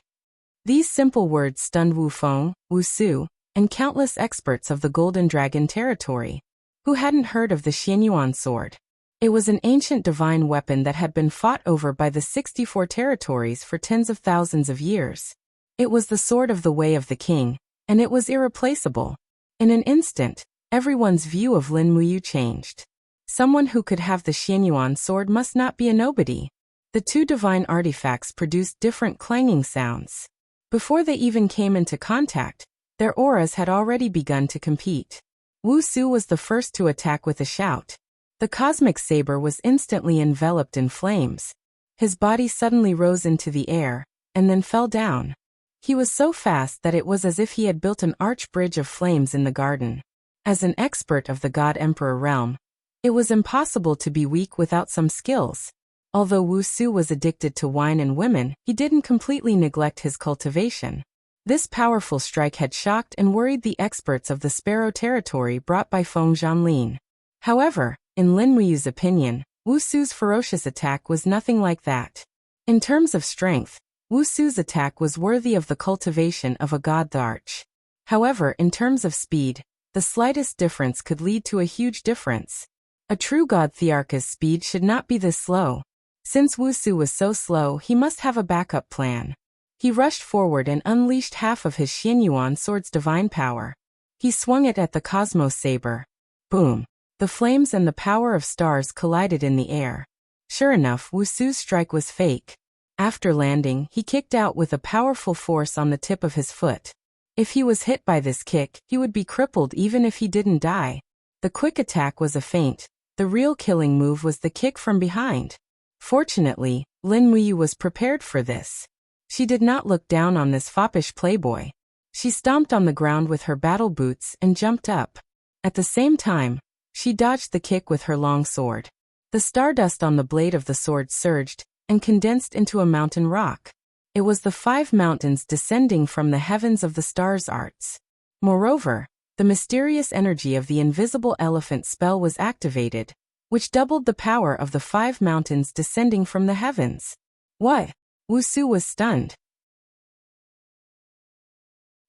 These simple words stunned Wu Feng, Wu Su, and countless experts of the Golden Dragon territory, who hadn't heard of the Xianyuan sword. It was an ancient divine weapon that had been fought over by the 64 territories for tens of thousands of years. It was the sword of the way of the king, and it was irreplaceable. In an instant, everyone's view of Lin Muyu changed. Someone who could have the Xianyuan sword must not be a nobody. The two divine artifacts produced different clanging sounds. Before they even came into contact, their auras had already begun to compete. Wu Su was the first to attack with a shout. The cosmic saber was instantly enveloped in flames. His body suddenly rose into the air, and then fell down. He was so fast that it was as if he had built an arch bridge of flames in the garden. As an expert of the God-Emperor realm, it was impossible to be weak without some skills. Although Wu Su was addicted to wine and women, he didn't completely neglect his cultivation. This powerful strike had shocked and worried the experts of the Sparrow territory brought by Feng Zhanlin. However, in Lin Muyu's opinion, Wu Su's ferocious attack was nothing like that. In terms of strength, Wu Su's attack was worthy of the cultivation of a god arch. However, in terms of speed, the slightest difference could lead to a huge difference. A true god Thearcha's speed should not be this slow. Since Wu Su was so slow, he must have a backup plan. He rushed forward and unleashed half of his Xianyuan sword's divine power. He swung it at the Cosmos Saber. Boom! The flames and the power of stars collided in the air. Sure enough, Wu Su's strike was fake. After landing, he kicked out with a powerful force on the tip of his foot. If he was hit by this kick, he would be crippled even if he didn't die. The quick attack was a feint. The real killing move was the kick from behind. Fortunately, Lin Muyu was prepared for this. She did not look down on this foppish playboy. She stomped on the ground with her battle boots and jumped up. At the same time, she dodged the kick with her long sword. The stardust on the blade of the sword surged and condensed into a mountain rock. It was the 5 mountains descending from the heavens of the stars arts. Moreover, the mysterious energy of the invisible elephant spell was activated, which doubled the power of the 5 mountains descending from the heavens. What? Wu Su was stunned.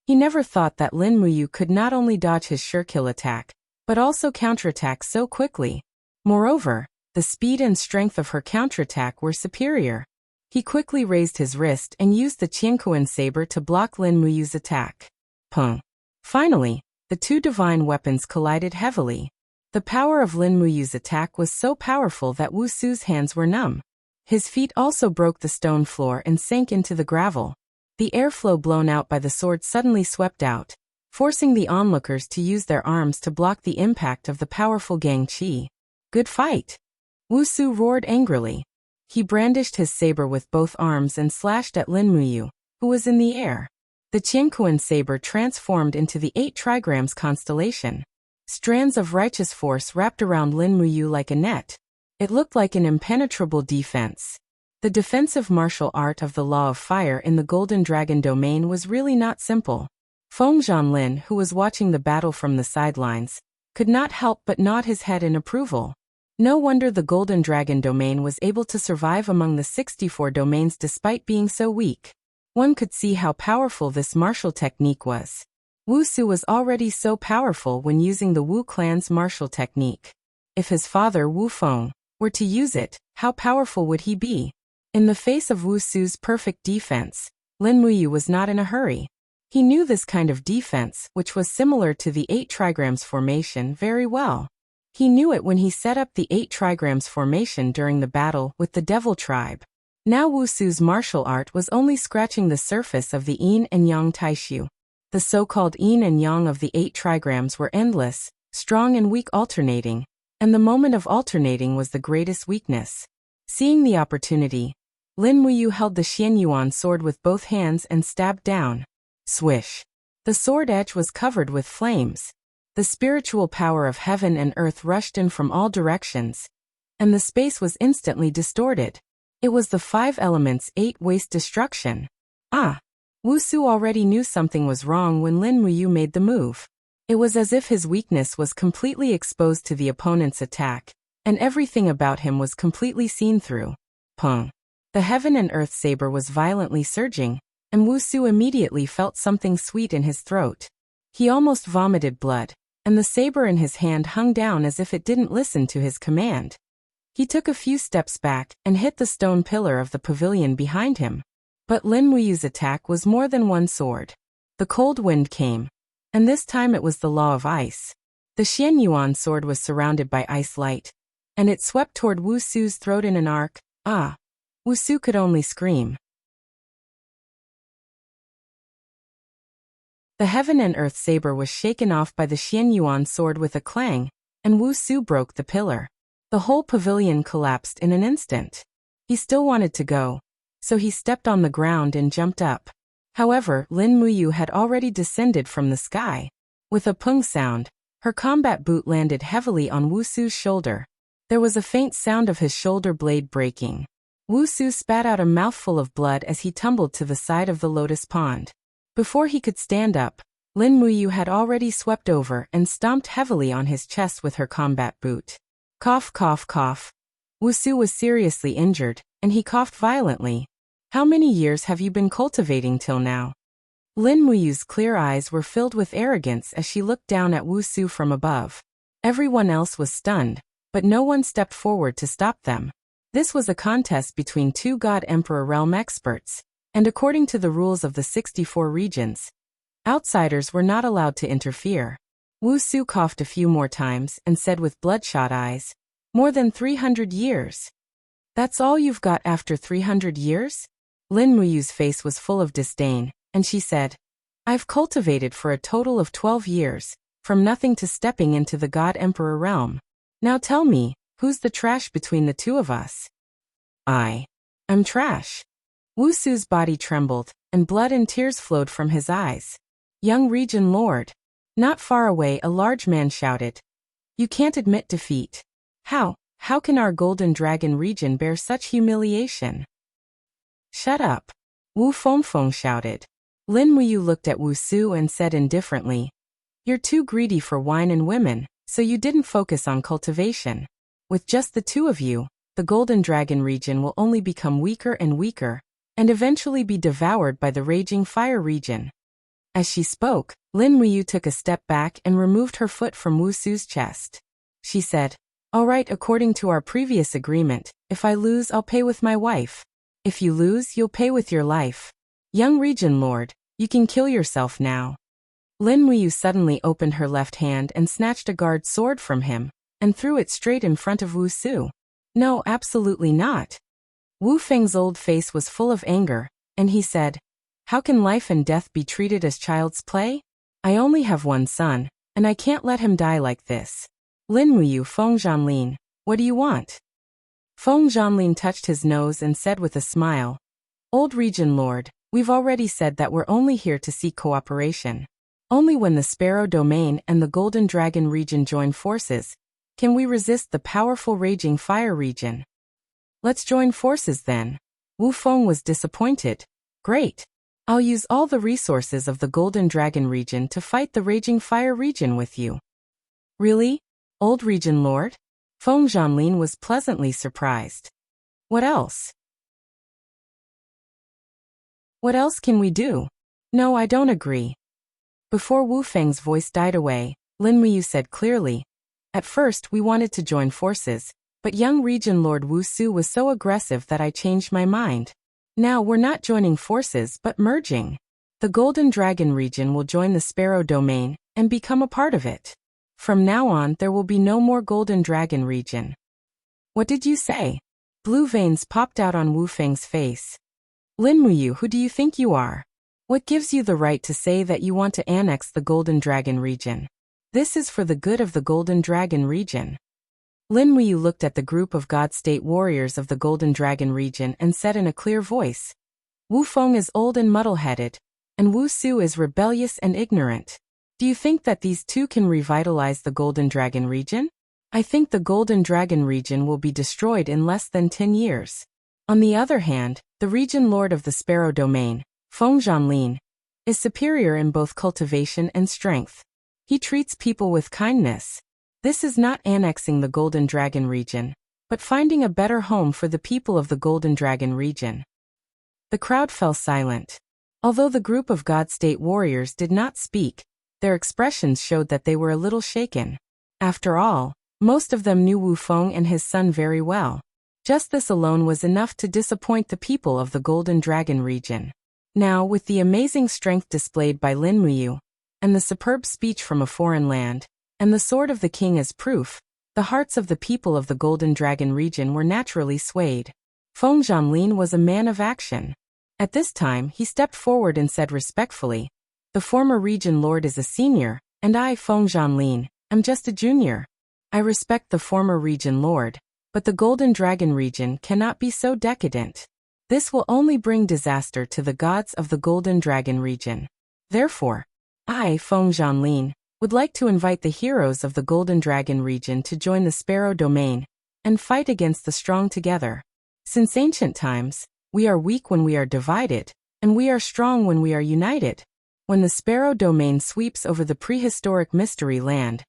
He never thought that Lin Muyu could not only dodge his sure-kill attack, but also counterattack so quickly. Moreover, the speed and strength of her counterattack were superior. He quickly raised his wrist and used the Qianquan saber to block Lin Muyu's attack. Pung. Finally, the two divine weapons collided heavily. The power of Lin Muyu's attack was so powerful that Wu Su's hands were numb. His feet also broke the stone floor and sank into the gravel. The airflow blown out by the sword suddenly swept out, forcing the onlookers to use their arms to block the impact of the powerful Gang Qi. Good fight! Wu Su roared angrily. He brandished his saber with both arms and slashed at Lin Muyu, who was in the air. The Qianquan saber transformed into the 8 trigrams constellation. Strands of righteous force wrapped around Lin Muyu like a net. It looked like an impenetrable defense. The defensive martial art of the Law of Fire in the Golden Dragon domain was really not simple. Feng Zhanlin, who was watching the battle from the sidelines, could not help but nod his head in approval. No wonder the Golden Dragon domain was able to survive among the 64 domains despite being so weak. One could see how powerful this martial technique was. Wu Su was already so powerful when using the Wu clan's martial technique. If his father, Wu Feng, were to use it, how powerful would he be? In the face of Wu Su's perfect defense, Lin Muyu was not in a hurry. He knew this kind of defense, which was similar to the 8 trigrams formation, very well. He knew it when he set up the 8 trigrams formation during the battle with the Devil Tribe. Now Wu Su's martial art was only scratching the surface of the yin and yang taishu. The so-called yin and yang of the 8 trigrams were endless, strong and weak alternating, and the moment of alternating was the greatest weakness. Seeing the opportunity, Lin Muyu held the Xianyuan sword with both hands and stabbed down. Swish! The sword edge was covered with flames. The spiritual power of heaven and earth rushed in from all directions, and the space was instantly distorted. It was the 5 elements' 8 waste destruction. Ah! Wu Su already knew something was wrong when Lin Muyu made the move. It was as if his weakness was completely exposed to the opponent's attack, and everything about him was completely seen through. Pung. The heaven and earth saber was violently surging, and Wusu immediately felt something sweet in his throat. He almost vomited blood, and the saber in his hand hung down as if it didn't listen to his command. He took a few steps back and hit the stone pillar of the pavilion behind him. But Lin Muyu's attack was more than one sword. The cold wind came, and this time it was the law of ice. The Xianyuan sword was surrounded by ice light, and it swept toward Wusu's throat in an arc. Ah! Wusu could only scream. The heaven and earth saber was shaken off by the Xianyuan sword with a clang, and Wusu broke the pillar. The whole pavilion collapsed in an instant. He still wanted to go, so he stepped on the ground and jumped up. However, Lin Muyu had already descended from the sky. With a pung sound, her combat boot landed heavily on Wusu's shoulder. There was a faint sound of his shoulder blade breaking. Wusu spat out a mouthful of blood as he tumbled to the side of the lotus pond. Before he could stand up, Lin Muyu had already swept over and stomped heavily on his chest with her combat boot. Cough, cough, cough. Wusu was seriously injured, and he coughed violently. How many years have you been cultivating till now? Lin Muyu's clear eyes were filled with arrogance as she looked down at Wusu from above. Everyone else was stunned, but no one stepped forward to stop them. This was a contest between two God Emperor realm experts, and according to the rules of the 64 regions, outsiders were not allowed to interfere. Wusu coughed a few more times and said with bloodshot eyes, "More than 300 years. That's all you've got after 300 years? Lin Muyu's face was full of disdain, and she said, "I've cultivated for a total of 12 years, from nothing to stepping into the God Emperor realm. Now tell me, who's the trash between the two of us?" I'm trash. Wusu's body trembled, and blood and tears flowed from his eyes. Young Region Lord. Not far away a large man shouted, "You can't admit defeat. How can our Golden Dragon region bear such humiliation?" "Shut up." Wu Fengfeng shouted. Lin Muyu looked at Wusu and said indifferently, "You're too greedy for wine and women, so you didn't focus on cultivation. With just the two of you, the Golden Dragon region will only become weaker and weaker, and eventually be devoured by the Raging Fire region." As she spoke, Lin Muyu took a step back and removed her foot from Wusu's chest. She said, "All right, according to our previous agreement, if I lose I'll pay with my wife. If you lose you'll pay with your life. Young Region Lord, you can kill yourself now." Lin Muyu suddenly opened her left hand and snatched a guard sword from him, and threw it straight in front of Wusu. "No, absolutely not." Wu Feng's old face was full of anger, and he said, "How can life and death be treated as child's play? I only have one son, and I can't let him die like this." Lin Muyu Feng Zhanlin, what do you want? Feng Zhanlin touched his nose and said with a smile, "Old Region Lord, we've already said that we're only here to seek cooperation. Only when the Sparrow Domain and the Golden Dragon region join forces, can we resist the powerful Raging Fire region. Let's join forces then." Wu Feng was disappointed. "Great. I'll use all the resources of the Golden Dragon region to fight the Raging Fire region with you." "Really? Old Region Lord?" Feng Zhanlin was pleasantly surprised. "What else? What else can we do?" "No, I don't agree." Before Wu Feng's voice died away, Lin Muyu said clearly, "At first we wanted to join forces, but young Region Lord Wusu was so aggressive that I changed my mind. Now we're not joining forces but merging. The Golden Dragon region will join the Sparrow Domain and become a part of it. From now on there will be no more Golden Dragon region." "What did you say?" Blue veins popped out on Wu Feng's face. "Lin Muyu, who do you think you are? What gives you the right to say that you want to annex the Golden Dragon region? This is for the good of the Golden Dragon region." Lin Muyu looked at the group of God State warriors of the Golden Dragon region and said in a clear voice, "Wu Feng is old and muddle-headed, and Wu Su is rebellious and ignorant. Do you think that these two can revitalize the Golden Dragon region? I think the Golden Dragon region will be destroyed in less than 10 years. On the other hand, the Region Lord of the Sparrow Domain, Feng Zhanlin, is superior in both cultivation and strength. He treats people with kindness. This is not annexing the Golden Dragon region, but finding a better home for the people of the Golden Dragon region. The crowd fell silent. Although the group of God State warriors did not speak, their expressions showed that they were a little shaken. After all, most of them knew Wu Feng and his son very well. Just this alone was enough to disappoint the people of the Golden Dragon region. Now, with the amazing strength displayed by Lin Muyu, and the superb speech from a foreign land, and the sword of the king as proof, the hearts of the people of the Golden Dragon region were naturally swayed. Feng Zhanlin was a man of action. At this time, he stepped forward and said respectfully, "The former region lord is a senior, and I, Feng Zhanlin, am just a junior. I respect the former region lord, but the Golden Dragon region cannot be so decadent. This will only bring disaster to the gods of the Golden Dragon region. Therefore, I, Feng Zhanlin, would like to invite the heroes of the Golden Dragon region to join the Sparrow domain and fight against the strong together. Since ancient times, we are weak when we are divided, and we are strong when we are united. When the Sparrow domain sweeps over the prehistoric mystery land,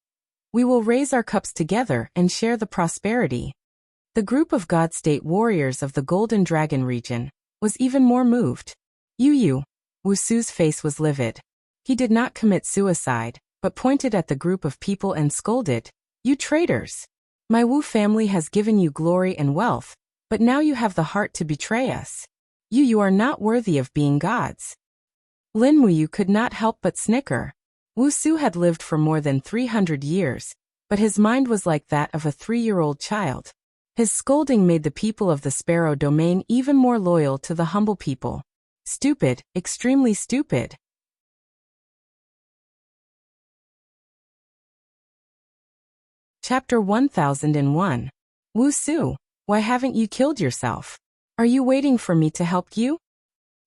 we will raise our cups together and share the prosperity." The group of God State warriors of the Golden Dragon region was even more moved. Yu Wusu's face was livid. He did not commit suicide, but pointed at the group of people and scolded, "You traitors! My Wu family has given you glory and wealth, but now you have the heart to betray us. You are not worthy of being gods." Lin Muyu could not help but snicker. Wu Su had lived for more than 300 years, but his mind was like that of a 3-year-old child. His scolding made the people of the Sparrow domain even more loyal to the humble people. Stupid, extremely stupid. Chapter 1001. Wu Su, why haven't you killed yourself? Are you waiting for me to help you?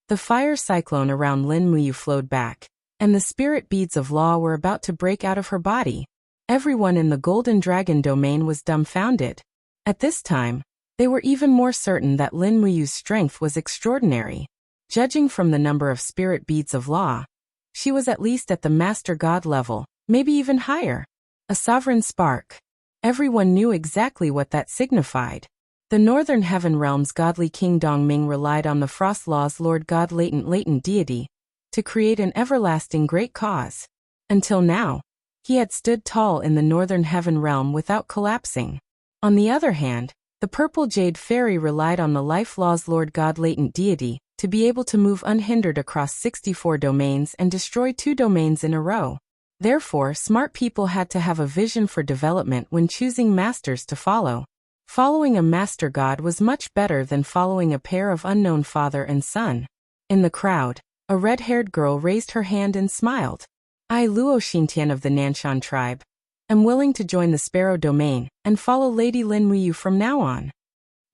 The fire cyclone around Lin Muyu flowed back, and the spirit beads of law were about to break out of her body. Everyone in the Golden Dragon domain was dumbfounded. At this time, they were even more certain that Lin Muyu's strength was extraordinary. Judging from the number of spirit beads of law, she was at least at the Master God level, maybe even higher. A sovereign spark. Everyone knew exactly what that signified. The Northern Heaven Realm's godly King Dongming relied on the Frost Law's Lord God latent deity to create an everlasting great cause. Until now, he had stood tall in the Northern Heaven Realm without collapsing. On the other hand, the Purple Jade Fairy relied on the Life Law's Lord God latent deity to be able to move unhindered across 64 domains and destroy 2 domains in a row. Therefore, smart people had to have a vision for development when choosing masters to follow. Following a master god was much better than following a pair of unknown father and son. In the crowd, a red-haired girl raised her hand and smiled. "I, Luo Xintian of the Nanshan tribe, am willing to join the Sparrow domain and follow Lady Lin Muyu from now on."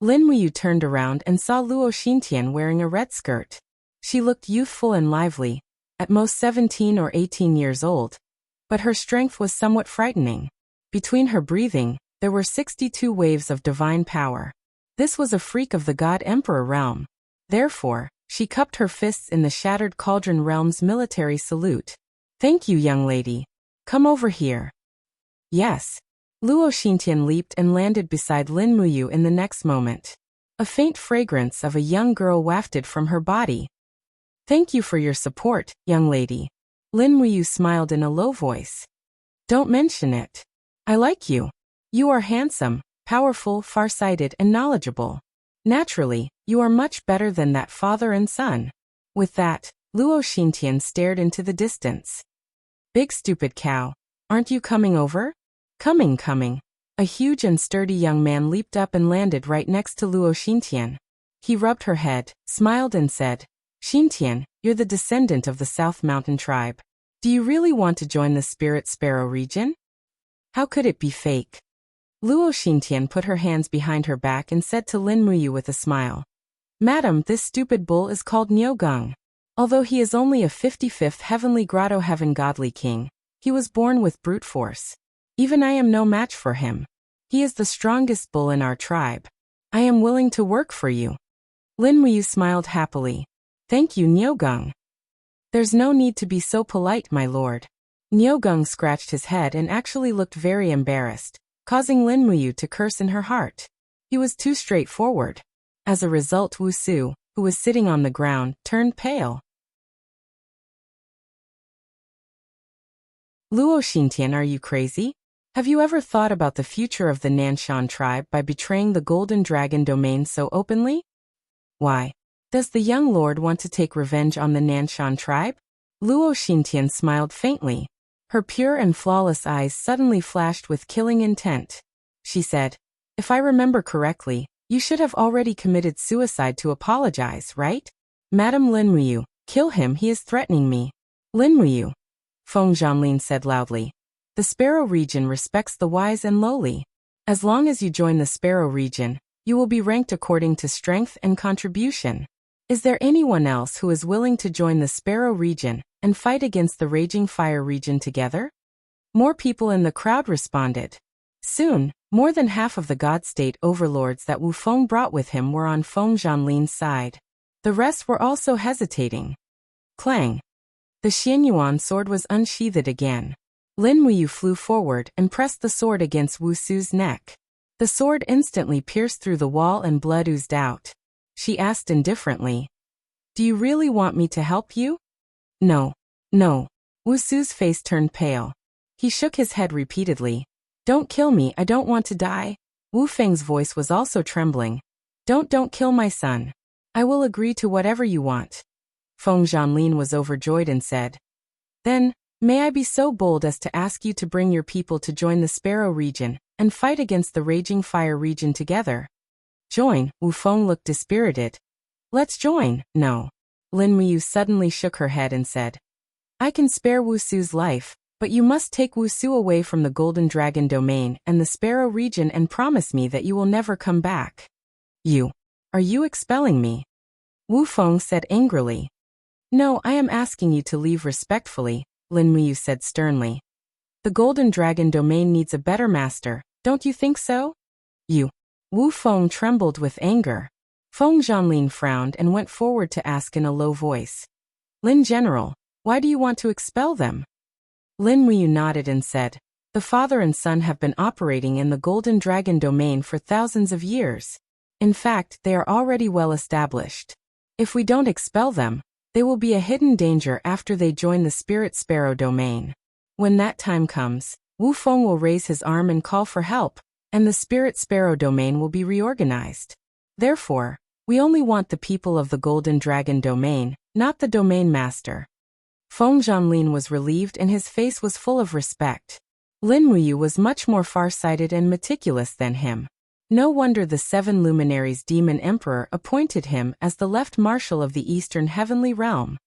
Lin Muyu turned around and saw Luo Xintian wearing a red skirt. She looked youthful and lively, at most 17 or 18 years old, but her strength was somewhat frightening. Between her breathing, there were 62 waves of divine power. This was a freak of the God Emperor realm. Therefore, she cupped her fists in the Shattered Cauldron realm's military salute. "Thank you, young lady. Come over here." Yes. Luo Xintian leaped and landed beside Lin Muyu in the next moment. A faint fragrance of a young girl wafted from her body. "Thank you for your support, young lady." Lin Muyu smiled in a low voice. "Don't mention it. I like you. You are handsome, powerful, farsighted, and knowledgeable. Naturally, you are much better than that father and son." With that, Luo Xintian stared into the distance. "Big stupid cow, aren't you coming over?" Coming. A huge and sturdy young man leaped up and landed right next to Luo Xintian. He rubbed her head, smiled and said, "Xintian, you're the descendant of the South Mountain tribe. Do you really want to join the Spirit Sparrow region?" How could it be fake? Luo Xintian put her hands behind her back and said to Lin Muyu with a smile, "Madam, this stupid bull is called Niugang. Although he is only a 55th Heavenly Grotto Heaven Godly King, he was born with brute force. Even I am no match for him. He is the strongest bull in our tribe. I am willing to work for you." Lin Muyu smiled happily. "Thank you, Niugang. There's no need to be so polite, my lord. Nyogung scratched his head and actually looked very embarrassed, causing Lin Muyu to curse in her heart. He was too straightforward. As a result, Wu Su, who was sitting on the ground, turned pale. Luo Xintian, are you crazy? Have you ever thought about the future of the Nanshan tribe by betraying the Golden Dragon domain so openly? Why? Does the young lord want to take revenge on the Nanshan tribe? Luo Xintian smiled faintly. Her pure and flawless eyes suddenly flashed with killing intent. She said, "If I remember correctly, you should have already committed suicide to apologize, right? Madam Lin Muyu, kill him, he is threatening me." Lin Muyu, Feng Zhanlin said loudly. The Sparrow region respects the wise and lowly. As long as you join the Sparrow region, you will be ranked according to strength and contribution. Is there anyone else who is willing to join the Sparrow region and fight against the Raging Fire region together? More people in the crowd responded. Soon, more than half of the God State overlords that Wu Feng brought with him were on Feng Zhanlin's side. The rest were also hesitating. Clang! The Xianyuan sword was unsheathed again. Lin Muyu flew forward and pressed the sword against Wu Su's neck. The sword instantly pierced through the wall and blood oozed out. She asked indifferently, "Do you really want me to help you?" "No. No." Wu Su's face turned pale. He shook his head repeatedly. "Don't kill me, I don't want to die." Wu Feng's voice was also trembling. Don't kill my son. I will agree to whatever you want." Feng Zhanlin was overjoyed and said, "Then, may I be so bold as to ask you to bring your people to join the Sparrow region and fight against the Raging Fire region together?" "Join?" Wu Feng looked dispirited. "Let's join." "No." Lin Muyu suddenly shook her head and said, "I can spare Wu Su's life, but you must take Wu Su away from the Golden Dragon domain and the Sparrow region and promise me that you will never come back." Are you expelling me?" Wu Feng said angrily. "No, I am asking you to leave respectfully," Lin Muyu said sternly. "The Golden Dragon domain needs a better master, don't you think so?" Wu Feng trembled with anger. Feng Zhanlin frowned and went forward to ask in a low voice, "Lin General, why do you want to expel them?" Lin Muyu nodded and said, "The father and son have been operating in the Golden Dragon domain for thousands of years. In fact, they are already well established. If we don't expel them, they will be a hidden danger after they join the Spirit Sparrow domain. When that time comes, Wu Feng will raise his arm and call for help, and the Spirit Sparrow domain will be reorganized. Therefore, we only want the people of the Golden Dragon domain, not the domain master." Feng Zhanlin was relieved and his face was full of respect. Lin Muyu was much more far-sighted and meticulous than him. No wonder the 7 luminaries Demon Emperor appointed him as the left marshal of the Eastern Heavenly Realm.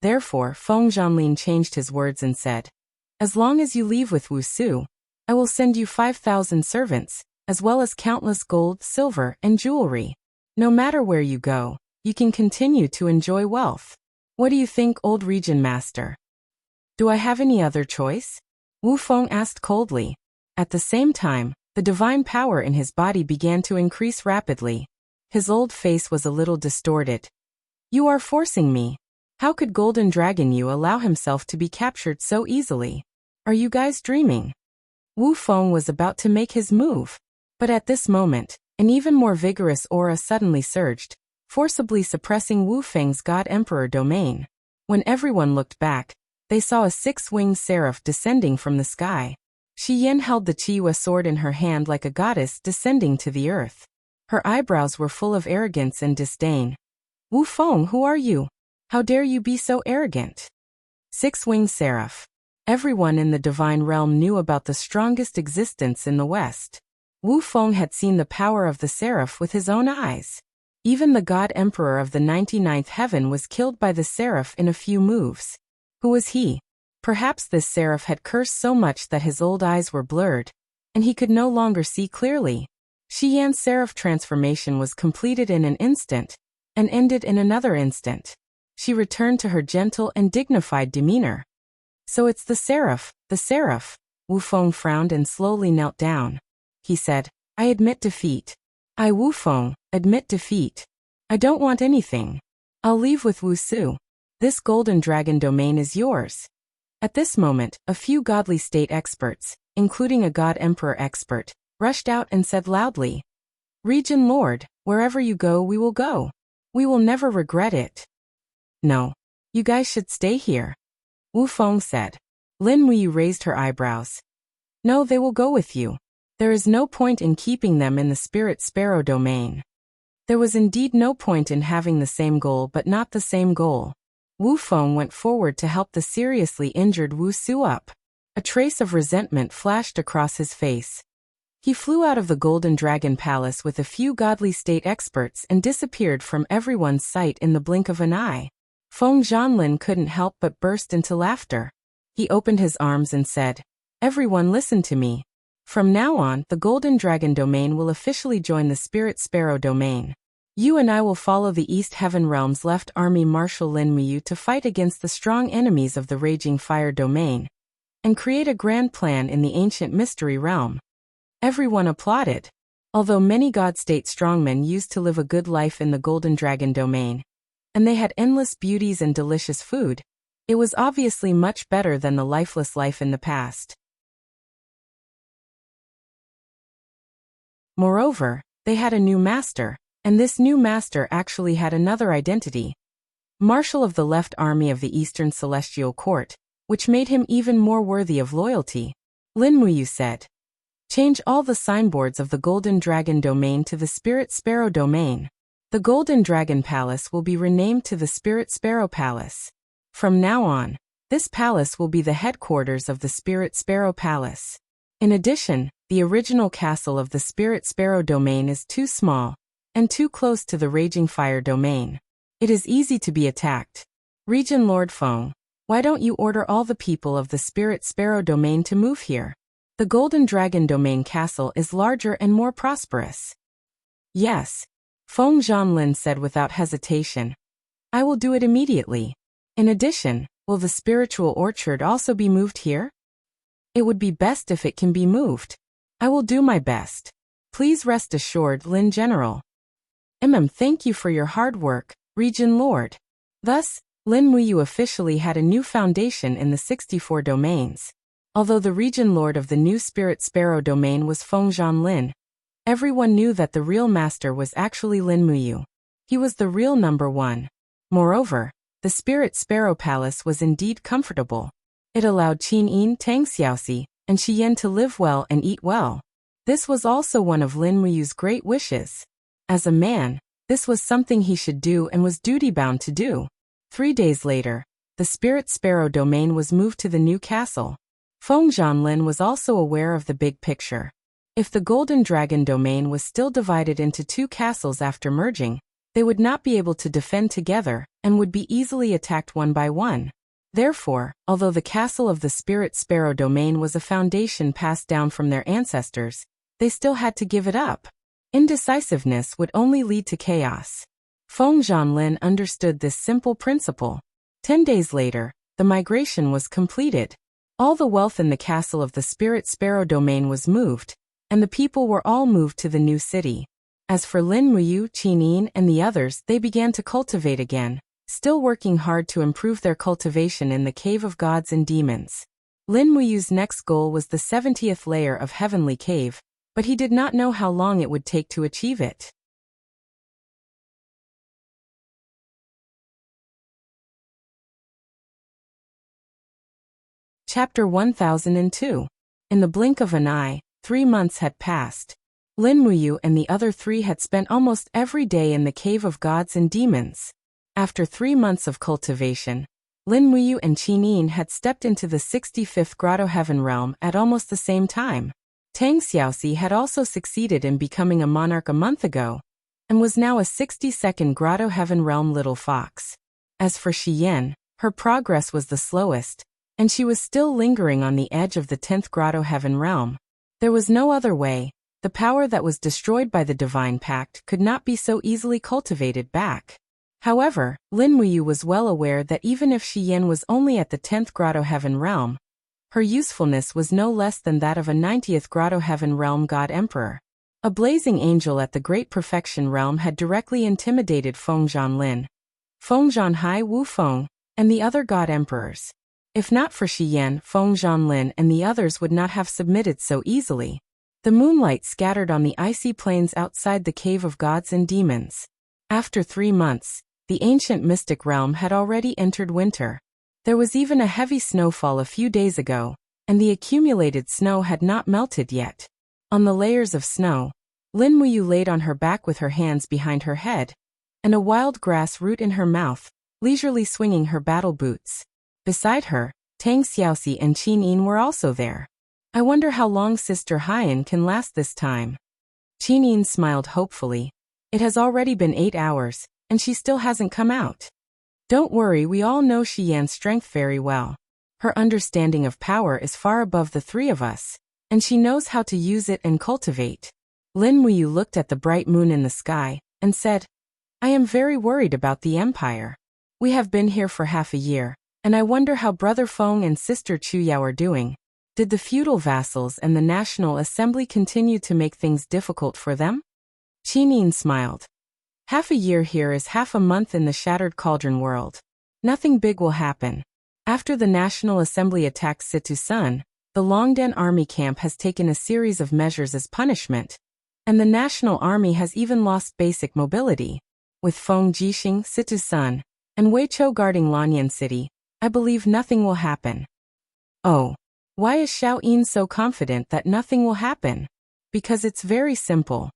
Therefore, Feng Zhanlin changed his words and said, "As long as you leave with Wu Su, I will send you 5,000 servants, as well as countless gold, silver, and jewelry. No matter where you go, you can continue to enjoy wealth. What do you think, old region master? Do I have any other choice?" Wu Feng asked coldly. At the same time, the divine power in his body began to increase rapidly. His old face was a little distorted. "You are forcing me. How could Golden Dragon Yu allow himself to be captured so easily? Are you guys dreaming?" Wu Feng was about to make his move. But at this moment, an even more vigorous aura suddenly surged, forcibly suppressing Wu Feng's God Emperor domain. When everyone looked back, they saw a 6-winged seraph descending from the sky. Shi Yan held the Chiwa sword in her hand like a goddess descending to the earth. Her eyebrows were full of arrogance and disdain. "Wu Feng, who are you? How dare you be so arrogant?" 6-winged seraph. Everyone in the divine realm knew about the strongest existence in the West. Wu Feng had seen the power of the seraph with his own eyes. Even the God Emperor of the 99th heaven was killed by the seraph in a few moves. Who was he? Perhaps this seraph had cursed so much that his old eyes were blurred, and he could no longer see clearly. Shi Yan's seraph transformation was completed in an instant, and ended in another instant. She returned to her gentle and dignified demeanor. "So it's the seraph, the seraph." Wu Feng frowned and slowly knelt down. He said, "I admit defeat. I, Wu Feng, admit defeat. I don't want anything. I'll leave with Wu Su." This golden dragon domain is yours. At this moment, a few godly state experts, including a god emperor expert, rushed out and said loudly, Region Lord, wherever you go we will go. We will never regret it. No. You guys should stay here. Wu Feng said. Lin Muyu raised her eyebrows. No, they will go with you. There is no point in keeping them in the Spirit Sparrow domain. There was indeed no point in having the same goal but not the same goal. Wu Feng went forward to help the seriously injured Wu Su up. A trace of resentment flashed across his face. He flew out of the Golden Dragon Palace with a few godly state experts and disappeared from everyone's sight in the blink of an eye. Feng Zhanlin couldn't help but burst into laughter. He opened his arms and said, Everyone listen to me. From now on, the Golden Dragon domain will officially join the Spirit Sparrow domain. You and I will follow the East Heaven Realm's left army Marshal Lin Muyu to fight against the strong enemies of the Raging Fire domain, and create a grand plan in the ancient mystery realm. Everyone applauded. Although many God-state strongmen used to live a good life in the Golden Dragon domain, and they had endless beauties and delicious food, it was obviously much better than the lifeless life in the past. Moreover, they had a new master, and this new master actually had another identity. Marshal of the Left Army of the Eastern Celestial Court, which made him even more worthy of loyalty. Lin Muyu said, Change all the signboards of the Golden Dragon domain to the Spirit Sparrow domain. The Golden Dragon Palace will be renamed to the Spirit Sparrow Palace. From now on, this palace will be the headquarters of the Spirit Sparrow Palace. In addition, the original castle of the Spirit Sparrow domain is too small, and too close to the Raging Fire domain. It is easy to be attacked. Region Lord Feng, why don't you order all the people of the Spirit Sparrow domain to move here? The Golden Dragon domain castle is larger and more prosperous. Yes. Feng Zhanlin said without hesitation. I will do it immediately. In addition, will the spiritual orchard also be moved here? It would be best if it can be moved. I will do my best. Please rest assured, Lin General. Thank you for your hard work, Region Lord. Thus, Lin Muyu officially had a new foundation in the 64 domains. Although the Region Lord of the new Spirit Sparrow domain was Feng Zhanlin, everyone knew that the real master was actually Lin Muyu. He was the real number one. Moreover, the Spirit Sparrow Palace was indeed comfortable. It allowed Qin Yin, Tang Xiaoxi, and Shi Yan to live well and eat well. This was also one of Lin Muyu's great wishes. As a man, this was something he should do and was duty-bound to do. 3 days later, the Spirit Sparrow domain was moved to the new castle. Feng Zhanlin was also aware of the big picture. If the Golden Dragon domain was still divided into 2 castles after merging, they would not be able to defend together and would be easily attacked one by one. Therefore, although the castle of the Spirit Sparrow domain was a foundation passed down from their ancestors, they still had to give it up. Indecisiveness would only lead to chaos. Feng Zhanlin understood this simple principle. 10 days later, the migration was completed. All the wealth in the castle of the Spirit Sparrow domain was moved, and the people were all moved to the new city. As for Lin Muyu, Qin Yin, and the others, they began to cultivate again, still working hard to improve their cultivation in the Cave of Gods and Demons. Lin Muyu's next goal was the 70th layer of Heavenly Cave, but he did not know how long it would take to achieve it. Chapter 1002. In the blink of an eye, 3 months had passed. Lin Muyu and the other 3 had spent almost every day in the Cave of Gods and Demons. After 3 months of cultivation, Lin Muyu and Qin Yin had stepped into the 65th Grotto Heaven Realm at almost the same time. Tang Xiaoxi had also succeeded in becoming a monarch a month ago, and was now a 62nd Grotto Heaven Realm Little Fox. As for Shi Yan, her progress was the slowest, and she was still lingering on the edge of the 10th Grotto Heaven Realm. There was no other way. The power that was destroyed by the Divine Pact could not be so easily cultivated back. However, Lin Muyu was well aware that even if Shi Yan was only at the 10th Grotto Heaven Realm, her usefulness was no less than that of a 90th Grotto Heaven Realm God Emperor. A blazing angel at the Great Perfection Realm had directly intimidated Feng Zhanlin. Feng Zhanhai Wu Feng, and the other god emperors. If not for Shi Yan, Feng Zhanlin and the others would not have submitted so easily. The moonlight scattered on the icy plains outside the cave of gods and demons. After 3 months, the ancient mystic realm had already entered winter. There was even a heavy snowfall a few days ago, and the accumulated snow had not melted yet. On the layers of snow, Lin Muyu laid on her back with her hands behind her head, and a wild grass root in her mouth, leisurely swinging her battle boots. Beside her, Tang Xiaoxi and Qin Yin were also there. I wonder how long Sister Haiyan can last this time. Qin Yin smiled hopefully. It has already been 8 hours, and she still hasn't come out. Don't worry, we all know Shi Yan's strength very well. Her understanding of power is far above the 3 of us, and she knows how to use it and cultivate. Lin Muyu looked at the bright moon in the sky, and said, I am very worried about the empire. We have been here for half a year, and I wonder how Brother Feng and Sister Chu Yao are doing. Did the feudal vassals and the National Assembly continue to make things difficult for them? Qin Yin smiled. Half a year here is half a month in the Shattered Cauldron world. Nothing big will happen. After the National Assembly attacked Situ Sun, the Longdan army camp has taken a series of measures as punishment, and the National Army has even lost basic mobility. With Feng Jixing, Situ Sun, and Wei Chou guarding Lanyan City, I believe nothing will happen. Oh. Why is Xiao Yin so confident that nothing will happen? Because it's very simple.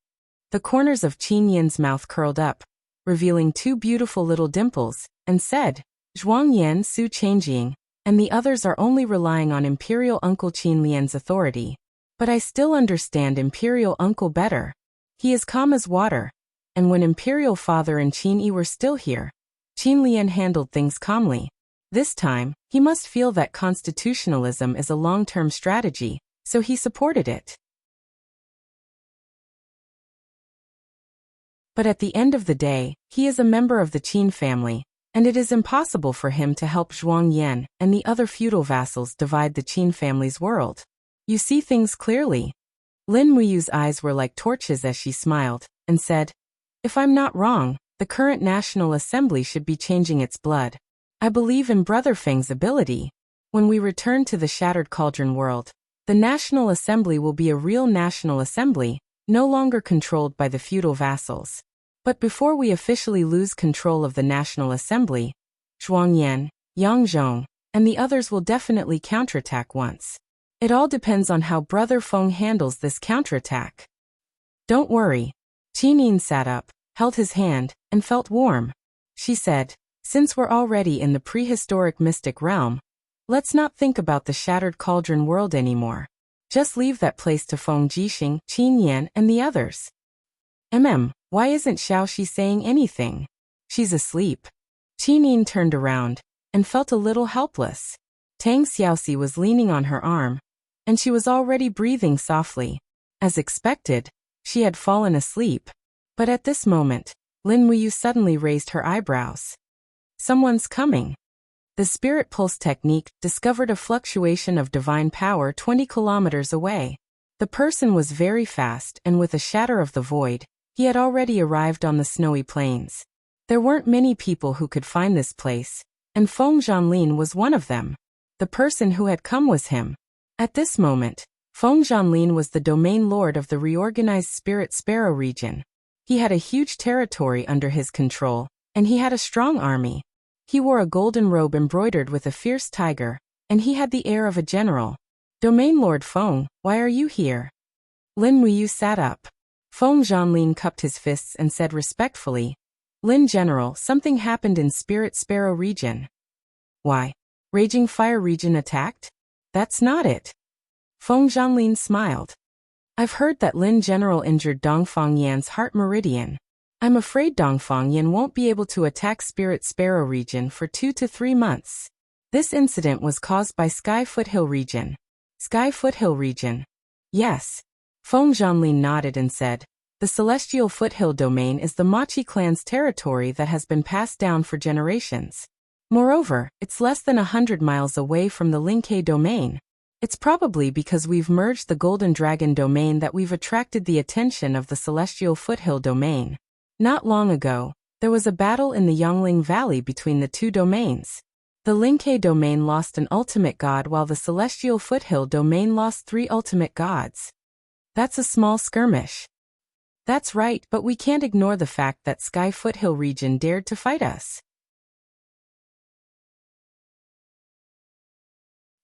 The corners of Qin Yin's mouth curled up, revealing 2 beautiful little dimples, and said, Zhuang Yan Su Changjing, and the others are only relying on Imperial Uncle Qin Lian's authority. But I still understand Imperial Uncle better. He is calm as water, and when Imperial Father and Qin Yi were still here, Qin Lian handled things calmly. This time, he must feel that constitutionalism is a long-term strategy, so he supported it. But at the end of the day, he is a member of the Qin family, and it is impossible for him to help Zhuang Yan and the other feudal vassals divide the Qin family's world. You see things clearly. Lin Muyu's eyes were like torches as she smiled, and said, If I'm not wrong, the current National Assembly should be changing its blood. I believe in Brother Feng's ability. When we return to the Shattered Cauldron world, the National Assembly will be a real National Assembly, no longer controlled by the feudal vassals. But before we officially lose control of the National Assembly, Zhuang Yan, Yang Zhong, and the others will definitely counterattack once. It all depends on how Brother Feng handles this counterattack. Don't worry. Qin Yin sat up, held his hand, and felt warm. She said, Since we're already in the prehistoric mystic realm, let's not think about the Shattered Cauldron world anymore. Just leave that place to Feng Jixing, Qin Yan, and the others. Why isn't Xiaoxi saying anything? She's asleep. Qin Yin turned around, and felt a little helpless. Tang Xiaoxi was leaning on her arm, and she was already breathing softly. As expected, she had fallen asleep. But at this moment, Lin Muyu suddenly raised her eyebrows. Someone's coming. The spirit pulse technique discovered a fluctuation of divine power 20 kilometers away. The person was very fast, and with a shatter of the void, he had already arrived on the snowy plains. There weren't many people who could find this place, and Feng Zhanlin was one of them. The person who had come was him. At this moment, Feng Zhanlin was the domain lord of the reorganized Spirit Sparrow region. He had a huge territory under his control, and he had a strong army. He wore a golden robe embroidered with a fierce tiger, and he had the air of a general. Domain Lord Feng, why are you here? Lin Muyu sat up. Feng Zhanlin cupped his fists and said respectfully, Lin General, something happened in Spirit Sparrow region. Why? Raging Fire region attacked? That's not it. Feng Zhanlin smiled. I've heard that Lin General injured Dongfang Yan's heart meridian. I'm afraid Dongfang Yan won't be able to attack Spirit Sparrow region for 2 to 3 months. This incident was caused by Sky Foothill region. Sky Foothill region. Yes. Feng Zhanlin nodded and said, the Celestial Foothill domain is the Machi clan's territory that has been passed down for generations. Moreover, it's less than 100 miles away from the Lingke domain. It's probably because we've merged the Golden Dragon domain that we've attracted the attention of the Celestial Foothill domain. Not long ago, there was a battle in the Yangling Valley between the two domains. The Linke domain lost an ultimate god while the Celestial Foothill domain lost 3 ultimate gods. That's a small skirmish. That's right, but we can't ignore the fact that Sky Foothill region dared to fight us.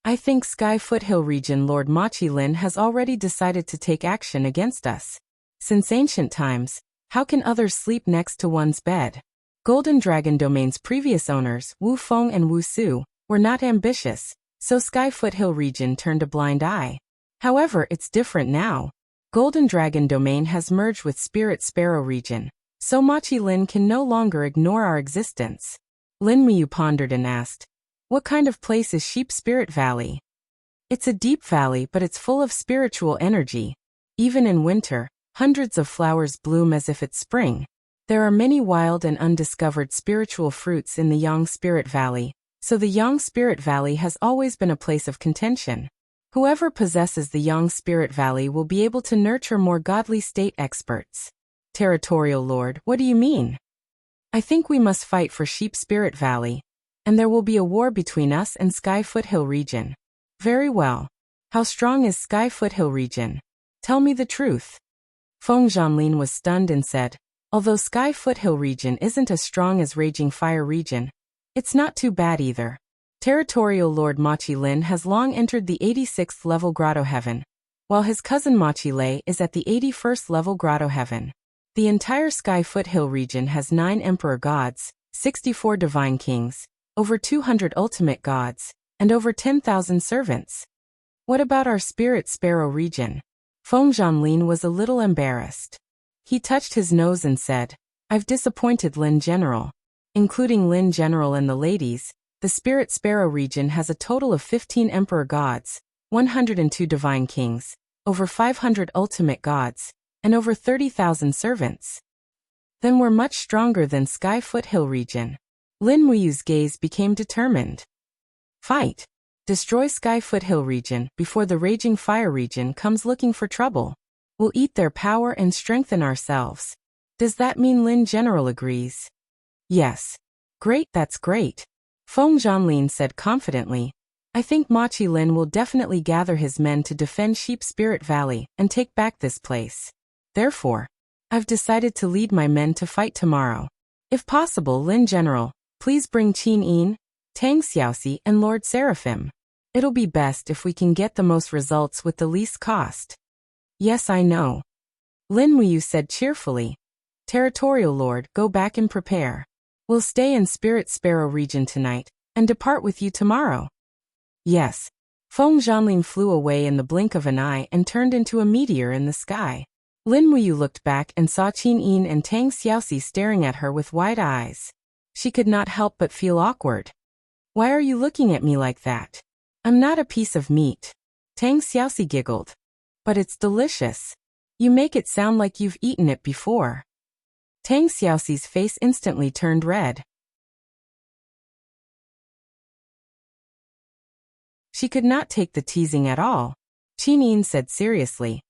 I think Sky Foothill region Lord Machi Lin has already decided to take action against us. Since ancient times, how can others sleep next to one's bed? Golden Dragon Domain's previous owners, Wu Feng and Wu Su, were not ambitious, so Sky Foothill region turned a blind eye. However, it's different now. Golden Dragon Domain has merged with Spirit Sparrow region, so Machi Lin can no longer ignore our existence. Lin Miyu pondered and asked, "What kind of place is Sheep Spirit Valley?" It's a deep valley, but it's full of spiritual energy. Even in winter, hundreds of flowers bloom as if it's spring. There are many wild and undiscovered spiritual fruits in the Yang Spirit Valley, so the Yang Spirit Valley has always been a place of contention. Whoever possesses the Yang Spirit Valley will be able to nurture more godly state experts. Territorial Lord, what do you mean? I think we must fight for Sheep Spirit Valley, and there will be a war between us and Sky Foothill region. Very well. How strong is Sky Foothill region? Tell me the truth. Feng Zhanlin was stunned and said, although Sky Foothill region isn't as strong as Raging Fire region, it's not too bad either. Territorial Lord Machi Lin has long entered the 86th level Grotto Heaven, while his cousin Machi Lei is at the 81st level Grotto Heaven. The entire Sky Foothill region has 9 Emperor Gods, 64 Divine Kings, over 200 Ultimate Gods, and over 10,000 servants. What about our Spirit Sparrow region? Feng Zhanlin was a little embarrassed. He touched his nose and said, I've disappointed Lin General. Including Lin General and the ladies, the Spirit Sparrow region has a total of 15 Emperor Gods, 102 Divine Kings, over 500 Ultimate Gods, and over 30,000 servants. Then we're much stronger than Sky Foothill region. Lin Muyu's gaze became determined. Fight! Destroy Sky Foothill region before the Raging Fire region comes looking for trouble. We'll eat their power and strengthen ourselves. Does that mean Lin General agrees? Yes. Great, that's great. Feng Zhanlin said confidently, I think Machi Lin will definitely gather his men to defend Sheep Spirit Valley and take back this place. Therefore, I've decided to lead my men to fight tomorrow. If possible, Lin General, please bring Qin Yin, Tang Xiaoxi and Lord Seraphim. It'll be best if we can get the most results with the least cost. Yes, I know. Lin Muyu said cheerfully. Territorial Lord, go back and prepare. We'll stay in Spirit Sparrow region tonight, and depart with you tomorrow. Yes. Feng Zhanlin flew away in the blink of an eye and turned into a meteor in the sky. Lin Muyu looked back and saw Qin Yin and Tang Xiaoxi staring at her with wide eyes. She could not help but feel awkward. Why are you looking at me like that? I'm not a piece of meat. Tang Xiaoxi giggled. But it's delicious. You make it sound like you've eaten it before. Tang Xiaoxi's face instantly turned red. She could not take the teasing at all. Qin Yin said seriously,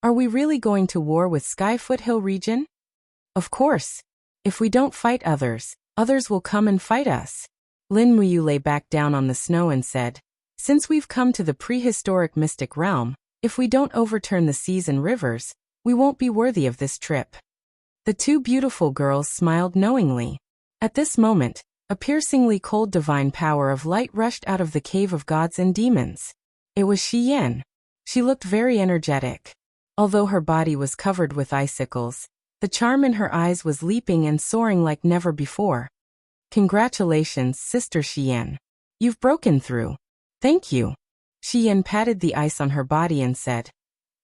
Are we really going to war with Sky Foothill region? Of course. If we don't fight others, others will come and fight us. Lin Muyu lay back down on the snow and said, Since we've come to the prehistoric mystic realm, if we don't overturn the seas and rivers, we won't be worthy of this trip. The two beautiful girls smiled knowingly. At this moment, a piercingly cold divine power of light rushed out of the cave of gods and demons. It was Shi Yan. She looked very energetic. Although her body was covered with icicles, the charm in her eyes was leaping and soaring like never before. Congratulations, Sister Shi Yan. You've broken through. Thank you. Shi Yan patted the ice on her body and said,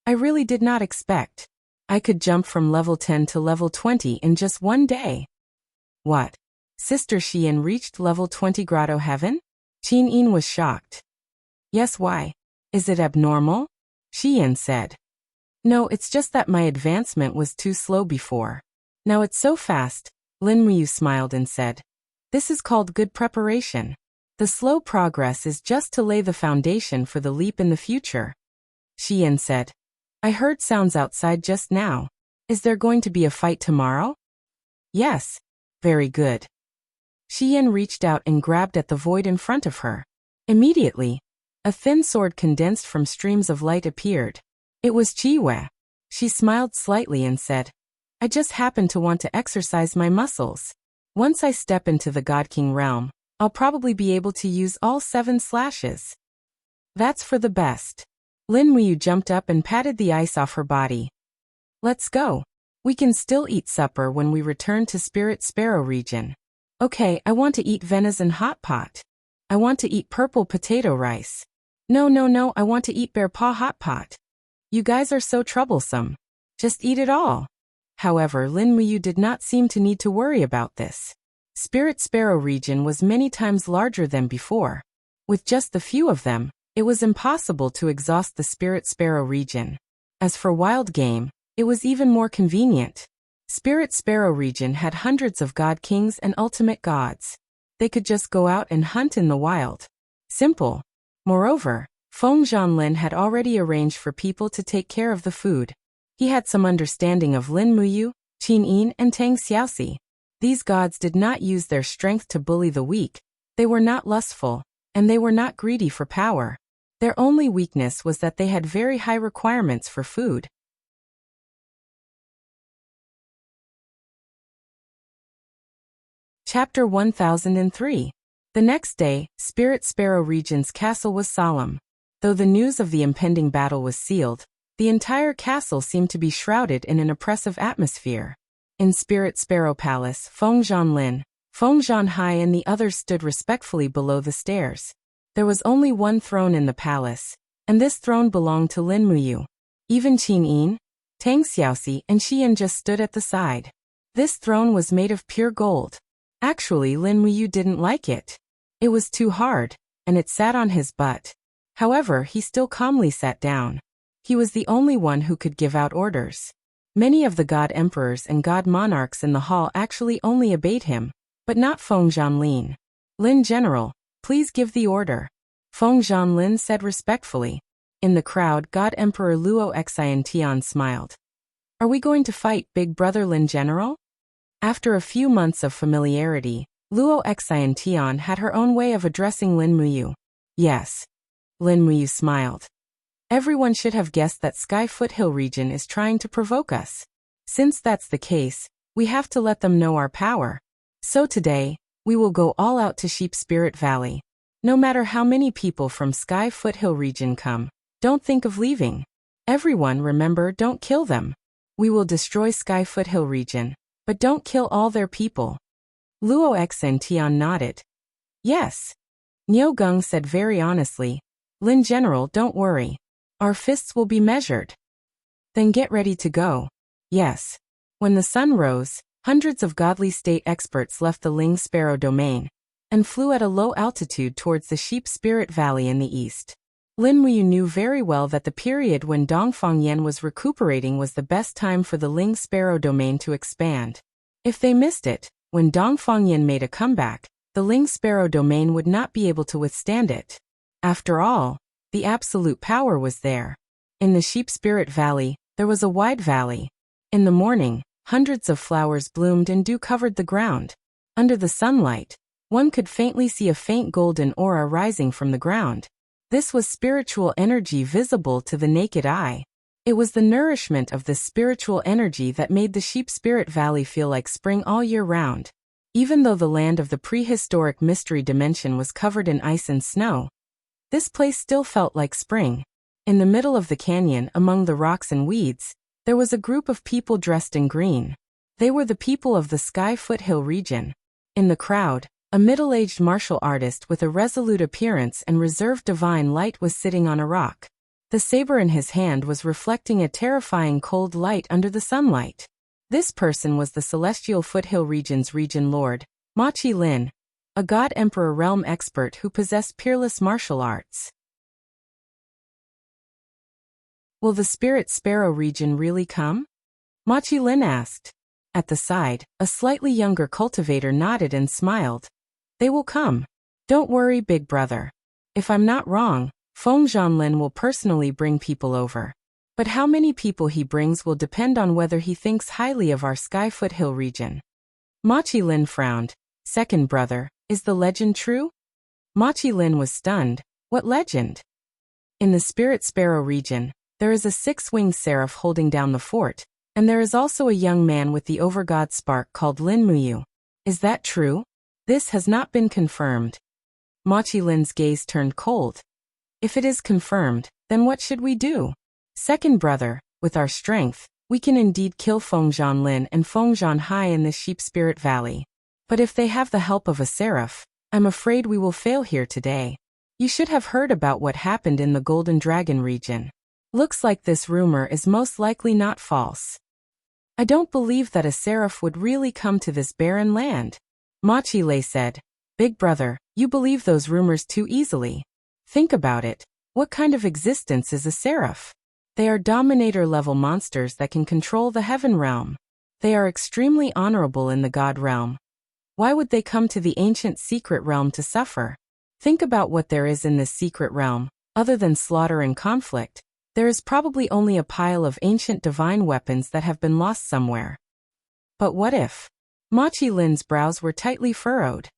I really did not expect. I could jump from level 10 to level 20 in just one day. What? Sister Shi Yan reached level 20 Grotto Heaven? Qin Yin was shocked. Yes, why? Is it abnormal? Shi Yan said. No, it's just that my advancement was too slow before. Now it's so fast. Lin Muyu smiled and said, This is called good preparation. The slow progress is just to lay the foundation for the leap in the future. Shi Yan said, I heard sounds outside just now. Is there going to be a fight tomorrow? Yes. Very good. Shi Yan reached out and grabbed at the void in front of her. Immediately, a thin sword condensed from streams of light appeared. It was Jiwei. She smiled slightly and said, I just happen to want to exercise my muscles. Once I step into the God King realm, I'll probably be able to use all 7 slashes. That's for the best. Lin Muyu jumped up and patted the ice off her body. Let's go. We can still eat supper when we return to Spirit Sparrow region. Okay, I want to eat venison hot pot. I want to eat purple potato rice. No, I want to eat bear paw hot pot. You guys are so troublesome. Just eat it all. However, Lin Muyu did not seem to need to worry about this. Spirit Sparrow region was many times larger than before. With just a few of them, it was impossible to exhaust the Spirit Sparrow region. As for wild game, it was even more convenient. Spirit Sparrow region had hundreds of god kings and ultimate gods. They could just go out and hunt in the wild. Simple. Moreover, Feng Zhanlin had already arranged for people to take care of the food. He had some understanding of Lin Muyu, Qin Yin, and Tang Xiaoxi. These gods did not use their strength to bully the weak. They were not lustful, and they were not greedy for power. Their only weakness was that they had very high requirements for food. Chapter 1003. The next day, Spirit Sparrow region's castle was solemn. Though the news of the impending battle was sealed, the entire castle seemed to be shrouded in an oppressive atmosphere. In Spirit Sparrow Palace, Feng Zhanlin, Feng Zhanhai and the others stood respectfully below the stairs. There was only one throne in the palace, and this throne belonged to Lin Muyu. Even Qin Yin, Tang Xiaoxi, and Shi Yan just stood at the side. This throne was made of pure gold. Actually, Lin Muyu didn't like it. It was too hard, and it sat on his butt. However, he still calmly sat down. He was the only one who could give out orders. Many of the god emperors and god monarchs in the hall actually only obeyed him, but not Feng Zhanlin. Lin General, please give the order. Feng Zhanlin said respectfully. In the crowd, God Emperor Luo Xiantian smiled. Are we going to fight, big brother Lin General? After a few months of familiarity, Luo Xiantian had her own way of addressing Lin Muyu. Yes. Lin Muyu smiled. Everyone should have guessed that Sky Foothill region is trying to provoke us. Since that's the case, we have to let them know our power. So today, we will go all out to Sheep Spirit Valley. No matter how many people from Sky Foothill region come, don't think of leaving. Everyone, remember, don't kill them. We will destroy Sky Foothill region, but don't kill all their people. Luo Xiantian nodded. Yes. Niu Geng said very honestly. Lin General, don't worry. Our fists will be measured. Then get ready to go. Yes. When the sun rose, hundreds of godly state experts left the Ling Sparrow domain and flew at a low altitude towards the Sheep Spirit Valley in the east. Lin Muyu knew very well that the period when Dongfang Yan was recuperating was the best time for the Ling Sparrow domain to expand. If they missed it, when Dongfang Yan made a comeback, the Ling Sparrow domain would not be able to withstand it. After all, the absolute power was there. In the Sheep Spirit Valley, there was a wide valley. In the morning, hundreds of flowers bloomed and dew covered the ground. Under the sunlight, one could faintly see a faint golden aura rising from the ground. This was spiritual energy visible to the naked eye. It was the nourishment of this spiritual energy that made the Sheep Spirit Valley feel like spring all year round. Even though the land of the prehistoric mystery dimension was covered in ice and snow, this place still felt like spring. In the middle of the canyon, among the rocks and weeds, there was a group of people dressed in green. They were the people of the Sky Foothill region. In the crowd, a middle-aged martial artist with a resolute appearance and reserved divine light was sitting on a rock. The saber in his hand was reflecting a terrifying cold light under the sunlight. This person was the Celestial Foothill region's region lord, Ma Qilin, a God Emperor realm expert who possessed peerless martial arts. Will the Spirit Sparrow region really come? Ma Qilin asked. At the side, a slightly younger cultivator nodded and smiled. They will come. Don't worry, big brother. If I'm not wrong, Feng Zhanlin will personally bring people over. But how many people he brings will depend on whether he thinks highly of our Sky Foothill region. Ma Qilin frowned. Second brother, is the legend true? Machi Lin was stunned. What legend? In the Spirit Sparrow region, there is a six-winged seraph holding down the fort, and there is also a young man with the overgod spark called Lin Muyu. Is that true? This has not been confirmed. Machi Lin's gaze turned cold. If it is confirmed, then what should we do? Second brother, with our strength, we can indeed kill Fengzhan Lin and Fengzhan Hai in this Sheep Spirit Valley. But if they have the help of a seraph, I'm afraid we will fail here today. You should have heard about what happened in the Golden Dragon region. Looks like this rumor is most likely not false. I don't believe that a seraph would really come to this barren land. Machi Lei said, Big brother, you believe those rumors too easily. Think about it. What kind of existence is a seraph? They are Dominator-level monsters that can control the heaven realm. They are extremely honorable in the god realm. Why would they come to the ancient secret realm to suffer? Think about what there is in this secret realm. Other than slaughter and conflict, there is probably only a pile of ancient divine weapons that have been lost somewhere. But what if? Machi Lin's brows were tightly furrowed.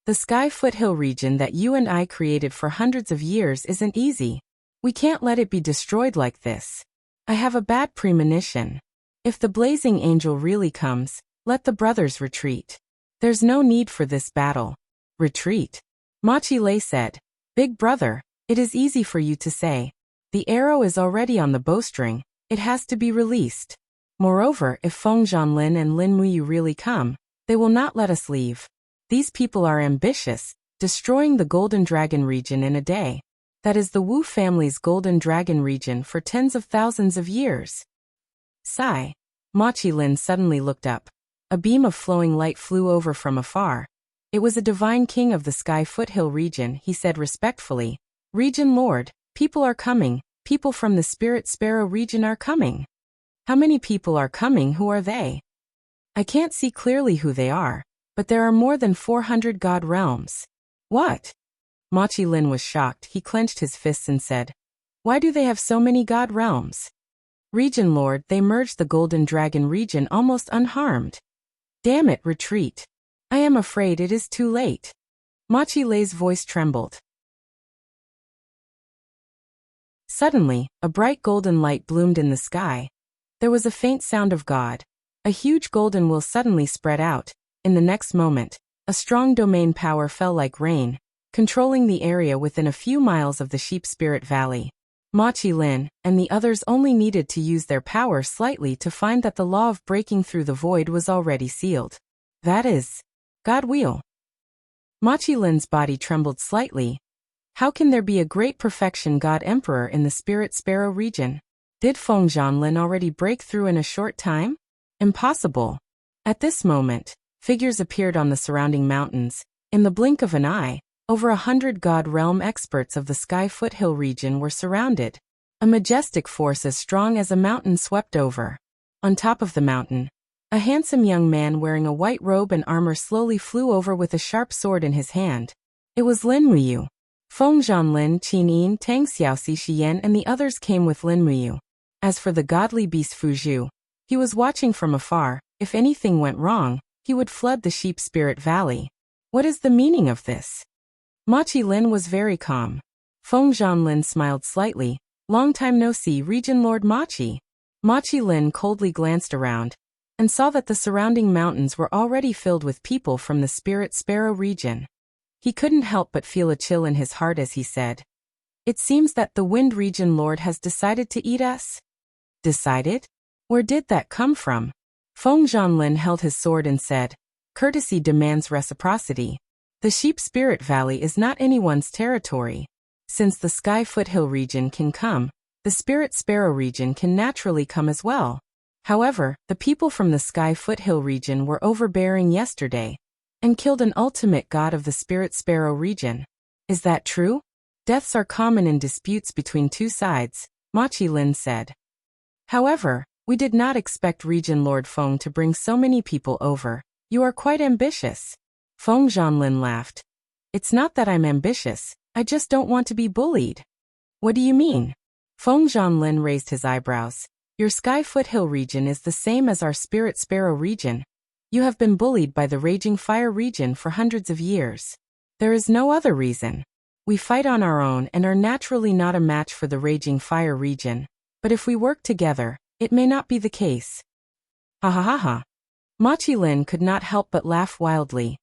The Sky Foothill region that you and I created for hundreds of years isn't easy. We can't let it be destroyed like this. I have a bad premonition. If the Blazing Angel really comes, let the brothers retreat. There's no need for this battle. Retreat. Machi Lei said, Big brother, it is easy for you to say. The arrow is already on the bowstring, it has to be released. Moreover, if Fengzhan Lin and Lin Muyu really come, they will not let us leave. These people are ambitious, destroying the Golden Dragon region in a day. That is the Wu family's Golden Dragon region for tens of thousands of years. Sigh. Machi Lin suddenly looked up. A beam of flowing light flew over from afar. It was a divine king of the Sky Foothill region, he said respectfully. Region Lord, people are coming. People from the Spirit Sparrow region are coming. How many people are coming? Who are they? I can't see clearly who they are, but there are more than 400 god realms. What? Machi Lin was shocked. He clenched his fists and said, Why do they have so many god realms? Region Lord, they merged the Golden Dragon region almost unharmed. Damn it, retreat. I am afraid it is too late. Machi Lei's voice trembled. Suddenly, a bright golden light bloomed in the sky. There was a faint sound of God. A huge golden will suddenly spread out. In the next moment, a strong domain power fell like rain, controlling the area within a few miles of the Sheep Spirit Valley. Machi Lin and the others only needed to use their power slightly to find that the law of breaking through the void was already sealed. That is, God will. Machi Lin's body trembled slightly. How can there be a great perfection God Emperor in the Spirit Sparrow region? Did Fengzhan Lin already break through in a short time? Impossible. At this moment, figures appeared on the surrounding mountains. In the blink of an eye, over 100 god realm experts of the Sky Foothill region were surrounded. A majestic force as strong as a mountain swept over. On top of the mountain, a handsome young man wearing a white robe and armor slowly flew over with a sharp sword in his hand. It was Lin Muyu. Fengzhan Lin, Qin Yin, Tang Xiaoxi Shiyan and the others came with Lin Muyu. As for the godly beast Fuzhu, he was watching from afar. If anything went wrong, he would flood the Sheep Spirit Valley. What is the meaning of this? Machi Lin was very calm. Fengzhan Lin smiled slightly. Long time no see, Region Lord Machi. Machi Lin coldly glanced around and saw that the surrounding mountains were already filled with people from the Spirit Sparrow region. He couldn't help but feel a chill in his heart as he said, It seems that the Wind Region Lord has decided to eat us. Decided? Where did that come from? Fengzhan Lin held his sword and said, Courtesy demands reciprocity. The Sheep Spirit Valley is not anyone's territory. Since the Sky Foothill region can come, the Spirit Sparrow region can naturally come as well. However, the people from the Sky Foothill region were overbearing yesterday and killed an ultimate god of the Spirit Sparrow region. Is that true? Deaths are common in disputes between two sides, Machi Lin said. However, we did not expect Region Lord Feng to bring so many people over. You are quite ambitious. Fengzhan Lin laughed. It's not that I'm ambitious, I just don't want to be bullied. What do you mean? Fengzhan Lin raised his eyebrows. Your Sky Foothill region is the same as our Spirit Sparrow region. You have been bullied by the Raging Fire region for hundreds of years. There is no other reason. We fight on our own and are naturally not a match for the Raging Fire region, but if we work together, it may not be the case. Ha ha ha ha. Machi Lin could not help but laugh wildly.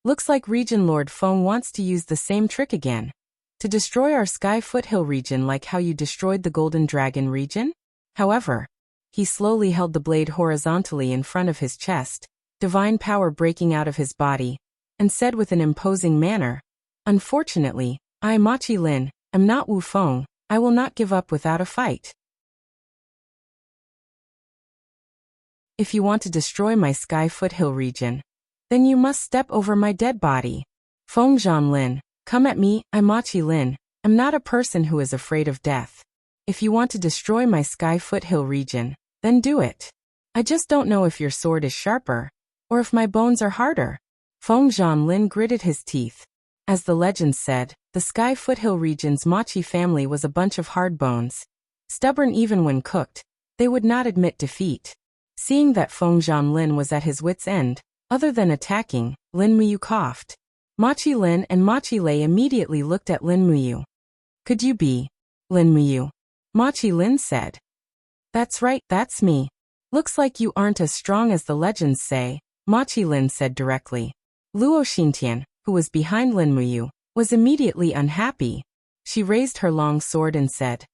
Looks like Region Lord Feng wants to use the same trick again. To destroy our Sky Foothill region like how you destroyed the Golden Dragon region? However, he slowly held the blade horizontally in front of his chest, divine power breaking out of his body, and said with an imposing manner, "Unfortunately, I, Machi Lin, am not Wu Feng. I will not give up without a fight. If you want to destroy my Sky Foothill region, then you must step over my dead body. Feng Zhanlin, come at me, I Machi Lin, am not a person who is afraid of death. If you want to destroy my Sky Foothill region, then do it. I just don't know if your sword is sharper, or if my bones are harder." Feng Zhanlin gritted his teeth. As the legends said, the Sky Foothill region's Machi family was a bunch of hard bones. Stubborn even when cooked, they would not admit defeat. Seeing that Feng Zhanlin was at his wit's end, other than attacking, Lin Muyu coughed. Machi Lin and Machi Lei immediately looked at Lin Muyu. "Could you be Lin Muyu?" Machi Lin said. "That's right, that's me. Looks like you aren't as strong as the legends say," Machi Lin said directly. Luo Xintian, who was behind Lin Muyu, was immediately unhappy. She raised her long sword and said,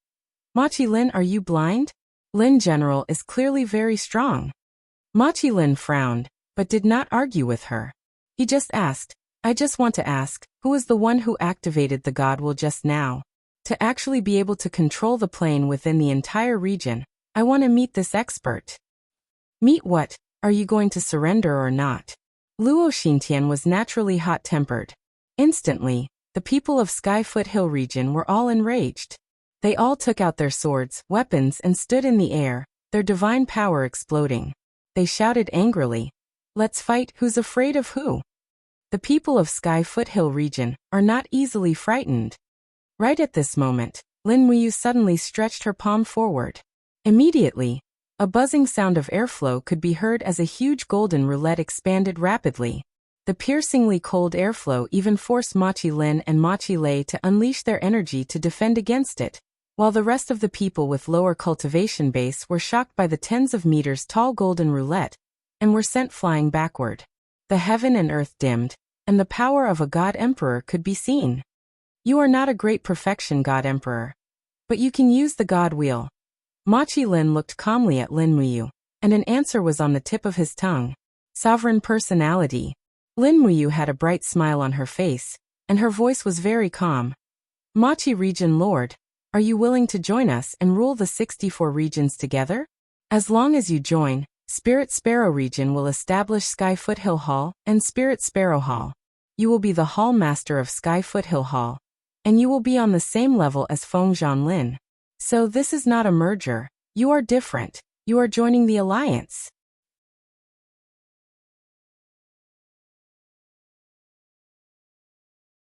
"Machi Lin, are you blind? Lin General is clearly very strong." Machi Lin frowned, but did not argue with her. He just asked, "I just want to ask, who is the one who activated the God Will just now? To actually be able to control the plane within the entire region, I want to meet this expert." "Meet what? Are you going to surrender or not?" Luo Xintian was naturally hot-tempered. Instantly, the people of Sky Foothill region were all enraged. They all took out their swords, weapons and stood in the air, their divine power exploding. They shouted angrily, "Let's fight, who's afraid of who?" The people of Sky Foothill region are not easily frightened. Right at this moment, Lin Muyu suddenly stretched her palm forward. Immediately, a buzzing sound of airflow could be heard as a huge golden roulette expanded rapidly. The piercingly cold airflow even forced Machi Lin and Machi Lei to unleash their energy to defend against it, while the rest of the people with lower cultivation base were shocked by the tens of meters tall golden roulette, and were sent flying backward. The heaven and earth dimmed, and the power of a God Emperor could be seen. "You are not a great perfection, God Emperor. But you can use the God Wheel." Machi Lin looked calmly at Lin Muyu, and an answer was on the tip of his tongue. Sovereign personality. Lin Muyu had a bright smile on her face, and her voice was very calm. "Machi Region Lord, are you willing to join us and rule the 64 regions together? As long as you join, Spirit Sparrow region will establish Sky Foothill Hall and Spirit Sparrow Hall. You will be the Hall Master of Sky Foothill Hall, and you will be on the same level as Feng Zhanlin. So this is not a merger, you are different, you are joining the alliance."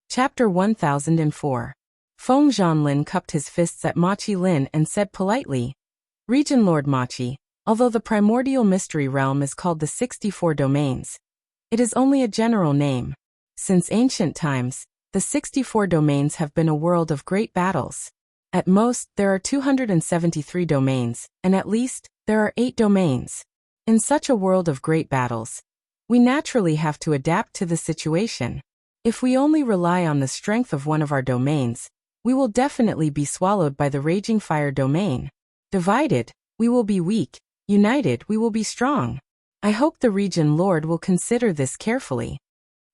Chapter 1004. Feng Zhanlin cupped his fists at Machi Lin and said politely, "Region Lord Machi, although the primordial mystery realm is called the 64 domains, it is only a general name. Since ancient times, the 64 domains have been a world of great battles. At most, there are 273 domains, and at least, there are 8 domains. In such a world of great battles, we naturally have to adapt to the situation. If we only rely on the strength of one of our domains, we will definitely be swallowed by the Raging Fire domain. Divided, we will be weak. United, we will be strong. I hope the Region Lord will consider this carefully."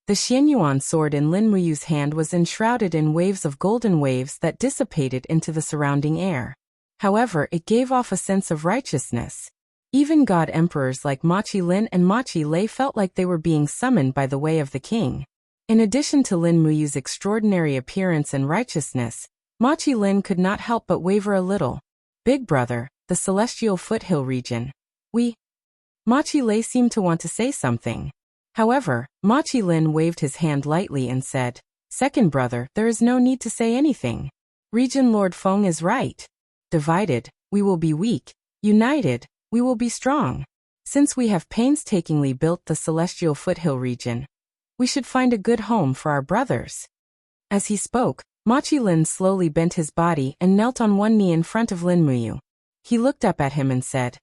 The Xianyuan sword in Lin Muyu's hand was enshrouded in waves of golden waves that dissipated into the surrounding air. However, it gave off a sense of righteousness. Even God Emperors like Machi Lin and Machi Lei felt like they were being summoned by the way of the king. In addition to Lin Muyu's extraordinary appearance and righteousness, Machi Lin could not help but waver a little. "Big brother, the Celestial Foothill region. Machi Lei seemed to want to say something. However, Machi Lin waved his hand lightly and said, "Second brother, there is no need to say anything. Region Lord Feng is right. Divided, we will be weak. United, we will be strong. Since we have painstakingly built the celestial foothill region, we should find a good home for our brothers. As he spoke, Machi Lin slowly bent his body and knelt on one knee in front of Lin Muyu. He looked up at him and said,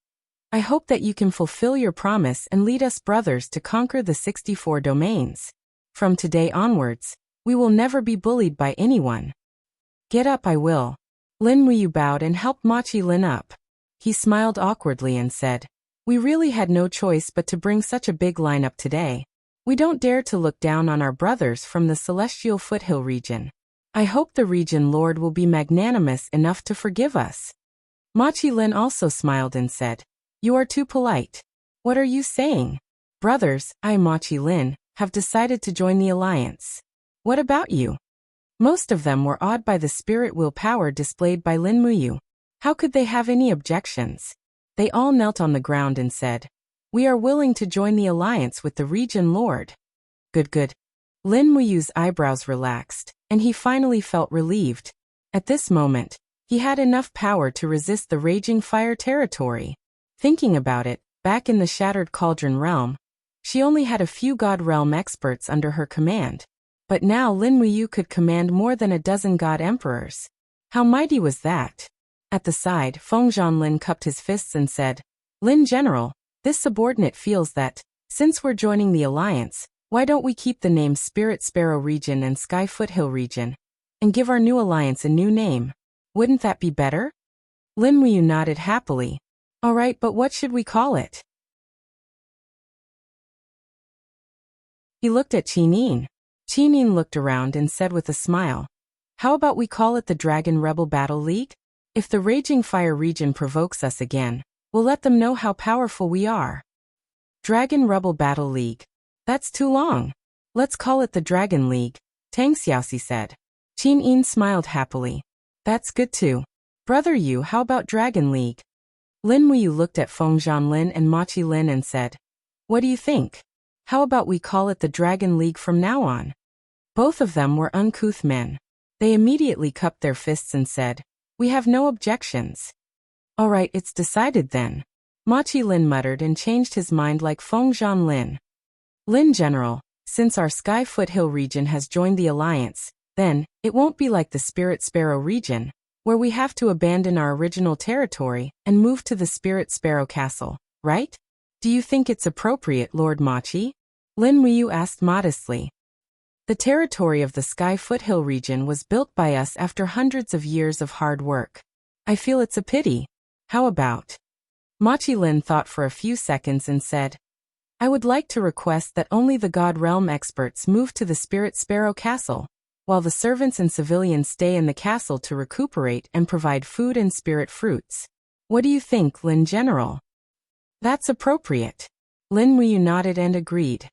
I hope that you can fulfill your promise and lead us brothers to conquer the 64 domains. From today onwards, we will never be bullied by anyone. Get up, I will. Lin Muyu bowed and helped Machi Lin up. He smiled awkwardly and said, We really had no choice but to bring such a big lineup today. We don't dare to look down on our brothers from the celestial foothill region. I hope the region lord will be magnanimous enough to forgive us. Machi Lin also smiled and said, You are too polite. What are you saying? Brothers, I, Machi Lin, have decided to join the alliance. What about you? Most of them were awed by the spirit willpower displayed by Lin Muyu. How could they have any objections? They all knelt on the ground and said, We are willing to join the alliance with the region lord. Good. Lin Muyu's eyebrows relaxed, and he finally felt relieved. At this moment, he had enough power to resist the raging fire territory. Thinking about it, back in the Shattered Cauldron realm, she only had a few God realm experts under her command. But now Lin Muyu could command more than a dozen God emperors. How mighty was that? At the side, Feng Zhanlin cupped his fists and said, Lin General, this subordinate feels that, since we're joining the alliance, why don't we keep the name Spirit Sparrow Region and Sky Foothill Region, and give our new alliance a new name? Wouldn't that be better? Lin Muyu nodded happily. All right, but what should we call it? He looked at Qinin. Qinin looked around and said with a smile, How about we call it the Dragon Rebel Battle League? If the Raging Fire region provokes us again, we'll let them know how powerful we are. Dragon Rebel Battle League. That's too long. Let's call it the Dragon League, Tang Xiaoxi said. Qinin smiled happily. That's good too. Brother Yu, how about Dragon League? Lin Muyu looked at Feng Zhanlin and Machi Lin and said, What do you think? How about we call it the Dragon League from now on? Both of them were uncouth men. They immediately cupped their fists and said, We have no objections. All right, it's decided then. Machi Lin muttered and changed his mind like Feng Zhanlin. Lin General, since our Sky Foothill region has joined the alliance, then, it won't be like the Spirit Sparrow region, where we have to abandon our original territory and move to the Spirit Sparrow Castle, right? Do you think it's appropriate, Lord Machi? Lin Muyu asked modestly. The territory of the Sky Foothill region was built by us after hundreds of years of hard work. I feel it's a pity. How about? Machi Lin thought for a few seconds and said, I would like to request that only the God Realm experts move to the Spirit Sparrow Castle, while the servants and civilians stay in the castle to recuperate and provide food and spirit fruits. What do you think, Lin General? That's appropriate. Lin Muyu nodded and agreed.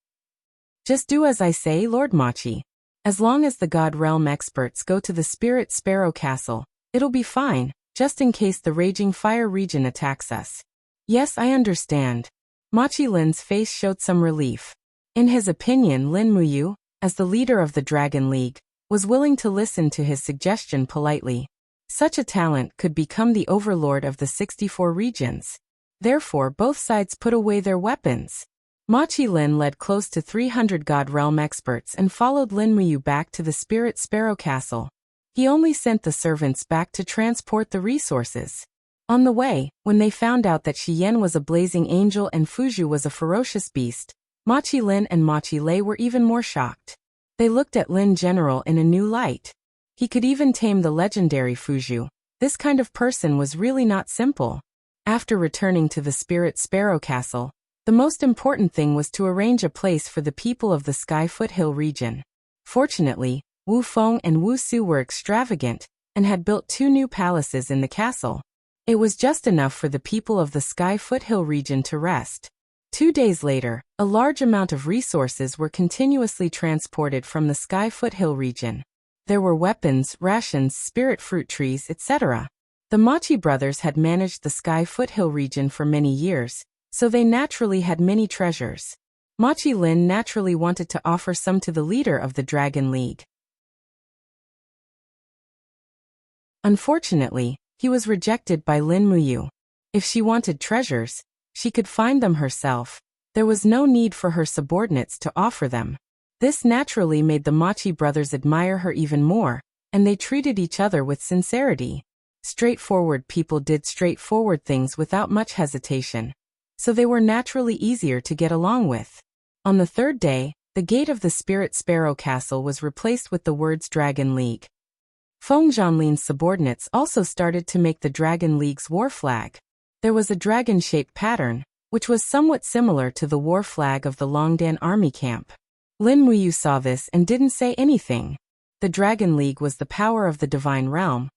Just do as I say, Lord Machi. As long as the God Realm experts go to the Spirit Sparrow Castle, it'll be fine, just in case the Raging Fire region attacks us. Yes, I understand. Machi Lin's face showed some relief. In his opinion, Lin Muyu, as the leader of the Dragon League, was willing to listen to his suggestion politely. Such a talent could become the overlord of the 64 regions. Therefore, both sides put away their weapons. Machi Lin led close to 300 God Realm experts and followed Lin Muyu back to the Spirit Sparrow Castle. He only sent the servants back to transport the resources. On the way, when they found out that Xiyan was a blazing angel and Fuju was a ferocious beast, Machi Lin and Machi Lei were even more shocked. They looked at Lin General in a new light. He could even tame the legendary Fuju. This kind of person was really not simple. After returning to the Spirit Sparrow Castle, the most important thing was to arrange a place for the people of the Sky Foothill region. Fortunately, Wu Feng and Wu Su were extravagant and had built 2 new palaces in the castle. It was just enough for the people of the Sky Foothill region to rest. 2 days later, a large amount of resources were continuously transported from the Sky Foothill region. There were weapons, rations, spirit fruit trees, etc. The Machi brothers had managed the Sky Foothill region for many years, so they naturally had many treasures. Machi Lin naturally wanted to offer some to the leader of the Dragon League. Unfortunately, he was rejected by Lin Muyu. If she wanted treasures, She could find them herself. There was no need for her subordinates to offer them. This naturally made the Machi brothers admire her even more, and they treated each other with sincerity. Straightforward people did straightforward things without much hesitation, so they were naturally easier to get along with. On the third day, the gate of the Spirit Sparrow Castle was replaced with the words Dragon League. Feng Zhanlin's subordinates also started to make the Dragon League's war flag. There was a dragon-shaped pattern, which was somewhat similar to the war flag of the Longdan army camp. Lin Muyu saw this and didn't say anything. The Dragon League was the power of the divine realm,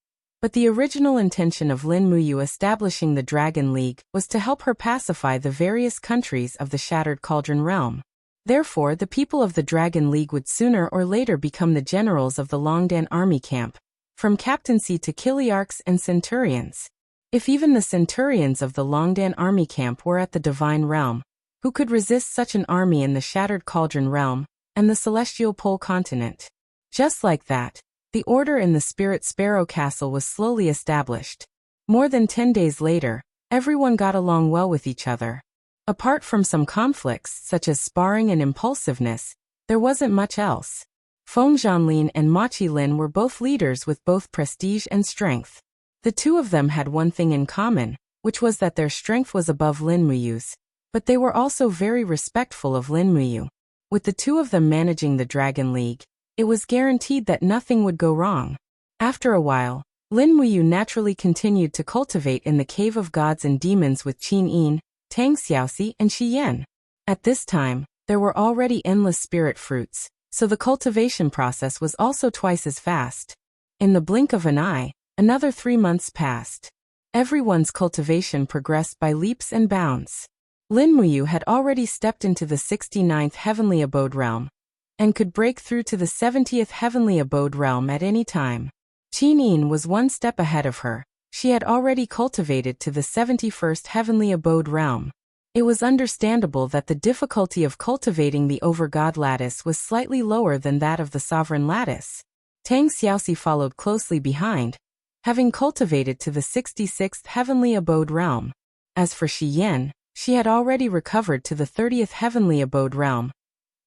but the original intention of Lin Muyu establishing the Dragon League was to help her pacify the various countries of the Shattered Cauldron realm. Therefore, the people of the Dragon League would sooner or later become the generals of the Longdan army camp, from captaincy to Kiliarchs and centurions. If even the centurions of the Longdan army camp were at the divine realm, who could resist such an army in the Shattered Cauldron realm and the Celestial Pole continent? Just like that, the order in the Spirit Sparrow Castle was slowly established. More than 10 days later, everyone got along well with each other. Apart from some conflicts, such as sparring and impulsiveness, there wasn't much else. Feng Zhanlin and Machi Lin were both leaders with both prestige and strength. The two of them had one thing in common, which was that their strength was above Lin Muyu's, but they were also very respectful of Lin Muyu. With the two of them managing the Dragon League, it was guaranteed that nothing would go wrong. After a while, Lin Muyu naturally continued to cultivate in the Cave of Gods and Demons with Qin Yin, Tang Xiaoxi, and Shi Yan. At this time, there were already endless spirit fruits, so the cultivation process was also twice as fast. In the blink of an eye, another 3 months passed. Everyone's cultivation progressed by leaps and bounds. Lin Muyu had already stepped into the 69th Heavenly Abode realm, and could break through to the 70th Heavenly Abode realm at any time. Qin Yin was one step ahead of her. She had already cultivated to the 71st Heavenly Abode realm. It was understandable that the difficulty of cultivating the Over-God lattice was slightly lower than that of the Sovereign lattice. Tang Xiaoxi followed closely behind, having cultivated to the 66th Heavenly Abode realm. As for Shi Yan, she had already recovered to the 30th Heavenly Abode realm,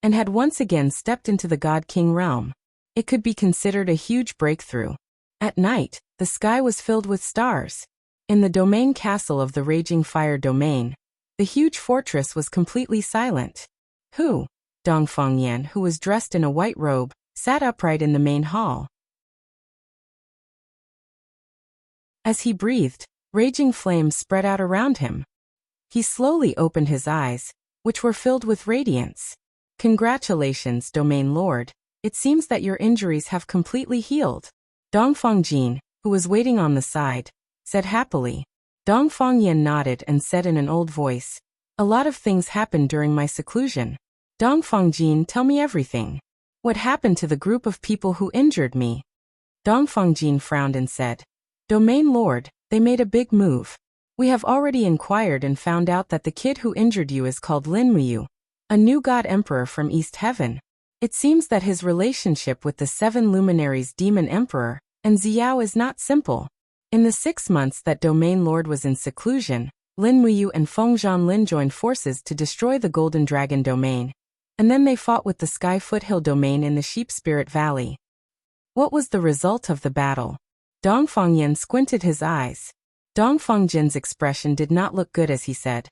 and had once again stepped into the God King realm. It could be considered a huge breakthrough. At night, the sky was filled with stars. In the domain castle of the Raging Fire Domain, the huge fortress was completely silent. Dongfeng Yan, who was dressed in a white robe, sat upright in the main hall. As he breathed, raging flames spread out around him. He slowly opened his eyes, which were filled with radiance. Congratulations, Domain Lord. It seems that your injuries have completely healed. Dongfeng Jin, who was waiting on the side, said happily. Dongfeng Yan nodded and said in an old voice, "A lot of things happened during my seclusion. Dongfeng Jin, tell me everything. What happened to the group of people who injured me?" Dongfeng Jin frowned and said, "Domain Lord, they made a big move. We have already inquired and found out that the kid who injured you is called Lin Muyu, a new god emperor from East Heaven. It seems that his relationship with the 7 luminaries Demon Emperor and Xiao is not simple. In the 6 months that Domain Lord was in seclusion, Lin Muyu and Feng Zhanlin joined forces to destroy the Golden Dragon Domain, and then they fought with the Sky Foothill Domain in the Sheep Spirit Valley. What was the result of the battle?" Dongfeng Yan squinted his eyes. Dongfeng Jin's expression did not look good as he said,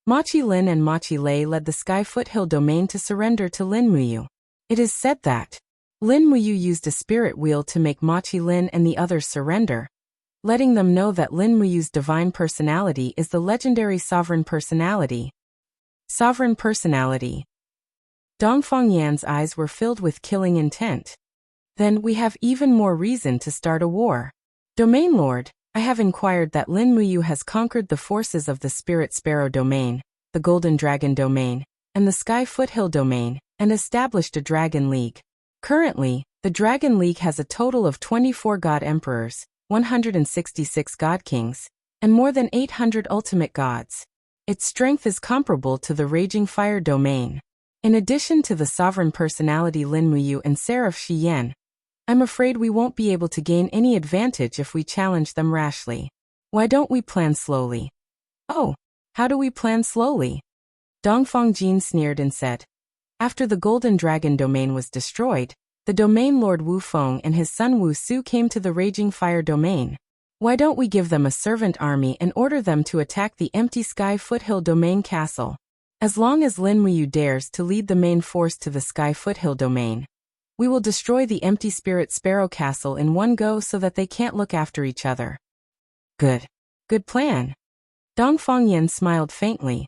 "Machi Lin and Machi Lei led the Sky Foothill Domain to surrender to Lin Muyu. It is said that Lin Muyu used a spirit wheel to make Machi Lin and the others surrender, letting them know that Lin Muyu's divine personality is the legendary Sovereign Personality." Sovereign Personality. Dongfeng Yan's eyes were filled with killing intent. "Then we have even more reason to start a war. Domain Lord, I have inquired that Lin Muyu has conquered the forces of the Spirit Sparrow Domain, the Golden Dragon Domain, and the Sky Foothill Domain, and established a Dragon League. Currently, the Dragon League has a total of 24 God Emperors, 166 God Kings, and more than 800 ultimate gods. Its strength is comparable to the Raging Fire Domain. In addition to the Sovereign Personality Lin Muyu and Seraph Shi Yan, I'm afraid we won't be able to gain any advantage if we challenge them rashly. Why don't we plan slowly?" "Oh, How do we plan slowly? Dongfang Jin sneered and said. After the Golden Dragon domain was destroyed, the domain lord Wu Feng and his son Wu Su came to the Raging Fire domain. Why don't we give them a servant army and order them to attack the Empty Sky Foothill domain castle? As long as Lin Muyu dares to lead the main force to the Sky Foothill domain, we will destroy the Empty Spirit Sparrow castle in one go so that they can't look after each other. Good. Good plan. Dongfang Yan smiled faintly.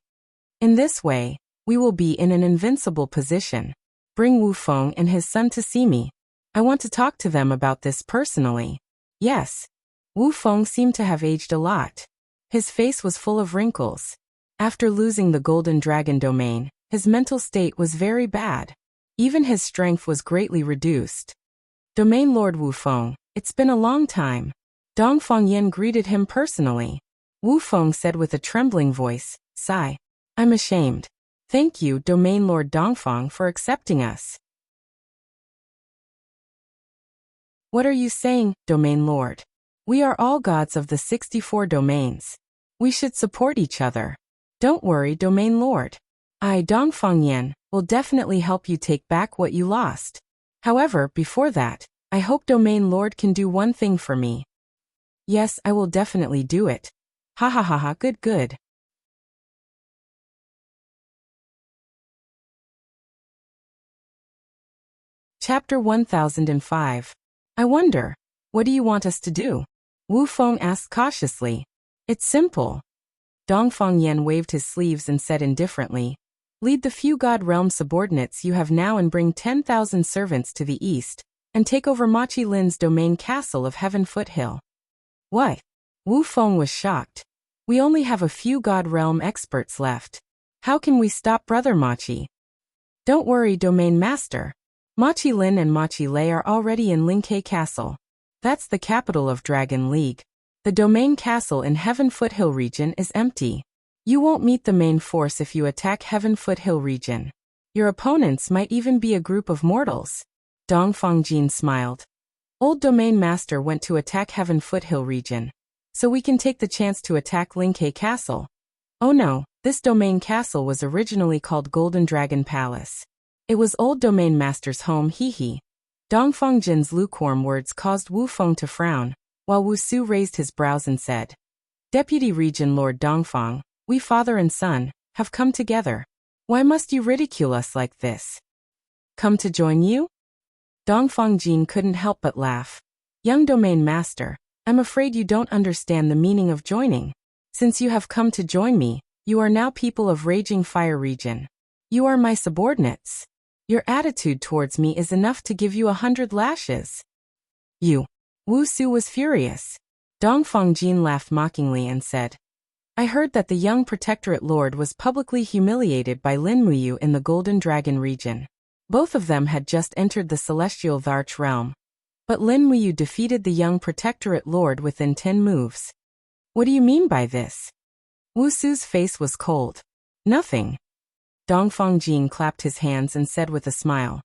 In this way, we will be in an invincible position. Bring Wu Feng and his son to see me. I want to talk to them about this personally. Yes. Wu Feng seemed to have aged a lot. His face was full of wrinkles. After losing the Golden Dragon domain, his mental state was very bad. Even his strength was greatly reduced. Domain Lord Wu Feng, it's been a long time. Dongfang Yan greeted him personally. Wu Feng said with a trembling voice, Sigh. I'm ashamed. Thank you, Domain Lord Dongfang, for accepting us. What are you saying, Domain Lord? We are all gods of the 64 domains. We should support each other. Don't worry, Domain Lord. I, Dongfang Yan, will definitely help you take back what you lost. However, before that, I hope Domain Lord can do one thing for me. Yes, I will definitely do it. Ha ha ha ha, good good. Chapter 1005. I wonder, what do you want us to do? Wu Feng asked cautiously. It's simple. Dongfang Yan waved his sleeves and said indifferently, Lead the few God Realm subordinates you have now and bring 10,000 servants to the east, and take over Machi Lin's domain castle of Heaven Foothill. What? Wu Feng was shocked. We only have a few God Realm experts left. How can we stop Brother Machi? Don't worry, Domain Master. Machi Lin and Machi Lei are already in Linkei Castle. That's the capital of Dragon League. The domain castle in Heaven Foothill region is empty. You won't meet the main force if you attack Heaven Foothill region. Your opponents might even be a group of mortals. Dongfang Jin smiled. Old Domain Master went to attack Heaven Foothill region. So we can take the chance to attack Linkei Castle. Oh no, this domain castle was originally called Golden Dragon Palace. It was old Domain Master's home, hee. Dongfang Jin's lukewarm words caused Wu Feng to frown, while Wu Su raised his brows and said, Deputy Region Lord Dongfang, we father and son, have come together. Why must you ridicule us like this? Come to join you? Dongfang Jin couldn't help but laugh. Young Domain Master, I'm afraid you don't understand the meaning of joining. Since you have come to join me, you are now people of Raging Fire region. You are my subordinates. Your attitude towards me is enough to give you 100 lashes. You. Wu Su was furious. Dongfang Jin laughed mockingly and said, I heard that the young Protectorate Lord was publicly humiliated by Lin Muyu in the Golden Dragon region. Both of them had just entered the Celestial Varch realm. But Lin Muyu defeated the young Protectorate Lord within 10 moves. What do you mean by this? Wu Su's face was cold. Nothing. Dongfang Jin clapped his hands and said with a smile,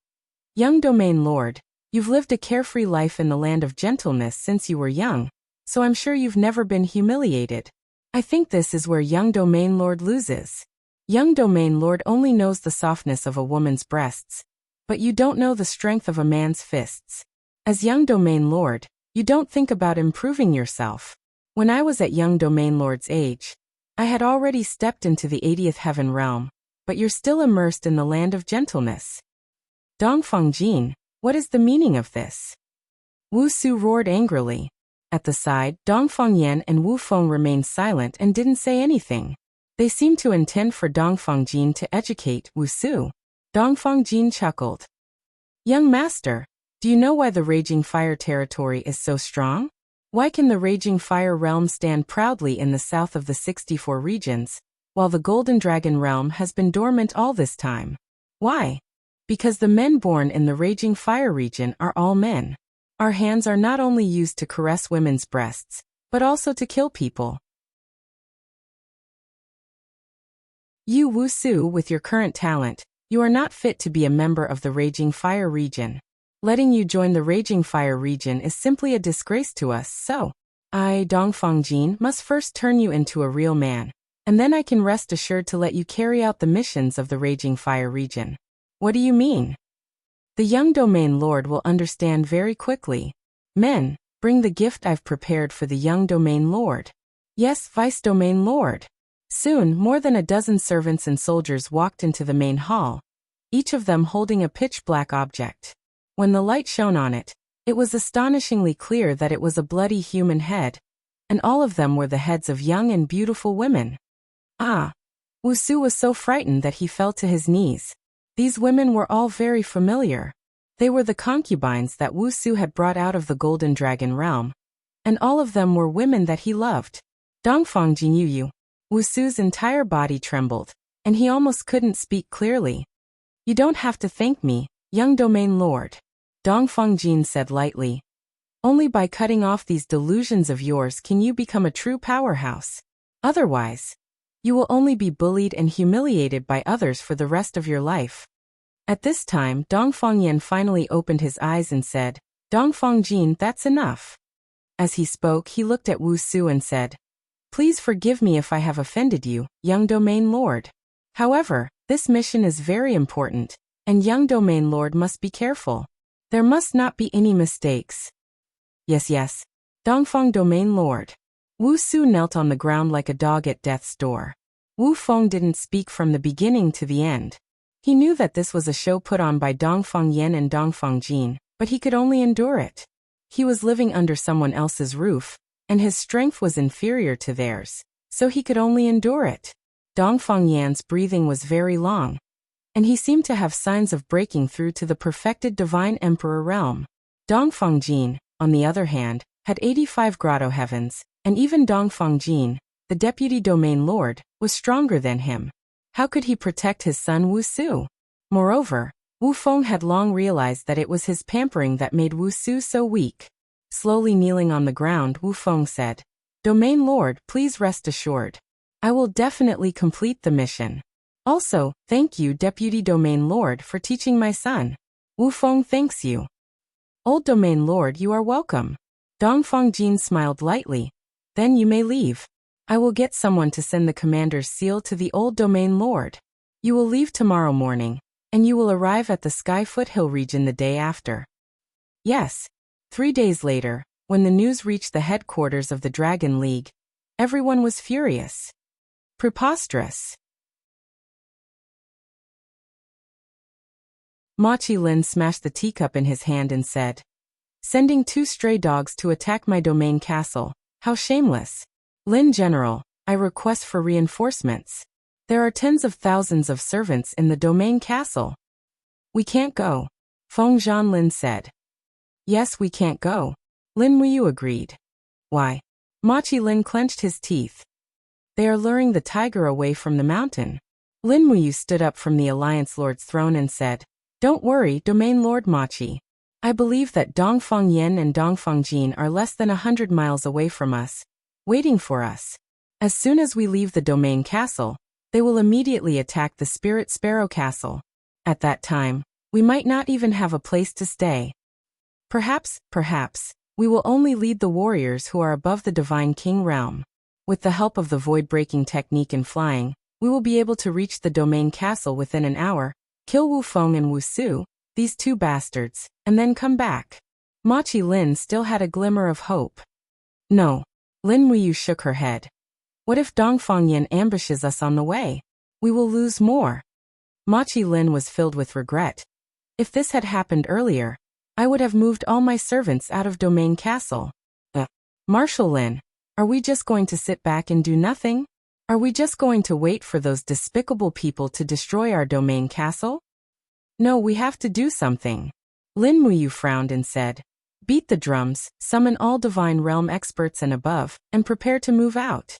Young Domain Lord, you've lived a carefree life in the land of gentleness since you were young, so I'm sure you've never been humiliated. I think this is where young Domain Lord loses. Young Domain Lord only knows the softness of a woman's breasts, but you don't know the strength of a man's fists. As young Domain Lord, you don't think about improving yourself. When I was at young Domain Lord's age, I had already stepped into the 80th heaven realm, but you're still immersed in the land of gentleness. Dongfang Jin, what is the meaning of this? Wu Su roared angrily. At the side, Dongfang Yan and Wu Feng remained silent and didn't say anything. They seemed to intend for Dongfang Jin to educate Wu Su. Dongfang Jin chuckled. Young Master, do you know why the Raging Fire territory is so strong? Why can the Raging Fire realm stand proudly in the south of the 64 regions, while the Golden Dragon realm has been dormant all this time? Why? Because the men born in the Raging Fire region are all men. Our hands are not only used to caress women's breasts, but also to kill people. You Wu Su, with your current talent, you are not fit to be a member of the Raging Fire region. Letting you join the Raging Fire region is simply a disgrace to us, so I, Dongfang Jin, must first turn you into a real man. and then I can rest assured to let you carry out the missions of the Raging Fire region. What do you mean? The young domain lord will understand very quickly. Men, bring the gift I've prepared for the young domain lord. Yes, vice domain lord. Soon, more than a dozen servants and soldiers walked into the main hall, each of them holding a pitch-black object. When the light shone on it, it was astonishingly clear that it was a bloody human head, and all of them were the heads of young and beautiful women. Ah! Wusu was so frightened that he fell to his knees. These women were all very familiar. They were the concubines that Wusu had brought out of the Golden Dragon realm, and all of them were women that he loved. Dongfang Jinyuyu. Wusu's entire body trembled, and he almost couldn't speak clearly. You don't have to thank me, young domain lord. Dongfang Jin said lightly. Only by cutting off these delusions of yours can you become a true powerhouse. Otherwise, you will only be bullied and humiliated by others for the rest of your life. At this time, Dongfang Yan finally opened his eyes and said, Dongfang Jin, that's enough. As he spoke, he looked at Wusu and said, Please forgive me if I have offended you, young domain lord. However, this mission is very important, and young domain lord must be careful. There must not be any mistakes. Yes. Dongfang domain lord. Wu Su knelt on the ground like a dog at death's door. Wu Feng didn't speak from the beginning to the end. He knew that this was a show put on by Dongfang Yan and Dongfang Jin, but he could only endure it. He was living under someone else's roof, and his strength was inferior to theirs, so he could only endure it. Dongfang Yan's breathing was very long, and he seemed to have signs of breaking through to the perfected divine emperor realm. Dongfang Jin, on the other hand, had 85 grotto heavens, and even Dongfang Jin, the deputy domain lord, was stronger than him. How could he protect his son Wu Su? Moreover, Wu Feng had long realized that it was his pampering that made Wu Su so weak. Slowly kneeling on the ground, Wu Feng said, Domain lord, please rest assured. I will definitely complete the mission. Also, thank you, deputy domain lord, for teaching my son. Wu Feng thanks you. Old domain lord, you are welcome. Dongfang Jin smiled lightly. Then you may leave. I will get someone to send the commander's seal to the old domain lord. You will leave tomorrow morning, and you will arrive at the Sky Foothill region the day after. Yes. 3 days later, when the news reached the headquarters of the Dragon League, everyone was furious. Preposterous. Ma Qilin smashed the teacup in his hand and said, Sending 2 stray dogs to attack my domain castle, how shameless. Lin General, I request for reinforcements. There are tens of thousands of servants in the domain castle. We can't go. Feng Zhanlin said. Yes, we can't go. Lin Muyu agreed. Why? Ma Qilin clenched his teeth. They are luring the tiger away from the mountain. Lin Muyu stood up from the Alliance Lord's throne and said, Don't worry, Domain Lord Machi. I believe that Dongfang Yan and Dongfang Jin are less than 100 miles away from us, waiting for us. As soon as we leave the domain castle, they will immediately attack the Spirit Sparrow Castle. At that time, we might not even have a place to stay. Perhaps, we will only lead the warriors who are above the Divine King realm. With the help of the void-breaking technique in flying, we will be able to reach the domain castle within an hour, kill Wu Feng and Wu Su, these 2 bastards, and then come back. Ma Qilin still had a glimmer of hope. No. Lin Muyu shook her head. What if Dongfang Yan ambushes us on the way? We will lose more. Ma Qilin was filled with regret. If this had happened earlier, I would have moved all my servants out of Domain Castle. Marshal Lin, are we just going to sit back and do nothing? Are we just going to wait for those despicable people to destroy our Domain Castle? No, we have to do something. Lin Muyu frowned and said, Beat the drums, summon all Divine Realm experts and above, and prepare to move out.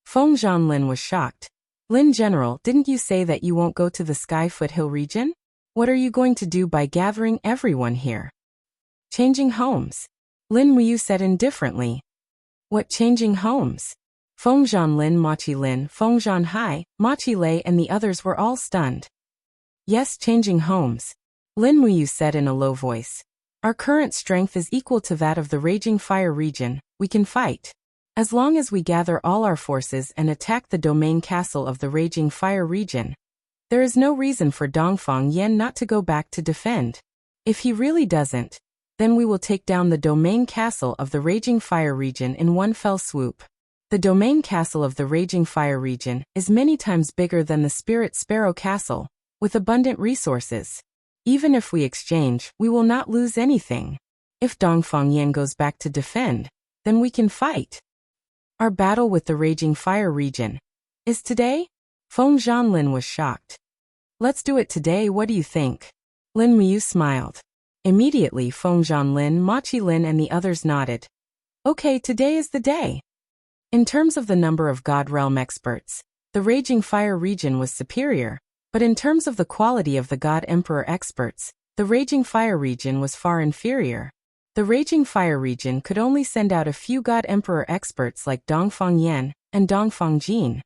Feng Zhanlin was shocked. Lin General, didn't you say that you won't go to the Sky Foothill region? What are you going to do by gathering everyone here? Changing homes. Lin Muyu said indifferently. What changing homes? Feng Zhanlin, Ma Qilin, Feng Zhanhai, Ma Qilei and the others were all stunned. Yes, changing homes. Lin Muyu said in a low voice. Our current strength is equal to that of the Raging Fire region, we can fight. As long as we gather all our forces and attack the domain castle of the Raging Fire region, there is no reason for Dongfang Yan not to go back to defend. If he really doesn't, then we will take down the domain castle of the Raging Fire region in one fell swoop. The domain castle of the Raging Fire region is many times bigger than the Spirit Sparrow castle, with abundant resources. Even if we exchange, we will not lose anything. If Dongfang Yan goes back to defend, then we can fight. Our battle with the Raging Fire region is today? Feng Zhanlin was shocked. Let's do it today, what do you think? Lin Muyu smiled. Immediately Feng Zhanlin, Ma Qilin and the others nodded. Okay, today is the day. In terms of the number of God Realm experts, the Raging Fire region was superior, but in terms of the quality of the God Emperor experts, the Raging Fire region was far inferior. The Raging Fire region could only send out a few God Emperor experts like Dongfang Yan and Dongfang Jin.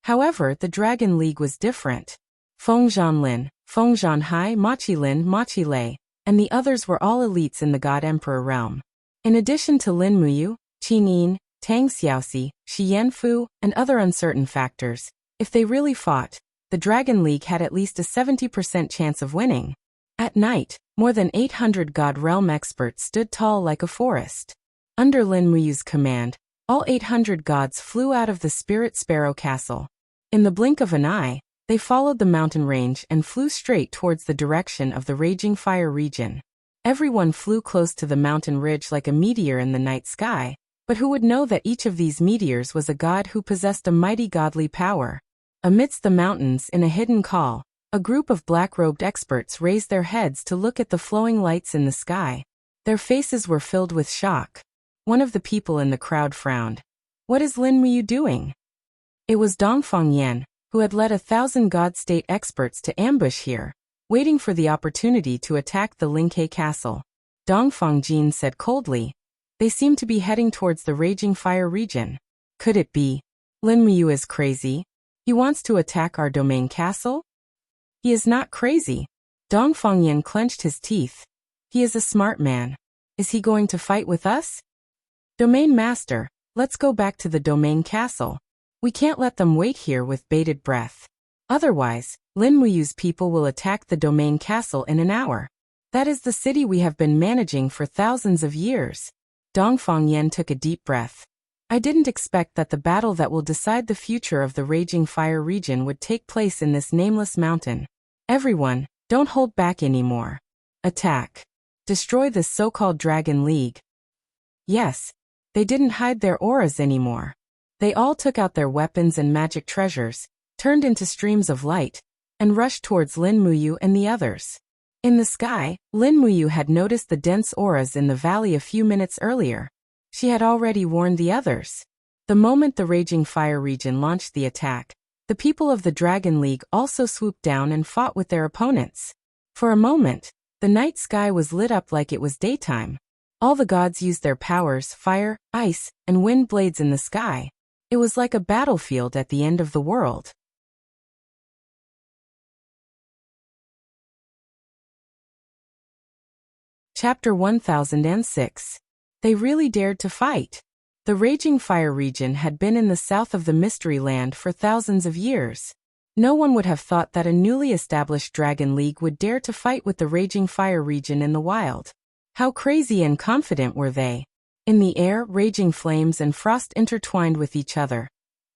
However, the Dragon League was different. Feng Zhanlin, Feng Zhanhai, Ma Qilin, Ma Qilei, and the others were all elites in the God Emperor realm. In addition to Lin Muyu, Qin Yin, Tang Xiaoxi, Shi Yanfu, and other uncertain factors, if they really fought, the Dragon League had at least a 70% chance of winning. At night, more than 800 God Realm experts stood tall like a forest. Under Lin Muyu's command, all 800 gods flew out of the Spirit Sparrow castle. In the blink of an eye, they followed the mountain range and flew straight towards the direction of the Raging Fire region. Everyone flew close to the mountain ridge like a meteor in the night sky, but who would know that each of these meteors was a god who possessed a mighty godly power? Amidst the mountains in a hidden call, a group of black-robed experts raised their heads to look at the flowing lights in the sky. Their faces were filled with shock. One of the people in the crowd frowned. What is Lin Muyu doing? It was Dongfang Yan, who had led 1,000 God State experts to ambush here, waiting for the opportunity to attack the Lingke castle. Dongfang Jin said coldly. They seem to be heading towards the Raging Fire region. Could it be? Lin Muyu is crazy. He wants to attack our domain castle? He is not crazy. Dongfang Yan clenched his teeth. He is a smart man. Is he going to fight with us? Domain Master, let's go back to the domain castle. We can't let them wait here with bated breath. Otherwise, Lin Muyu's people will attack the domain castle in an hour. That is the city we have been managing for thousands of years. Dongfang Yan took a deep breath. I didn't expect that the battle that will decide the future of the Raging Fire region would take place in this nameless mountain. Everyone, don't hold back anymore. Attack. Destroy this so-called Dragon League. Yes. They didn't hide their auras anymore. They all took out their weapons and magic treasures, turned into streams of light, and rushed towards Lin Muyu and the others. In the sky, Lin Muyu had noticed the dense auras in the valley a few minutes earlier. She had already warned the others. The moment the Raging Fire region launched the attack, the people of the Dragon League also swooped down and fought with their opponents. For a moment, the night sky was lit up like it was daytime. All the gods used their powers, fire, ice, and wind blades in the sky. It was like a battlefield at the end of the world. Chapter 1006. They really dared to fight. The Raging Fire region had been in the south of the Mystery Land for thousands of years. No one would have thought that a newly established Dragon League would dare to fight with the Raging Fire region in the wild. How crazy and confident were they? In the air, raging flames and frost intertwined with each other,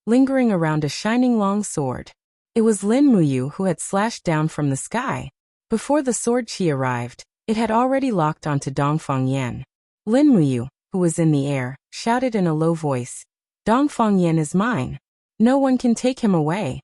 lingering around a shining long sword. It was Lin Muyu who had slashed down from the sky. Before the sword chi arrived, it had already locked onto Dongfang Yan. Lin Muyu, who was in the air, shouted in a low voice, Dongfang Yan is mine. No one can take him away.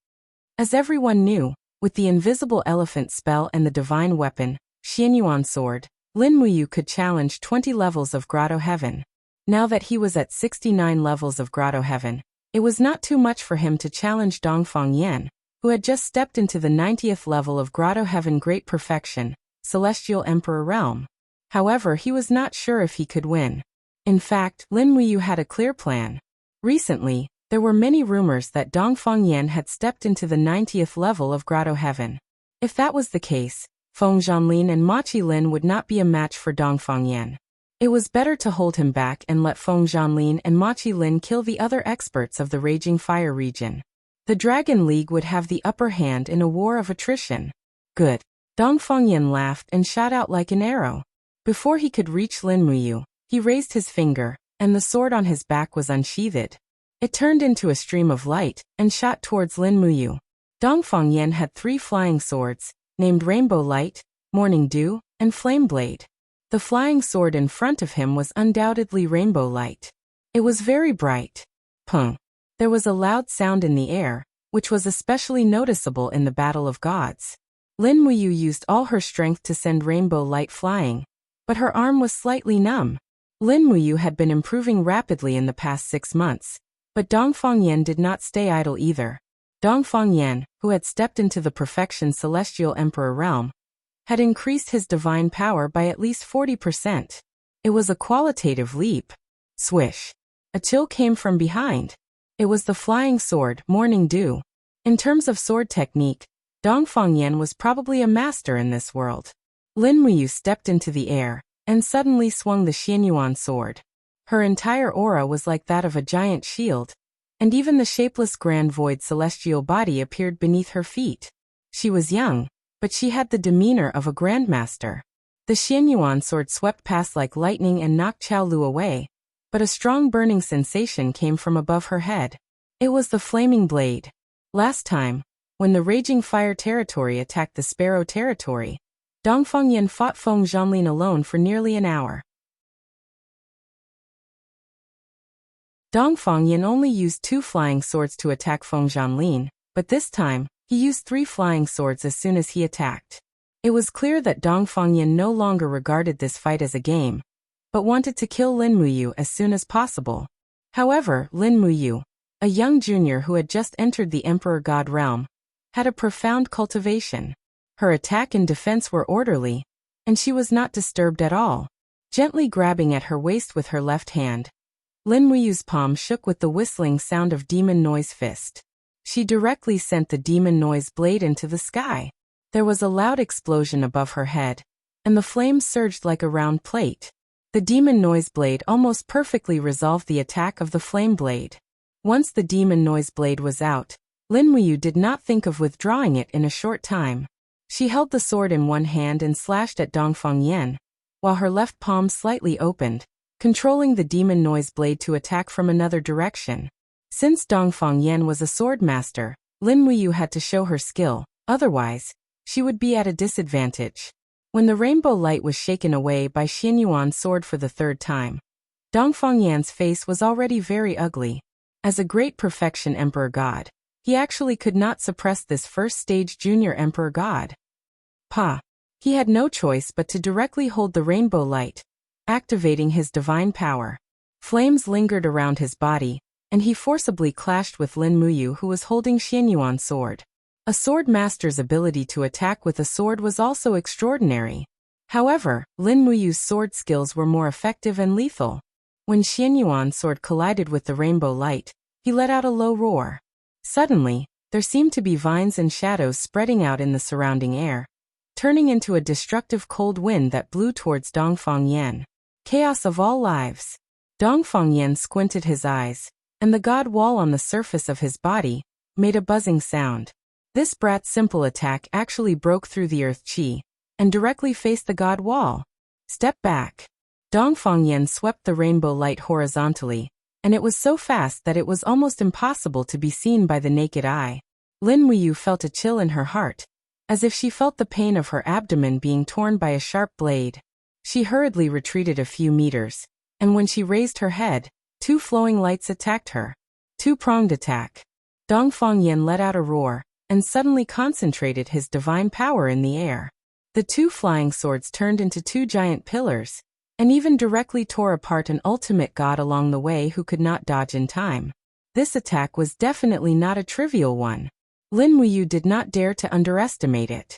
As everyone knew, with the invisible elephant spell and the divine weapon, Xianyuan sword, Lin Muyu could challenge 20 levels of Grotto Heaven. Now that he was at 69 levels of Grotto Heaven, it was not too much for him to challenge Dongfang Yan, who had just stepped into the 90th level of Grotto Heaven Great Perfection, Celestial Emperor Realm. However, he was not sure if he could win. In fact, Lin Muyu had a clear plan. Recently, there were many rumors that Dongfang Yan had stepped into the 90th level of Grotto Heaven. If that was the case, Feng Zhanlin and Ma Qilin would not be a match for Dongfang Yan. It was better to hold him back and let Feng Zhanlin and Ma Qilin kill the other experts of the Raging Fire region. The Dragon League would have the upper hand in a war of attrition. Good. Dong Fengyan laughed and shot out like an arrow. Before he could reach Lin Muyu, he raised his finger, and the sword on his back was unsheathed. It turned into a stream of light and shot towards Lin Muyu. Dong Fengyan had 3 flying swords, named Rainbow Light, Morning Dew, and Flame Blade. The flying sword in front of him was undoubtedly Rainbow Light. It was very bright. Pung. There was a loud sound in the air, which was especially noticeable in the Battle of Gods. Lin Muyu used all her strength to send Rainbow Light flying, but her arm was slightly numb. Lin Muyu had been improving rapidly in the past 6 months, but Dong Fengyan did not stay idle either. Dong Fengyan, who had stepped into the Perfection Celestial Emperor realm, had increased his divine power by at least 40%. It was a qualitative leap. Swish. A chill came from behind. It was the flying sword, Morning Dew. In terms of sword technique, Dong Fengyan was probably a master in this world. Lin Muyu stepped into the air, and suddenly swung the Xianyuan sword. Her entire aura was like that of a giant shield, and even the shapeless grand void celestial body appeared beneath her feet. She was young, but she had the demeanor of a grandmaster. The Xianyuan sword swept past like lightning and knocked Qiao Lu away, but a strong burning sensation came from above her head. It was the flaming blade. Last time, when the Raging Fire territory attacked the Sparrow territory, Dong Fengyan fought Feng Zhanlin alone for nearly an hour. Dong Fengyan only used 2 flying swords to attack Feng Zhanlin, but this time, he used 3 flying swords as soon as he attacked. It was clear that Dong Fengyan no longer regarded this fight as a game, but wanted to kill Lin Muyu as soon as possible. However, Lin Muyu, a young junior who had just entered the Emperor God realm, had a profound cultivation. Her attack and defense were orderly, and she was not disturbed at all. Gently grabbing at her waist with her left hand, Lin Muyu's palm shook with the whistling sound of Demon Noise Fist. She directly sent the Demon Noise blade into the sky. There was a loud explosion above her head, and the flames surged like a round plate. The Demon Noise blade almost perfectly resolved the attack of the Flame blade. Once the Demon Noise blade was out, Lin Muyu did not think of withdrawing it in a short time. She held the sword in one hand and slashed at Dong Fengyan, while her left palm slightly opened, controlling the Demon Noise blade to attack from another direction. Since Dong Fengyan was a sword master, Lin Muyu had to show her skill, otherwise, she would be at a disadvantage. When the rainbow light was shaken away by Xianyuan's sword for the 3rd time, Dong Fengyan's face was already very ugly. As a great perfection Emperor God, he actually could not suppress this first-stage junior Emperor God. He had no choice but to directly hold the rainbow light, activating his divine power. Flames lingered around his body, and he forcibly clashed with Lin Muyu, who was holding Xianyuan's sword. A sword master's ability to attack with a sword was also extraordinary. However, Lin Muyu's sword skills were more effective and lethal. When Xianyuan's sword collided with the rainbow light, he let out a low roar. Suddenly, there seemed to be vines and shadows spreading out in the surrounding air, turning into a destructive cold wind that blew towards Dong Fengyan. Chaos of all lives. Dong Fengyan squinted his eyes, and the god wall on the surface of his body made a buzzing sound. This brat's simple attack actually broke through the earth chi, and directly faced the god wall. Step back. Dong Fengyan swept the rainbow light horizontally, and it was so fast that it was almost impossible to be seen by the naked eye. Lin Muyu felt a chill in her heart, as if she felt the pain of her abdomen being torn by a sharp blade. She hurriedly retreated a few meters, and when she raised her head, 2 flowing lights attacked her. 2-pronged attack. Dong Fengyan let out a roar, and suddenly concentrated his divine power in the air. The 2 flying swords turned into 2 giant pillars, and even directly tore apart an ultimate god along the way who could not dodge in time. This attack was definitely not a trivial one. Lin Muyu did not dare to underestimate it.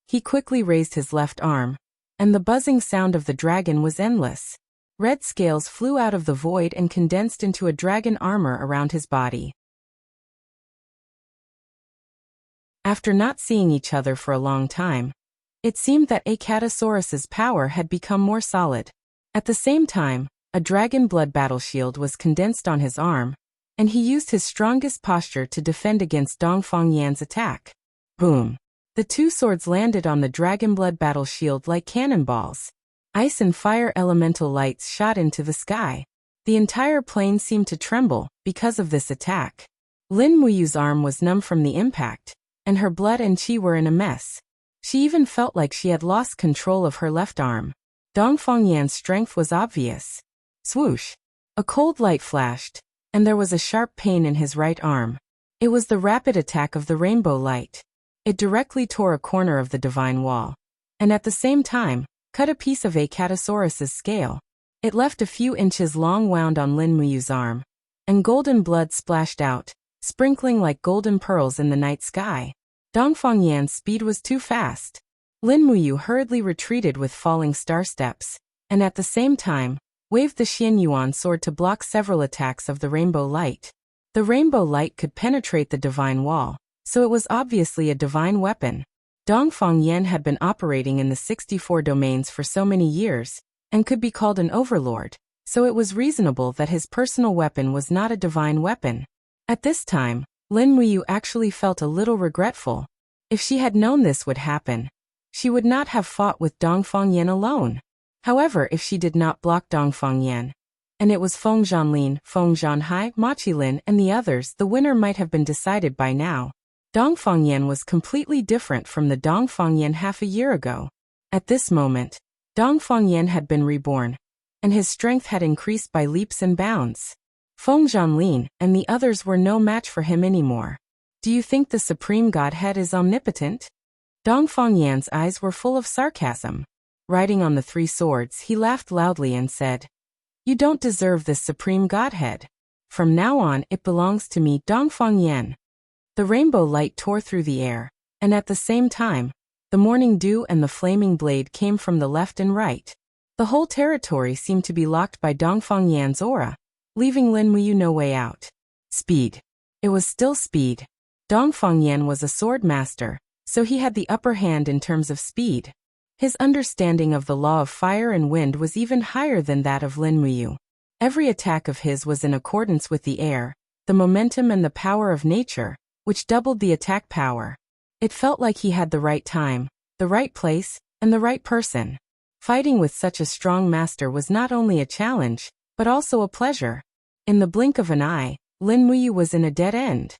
He quickly raised his left arm, and the buzzing sound of the dragon was endless. Red scales flew out of the void and condensed into a dragon armor around his body. After not seeing each other for a long time, it seemed that Acatosaurus's power had become more solid. At the same time, a dragon blood battle shield was condensed on his arm, and he used his strongest posture to defend against Dongfang Yan's attack. Boom! The two swords landed on the dragon blood battle shield like cannonballs. Ice and fire elemental lights shot into the sky. The entire plane seemed to tremble because of this attack. Lin Muyu's arm was numb from the impact, and her blood and qi were in a mess. She even felt like she had lost control of her left arm. Dongfang Yan's strength was obvious. Swoosh! A cold light flashed, and there was a sharp pain in his right arm. It was the rapid attack of the rainbow light. It directly tore a corner of the divine wall, and at the same time, cut a piece of Acatosaurus's scale. It left a few inches long wound on Lin Muyu's arm, and golden blood splashed out, sprinkling like golden pearls in the night sky. Dongfang Yan's speed was too fast. Lin Muyu hurriedly retreated with falling star steps, and at the same time, waved the Xian Yuan sword to block several attacks of the rainbow light. The rainbow light could penetrate the divine wall, so it was obviously a divine weapon. Dongfang Yan had been operating in the 64 domains for so many years, and could be called an overlord, so it was reasonable that his personal weapon was not a divine weapon. At this time, Lin Muyu actually felt a little regretful. If she had known this would happen, she would not have fought with Dongfang Yan alone. However, if she did not block Dongfang Yan, and it was Feng Zhanlin, Feng Zhanhai, Ma Qilin, and the others, the winner might have been decided by now. Dongfang Yan was completely different from the Dongfang Yan half a year ago. At this moment, Dongfang Yan had been reborn, and his strength had increased by leaps and bounds. Feng Zhanlin and the others were no match for him anymore. Do you think the Supreme Godhead is omnipotent? Dongfang Yan's eyes were full of sarcasm. Riding on the three swords, he laughed loudly and said, "You don't deserve this Supreme Godhead. From now on, it belongs to me, Dongfang Yan." The rainbow light tore through the air, and at the same time, the morning dew and the flaming blade came from the left and right. The whole territory seemed to be locked by Dongfang Yan's aura, leaving Lin Muyu no way out. Speed. It was still speed. Dongfang Yan was a sword master, so he had the upper hand in terms of speed. His understanding of the law of fire and wind was even higher than that of Lin Muyu. Every attack of his was in accordance with the air, the momentum and the power of nature, which doubled the attack power. It felt like he had the right time, the right place, and the right person. Fighting with such a strong master was not only a challenge, but also a pleasure. In the blink of an eye, Lin Muyu was in a dead end.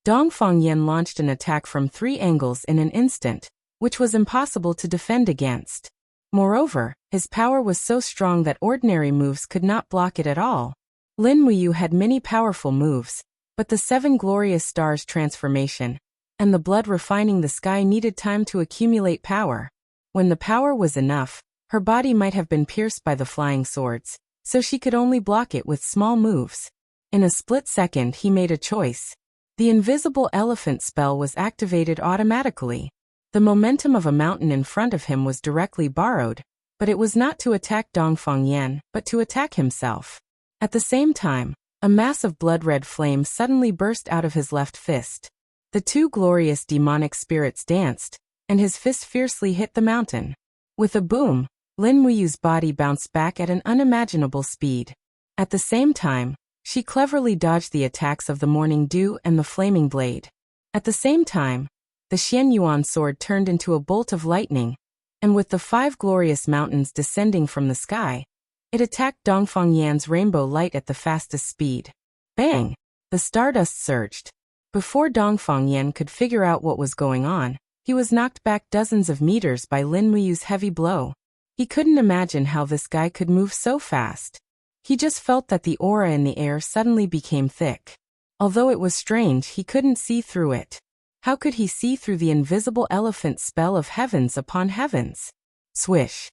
Dongfang Yan launched an attack from 3 angles in an instant, which was impossible to defend against. Moreover, his power was so strong that ordinary moves could not block it at all. Lin Muyu had many powerful moves, but the 7 glorious stars transformation, and the blood refining the sky needed time to accumulate power. When the power was enough, her body might have been pierced by the flying swords, so she could only block it with small moves. In a split second he made a choice. The invisible elephant spell was activated automatically. The momentum of a mountain in front of him was directly borrowed, but it was not to attack Dongfang Yan, but to attack himself. At the same time, a mass of blood-red flame suddenly burst out of his left fist. The 2 glorious demonic spirits danced, and his fist fiercely hit the mountain. With a boom, Lin Muyu's body bounced back at an unimaginable speed. At the same time, she cleverly dodged the attacks of the morning dew and the flaming blade. At the same time, the Xian Yuan sword turned into a bolt of lightning, and with the 5 glorious mountains descending from the sky, it attacked Dongfang Yan's rainbow light at the fastest speed. Bang! The stardust surged. Before Dongfang Yan could figure out what was going on, he was knocked back dozens of meters by Lin Muyu's heavy blow. He couldn't imagine how this guy could move so fast. He just felt that the aura in the air suddenly became thick. Although it was strange, he couldn't see through it. How could he see through the invisible elephant spell of heavens upon heavens? Swish!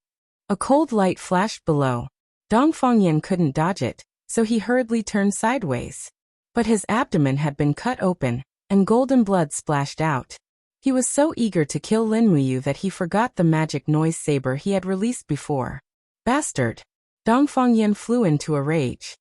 A cold light flashed below. Dongfang Yan couldn't dodge it, so he hurriedly turned sideways. But his abdomen had been cut open, and golden blood splashed out. He was so eager to kill Lin Muyu that he forgot the magic noise saber he had released before. Bastard! Dongfang Yan flew into a rage.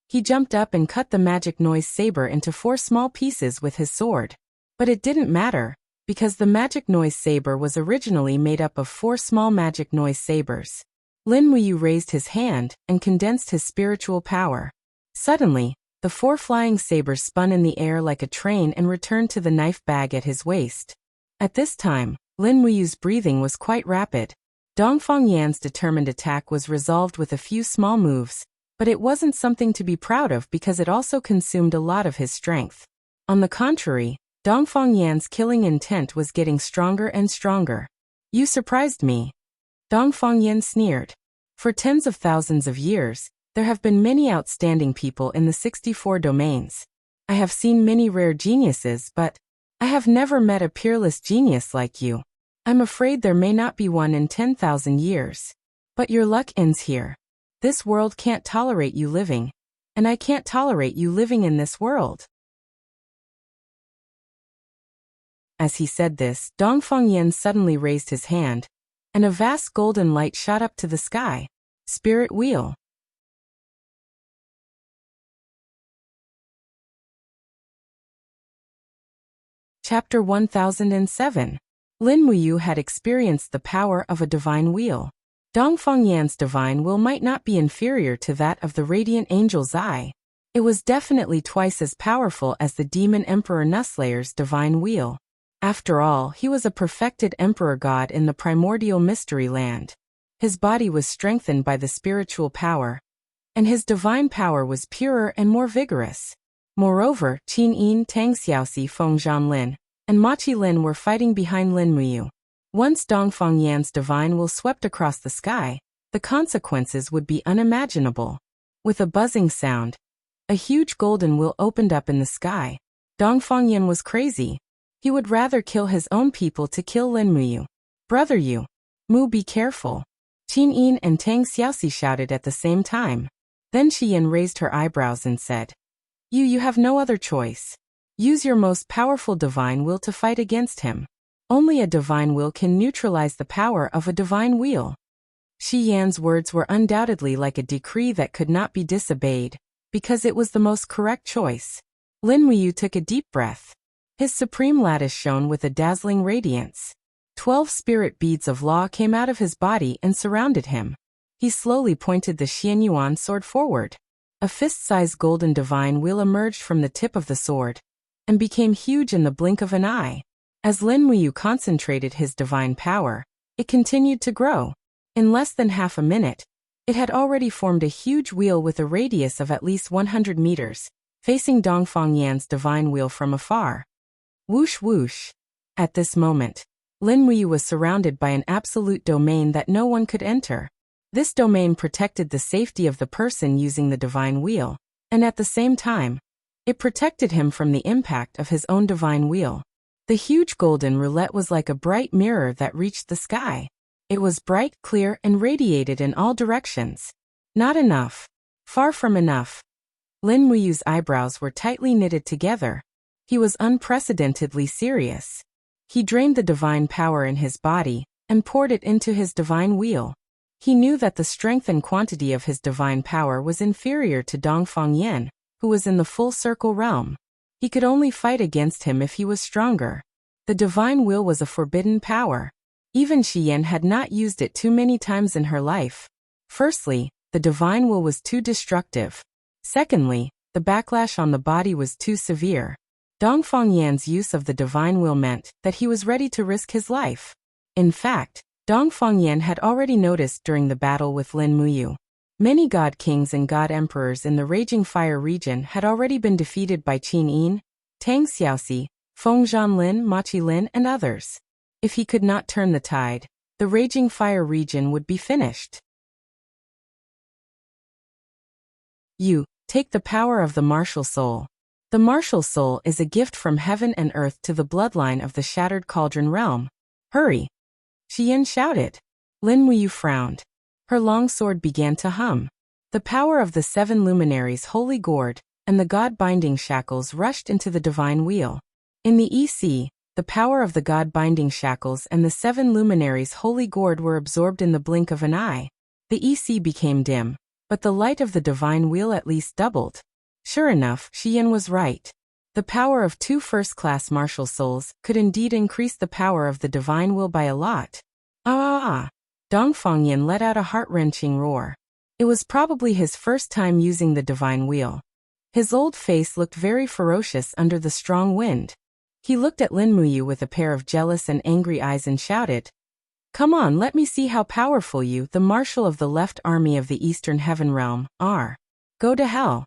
He jumped up and cut the magic noise saber into 4 small pieces with his sword. But it didn't matter. because the magic noise saber was originally made up of 4 small magic noise sabers. Lin Muyu raised his hand and condensed his spiritual power. Suddenly, the 4 flying sabers spun in the air like a train and returned to the knife bag at his waist. At this time, Lin Muyu's breathing was quite rapid. Dongfang Yan's determined attack was resolved with a few small moves, but it wasn't something to be proud of because it also consumed a lot of his strength. On the contrary, Dongfang Yan's killing intent was getting stronger and stronger. "You surprised me." Dongfang Yan sneered. For tens of thousands of years, there have been many outstanding people in the 64 domains. I have seen many rare geniuses, but I have never met a peerless genius like you. I'm afraid there may not be one in 10,000 years. But your luck ends here. This world can't tolerate you living, and I can't tolerate you living in this world. As he said this, Dongfang Yan suddenly raised his hand, and a vast golden light shot up to the sky. Spirit Wheel. Chapter 1007. Lin Muyu had experienced the power of a divine wheel. Dongfang Yan's divine will might not be inferior to that of the radiant angel's eye. It was definitely twice as powerful as the demon emperor Nuslayer's divine wheel. After all, he was a perfected emperor god in the primordial mystery land. His body was strengthened by the spiritual power, and his divine power was purer and more vigorous. Moreover, Qin Yin, Tang Xiaoxi, Feng Zhanlin, and Ma Qilin were fighting behind Lin Muyu. Once Dongfang Yan's divine will swept across the sky, the consequences would be unimaginable. With a buzzing sound, a huge golden wheel opened up in the sky. Dongfang Yan was crazy. He would rather kill his own people to kill Lin Muyu. "Brother Yu, Mu, be careful!" Qin Yin and Tang Xiaoxi shouted at the same time. Then Xian raised her eyebrows and said, You have no other choice. Use your most powerful divine will to fight against him. Only a divine will can neutralize the power of a divine wheel." Shi Yan's words were undoubtedly like a decree that could not be disobeyed, because it was the most correct choice. Lin Muyu took a deep breath. His supreme lattice shone with a dazzling radiance. 12 spirit beads of law came out of his body and surrounded him. He slowly pointed the Xianyuan sword forward. A fist-sized golden divine wheel emerged from the tip of the sword, and became huge in the blink of an eye. As Lin Muyu concentrated his divine power, it continued to grow. In less than half a minute, it had already formed a huge wheel with a radius of at least 100 meters, facing Dongfang Yan's divine wheel from afar. Whoosh whoosh. At this moment, Lin Muyu was surrounded by an absolute domain that no one could enter. This domain protected the safety of the person using the divine wheel, and at the same time, it protected him from the impact of his own divine wheel. The huge golden roulette was like a bright mirror that reached the sky. It was bright, clear, and radiated in all directions. Not enough. Far from enough. Lin Muyu's eyebrows were tightly knitted together. He was unprecedentedly serious. He drained the divine power in his body and poured it into his divine wheel. He knew that the strength and quantity of his divine power was inferior to Dongfang Yan, who was in the full circle realm. He could only fight against him if he was stronger. The divine will was a forbidden power. Even Xian had not used it too many times in her life. Firstly, the divine will was too destructive. Secondly, the backlash on the body was too severe. Dongfang Yan's use of the divine will meant that he was ready to risk his life. In fact, Dongfang Yan had already noticed during the battle with Lin Muyu. Many god kings and god emperors in the Raging Fire region had already been defeated by Qin Yin, Tang Xiaoxi, Feng Zhanlin, Ma Qilin, and others. If he could not turn the tide, the Raging Fire region would be finished. You, take the power of the martial soul. The martial soul is a gift from heaven and earth to the bloodline of the Shattered Cauldron realm. Hurry! Xian shouted. Lin Muyu frowned. Her long sword began to hum. The power of the 7 luminaries' holy gourd and the god-binding shackles rushed into the divine wheel. In the EC, the power of the god-binding shackles and the 7 luminaries' holy gourd were absorbed in the blink of an eye. The EC became dim, but the light of the divine wheel at least doubled. Sure enough, Xian was right. The power of two first-class martial souls could indeed increase the power of the divine will by a lot. Ah! Dongfang Yan let out a heart-wrenching roar. It was probably his first time using the divine wheel. His old face looked very ferocious under the strong wind. He looked at Lin Muyu with a pair of jealous and angry eyes and shouted, "Come on, let me see how powerful you, the marshal of the left army of the Eastern Heaven Realm, are. Go to hell."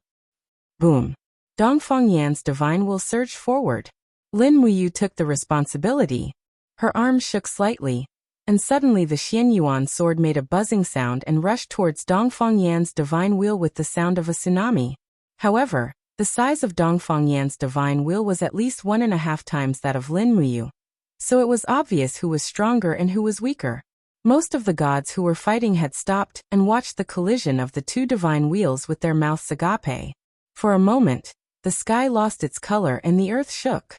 Boom. Dongfang Yan's divine will surged forward. Lin Muyu took the responsibility. Her arms shook slightly, and suddenly the Xianyuan sword made a buzzing sound and rushed towards Dongfang Yan's divine wheel with the sound of a tsunami. However, the size of Dongfang Yan's divine wheel was at least 1.5 times that of Lin Muyu. So it was obvious who was stronger and who was weaker. Most of the gods who were fighting had stopped and watched the collision of the two divine wheels with their mouths agape. For a moment, the sky lost its color and the earth shook.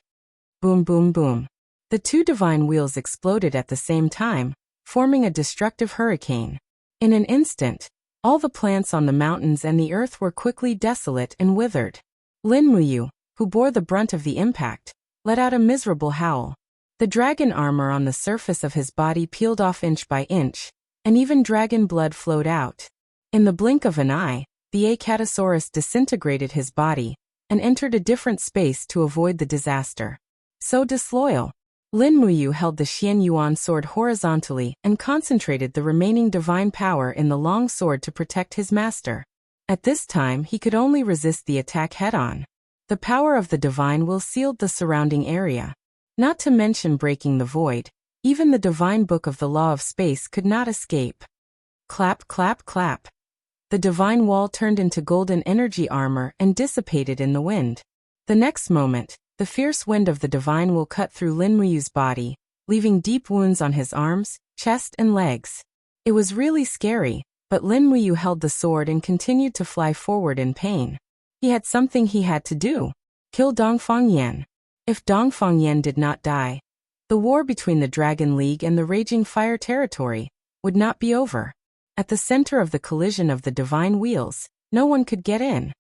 Boom, boom, boom. The two divine wheels exploded at the same time, forming a destructive hurricane. In an instant, all the plants on the mountains and the earth were quickly desolate and withered. Lin Muyu, who bore the brunt of the impact, let out a miserable howl. The dragon armor on the surface of his body peeled off inch by inch, and even dragon blood flowed out. In the blink of an eye, the Acatosaurus disintegrated his body and entered a different space to avoid the disaster. So disloyal. Lin Muyu held the Xianyuan sword horizontally and concentrated the remaining divine power in the long sword to protect his master. At this time he could only resist the attack head-on. The power of the divine will sealed the surrounding area. Not to mention breaking the void, even the divine book of the law of space could not escape. Clap, clap, clap. The divine wall turned into golden energy armor and dissipated in the wind. The next moment, the fierce wind of the divine will cut through Lin Muyu's body, leaving deep wounds on his arms, chest and legs. It was really scary, but Lin Muyu held the sword and continued to fly forward in pain. He had something he had to do. Kill Dongfang Yan. If Dongfang Yan did not die, the war between the Dragon League and the Raging Fire Territory would not be over. At the center of the collision of the divine wheels, no one could get in.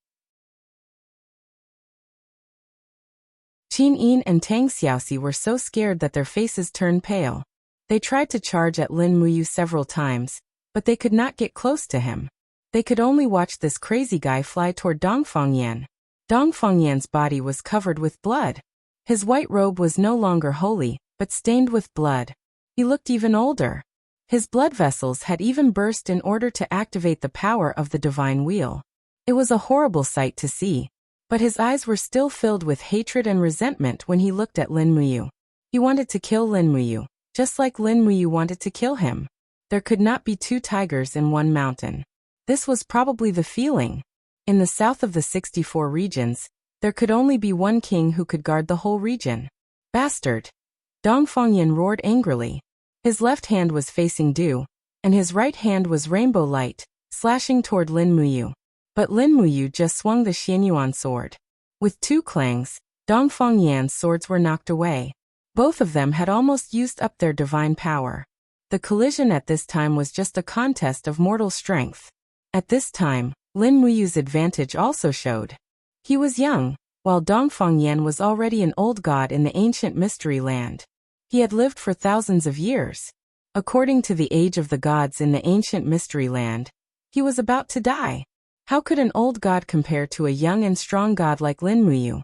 Qin Yin and Tang Xiaoxi were so scared that their faces turned pale. They tried to charge at Lin Muyu several times, but they could not get close to him. They could only watch this crazy guy fly toward Dongfang Yan. Dongfang Yan's body was covered with blood. His white robe was no longer holy, but stained with blood. He looked even older. His blood vessels had even burst in order to activate the power of the divine wheel. It was a horrible sight to see, but his eyes were still filled with hatred and resentment when he looked at Lin Muyu. He wanted to kill Lin Muyu, just like Lin Muyu wanted to kill him. There could not be two tigers in one mountain. This was probably the feeling. In the south of the 64 regions, there could only be one king who could guard the whole region. Bastard! Dongfang Yan roared angrily. His left hand was facing Du, and his right hand was rainbow light, slashing toward Lin Muyu. But Lin Muyu just swung the Xianyuan sword. With two clangs, Dongfang Yan's swords were knocked away. Both of them had almost used up their divine power. The collision at this time was just a contest of mortal strength. At this time, Lin Muyu's advantage also showed. He was young, while Dongfang Yan was already an old god in the ancient mystery land. He had lived for thousands of years. According to the age of the gods in the ancient mystery land, he was about to die. How could an old god compare to a young and strong god like Lin Muyu?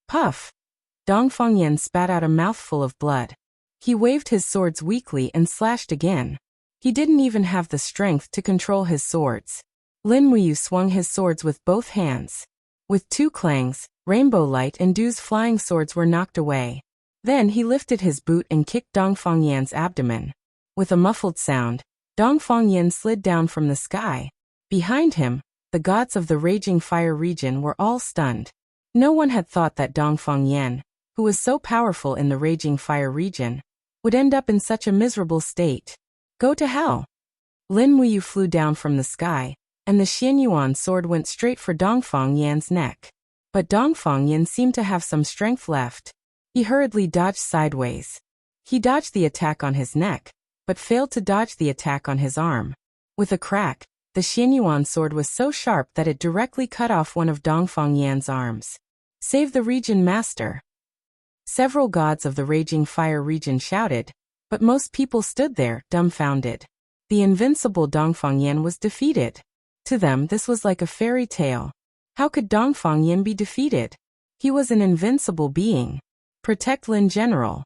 Puff! Dongfang Yan spat out a mouthful of blood. He waved his swords weakly and slashed again. He didn't even have the strength to control his swords. Lin Muyu swung his swords with both hands. With two clangs, Rainbow Light and Du's flying swords were knocked away. Then he lifted his boot and kicked Dongfang Yan's abdomen. With a muffled sound, Dongfang Yan slid down from the sky. Behind him, the gods of the Raging Fire region were all stunned. No one had thought that Dongfang Yan, who was so powerful in the Raging Fire region, would end up in such a miserable state. Go to hell! Lin Muyu flew down from the sky, and the Xianyuan sword went straight for Dongfang Yan's neck. But Dongfang Yan seemed to have some strength left. He hurriedly dodged sideways. He dodged the attack on his neck, but failed to dodge the attack on his arm. With a crack, the Xianyuan sword was so sharp that it directly cut off one of Dongfang Yan's arms. Save the region, master. Several gods of the raging fire region shouted, but most people stood there, dumbfounded. The invincible Dongfang Yan was defeated. To them, this was like a fairy tale. How could Dongfang Yan be defeated? He was an invincible being. Protect Lin, General.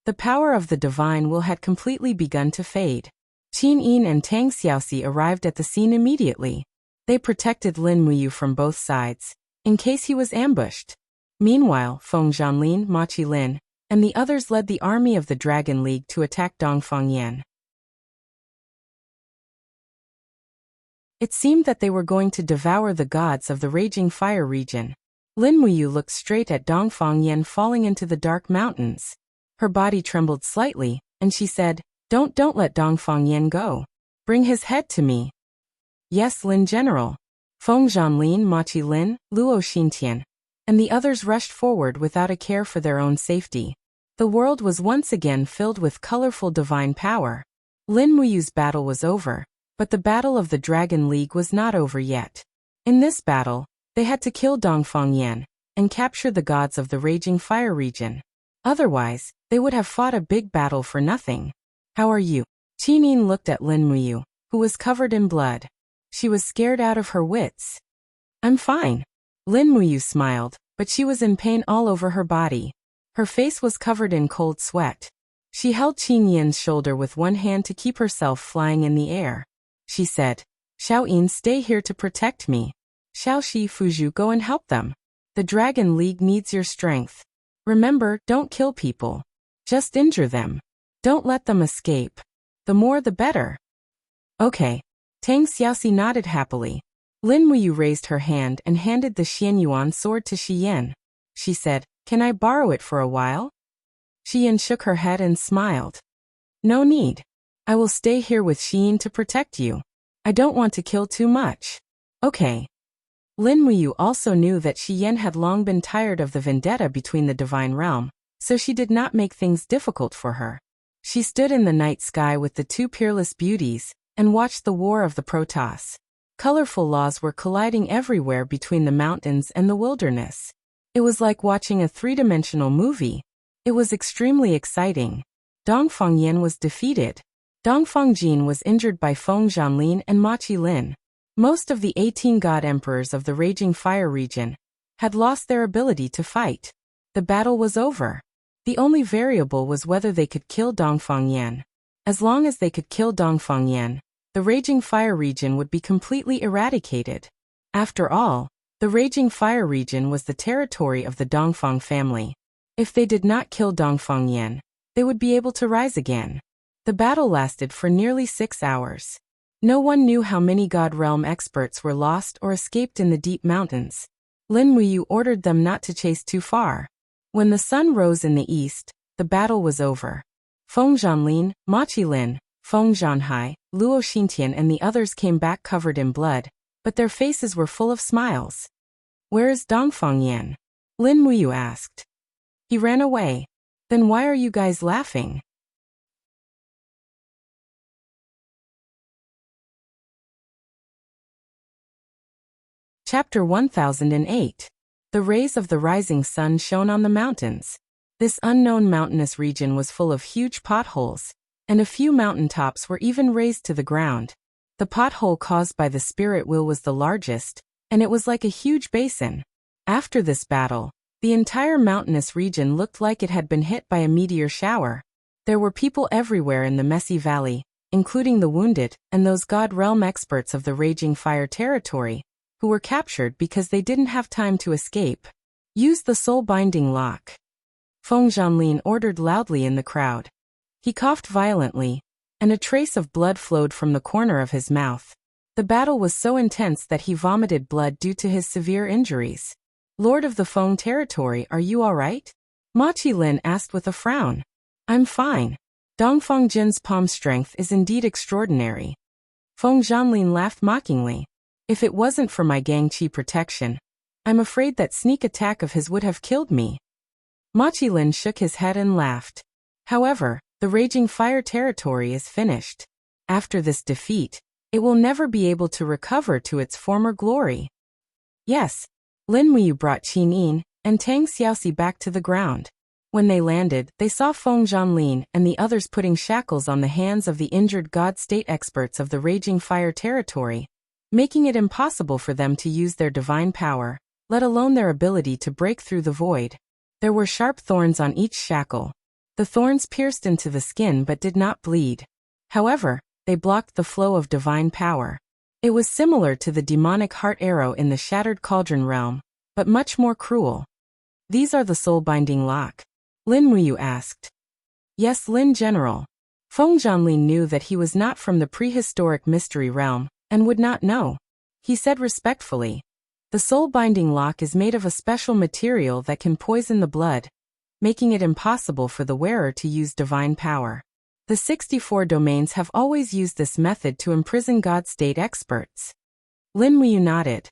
The power of the divine will had completely begun to fade. Qin Yin and Tang Xiaoxi arrived at the scene immediately. They protected Lin Muyu from both sides, in case he was ambushed. Meanwhile, Feng Zhanlin, Ma Qilin, and the others led the army of the Dragon League to attack Dongfang Yan. It seemed that they were going to devour the gods of the raging fire region. Lin Muyu looked straight at Dongfang Yan falling into the dark mountains. Her body trembled slightly, and she said, Don't let Dongfang Yan go. Bring his head to me. Yes, Lin, General. Feng Zhanlin, Ma Qilin, Luo Xintian, and the others rushed forward without a care for their own safety. The world was once again filled with colorful divine power. Lin Muyu's battle was over, but the battle of the Dragon League was not over yet. In this battle, they had to kill Dongfang Yan and capture the gods of the raging fire region. Otherwise, they would have fought a big battle for nothing. How are you? Qin Yin looked at Lin Muyu, who was covered in blood. She was scared out of her wits. I'm fine. Lin Muyu smiled, but she was in pain all over her body. Her face was covered in cold sweat. She held Qin Yin's shoulder with one hand to keep herself flying in the air. She said, Xiao Yin, stay here to protect me. Xiao Shi, Fuzhu, go and help them. The Dragon League needs your strength. Remember, don't kill people. Just injure them. Don't let them escape. The more the better. Okay. Tang Xiaoxi nodded happily. Lin Muyu raised her hand and handed the Xianyuan sword to Shi Yin. She said, Can I borrow it for a while? Shi Yin shook her head and smiled. No need. I will stay here with Shi Yin to protect you. I don't want to kill too much. Okay. Lin Muyu also knew that Shi Yin had long been tired of the vendetta between the divine realm, so she did not make things difficult for her. She stood in the night sky with the two peerless beauties and watched the war of the Protoss. Colorful laws were colliding everywhere between the mountains and the wilderness. It was like watching a three-dimensional movie. It was extremely exciting. Dongfang Yan was defeated. Dongfang Jin was injured by Feng Zhanlin and Ma Qilin. Most of the 18 god emperors of the raging fire region had lost their ability to fight. The battle was over. The only variable was whether they could kill Dongfang Yan. As long as they could kill Dongfang Yan, the raging fire region would be completely eradicated. After all, the raging fire region was the territory of the Dongfang family. If they did not kill Dongfang Yan, they would be able to rise again. The battle lasted for nearly 6 hours. No one knew how many God Realm experts were lost or escaped in the deep mountains. Lin Muyu ordered them not to chase too far. When the sun rose in the east, the battle was over. Feng Zhanlin, Ma Qilin, Feng Zhanhai, Luo Xintian and the others came back covered in blood, but their faces were full of smiles. Where is Dongfang Yan? Lin Muyu asked. He ran away. Then why are you guys laughing? Chapter 1008. The rays of the rising sun shone on the mountains. This unknown mountainous region was full of huge potholes, and a few mountaintops were even raised to the ground. The pothole caused by the spirit wheel was the largest, and it was like a huge basin. After this battle, the entire mountainous region looked like it had been hit by a meteor shower. There were people everywhere in the messy valley, including the wounded and those God Realm experts of the Raging Fire territory, who were captured because they didn't have time to escape. Use the soul-binding lock. Feng Zhanlin ordered loudly in the crowd. He coughed violently, and a trace of blood flowed from the corner of his mouth. The battle was so intense that he vomited blood due to his severe injuries. Lord of the Feng territory, are you all right? Ma Qilin asked with a frown. I'm fine. Dongfang Jin's palm strength is indeed extraordinary. Feng Zhanlin laughed mockingly. If it wasn't for my Gangqi protection, I'm afraid that sneak attack of his would have killed me. Ma Qilin shook his head and laughed. However, the Raging Fire territory is finished. After this defeat, it will never be able to recover to its former glory. Yes. Lin Muyu brought Qin Yin and Tang Xiaoxi back to the ground. When they landed, they saw Feng Zhanlin and the others putting shackles on the hands of the injured god state experts of the Raging Fire territory, making it impossible for them to use their divine power, let alone their ability to break through the void. There were sharp thorns on each shackle. The thorns pierced into the skin but did not bleed. However, they blocked the flow of divine power. It was similar to the demonic heart arrow in the Shattered Cauldron realm, but much more cruel. These are the soul-binding lock? Lin Muyu asked. Yes, Lin General. Feng Zhanlin knew that he was not from the prehistoric mystery realm, and would not know. He said respectfully, the soul-binding lock is made of a special material that can poison the blood, making it impossible for the wearer to use divine power. The 64 domains have always used this method to imprison god state experts. Lin Muyu nodded.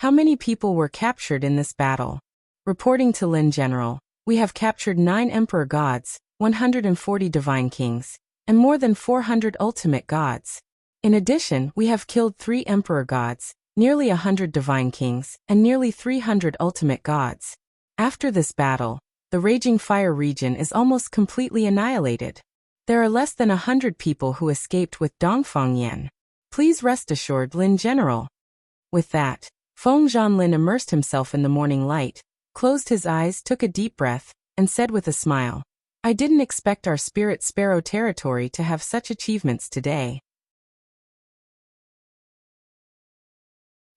How many people were captured in this battle? Reporting to Lin General, we have captured 9 emperor gods, 140 divine kings, and more than 400 ultimate gods. In addition, we have killed 3 emperor gods, nearly 100 divine kings, and nearly 300 ultimate gods. After this battle, the Raging Fire region is almost completely annihilated. There are less than 100 people who escaped with Dongfang Yan. Please rest assured, Lin General. With that, Feng Zhanlin immersed himself in the morning light, closed his eyes, took a deep breath, and said with a smile, I didn't expect our Spirit Sparrow territory to have such achievements today.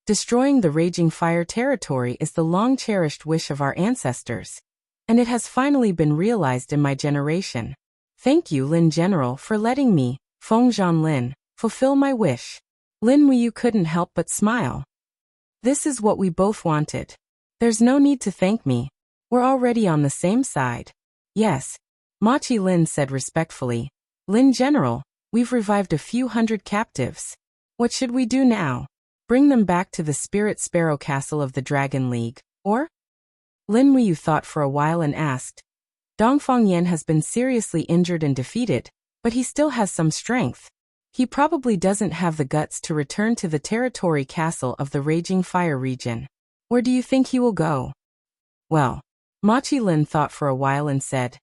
Destroying the Raging Fire territory is the long-cherished wish of our ancestors, and it has finally been realized in my generation. Thank you, Lin General, for letting me, Feng Zhanlin, fulfill my wish. Lin Muyu couldn't help but smile. This is what we both wanted. There's no need to thank me. We're already on the same side. Yes. Machi Lin said respectfully. Lin General, we've revived a few hundred captives. What should we do now? Bring them back to the Spirit Sparrow Castle of the Dragon League, or? Lin Muyu thought for a while and asked. Dongfang Yan has been seriously injured and defeated, but he still has some strength. He probably doesn't have the guts to return to the territory castle of the Raging Fire region. Where do you think he will go? Well, Machi Lin thought for a while and said,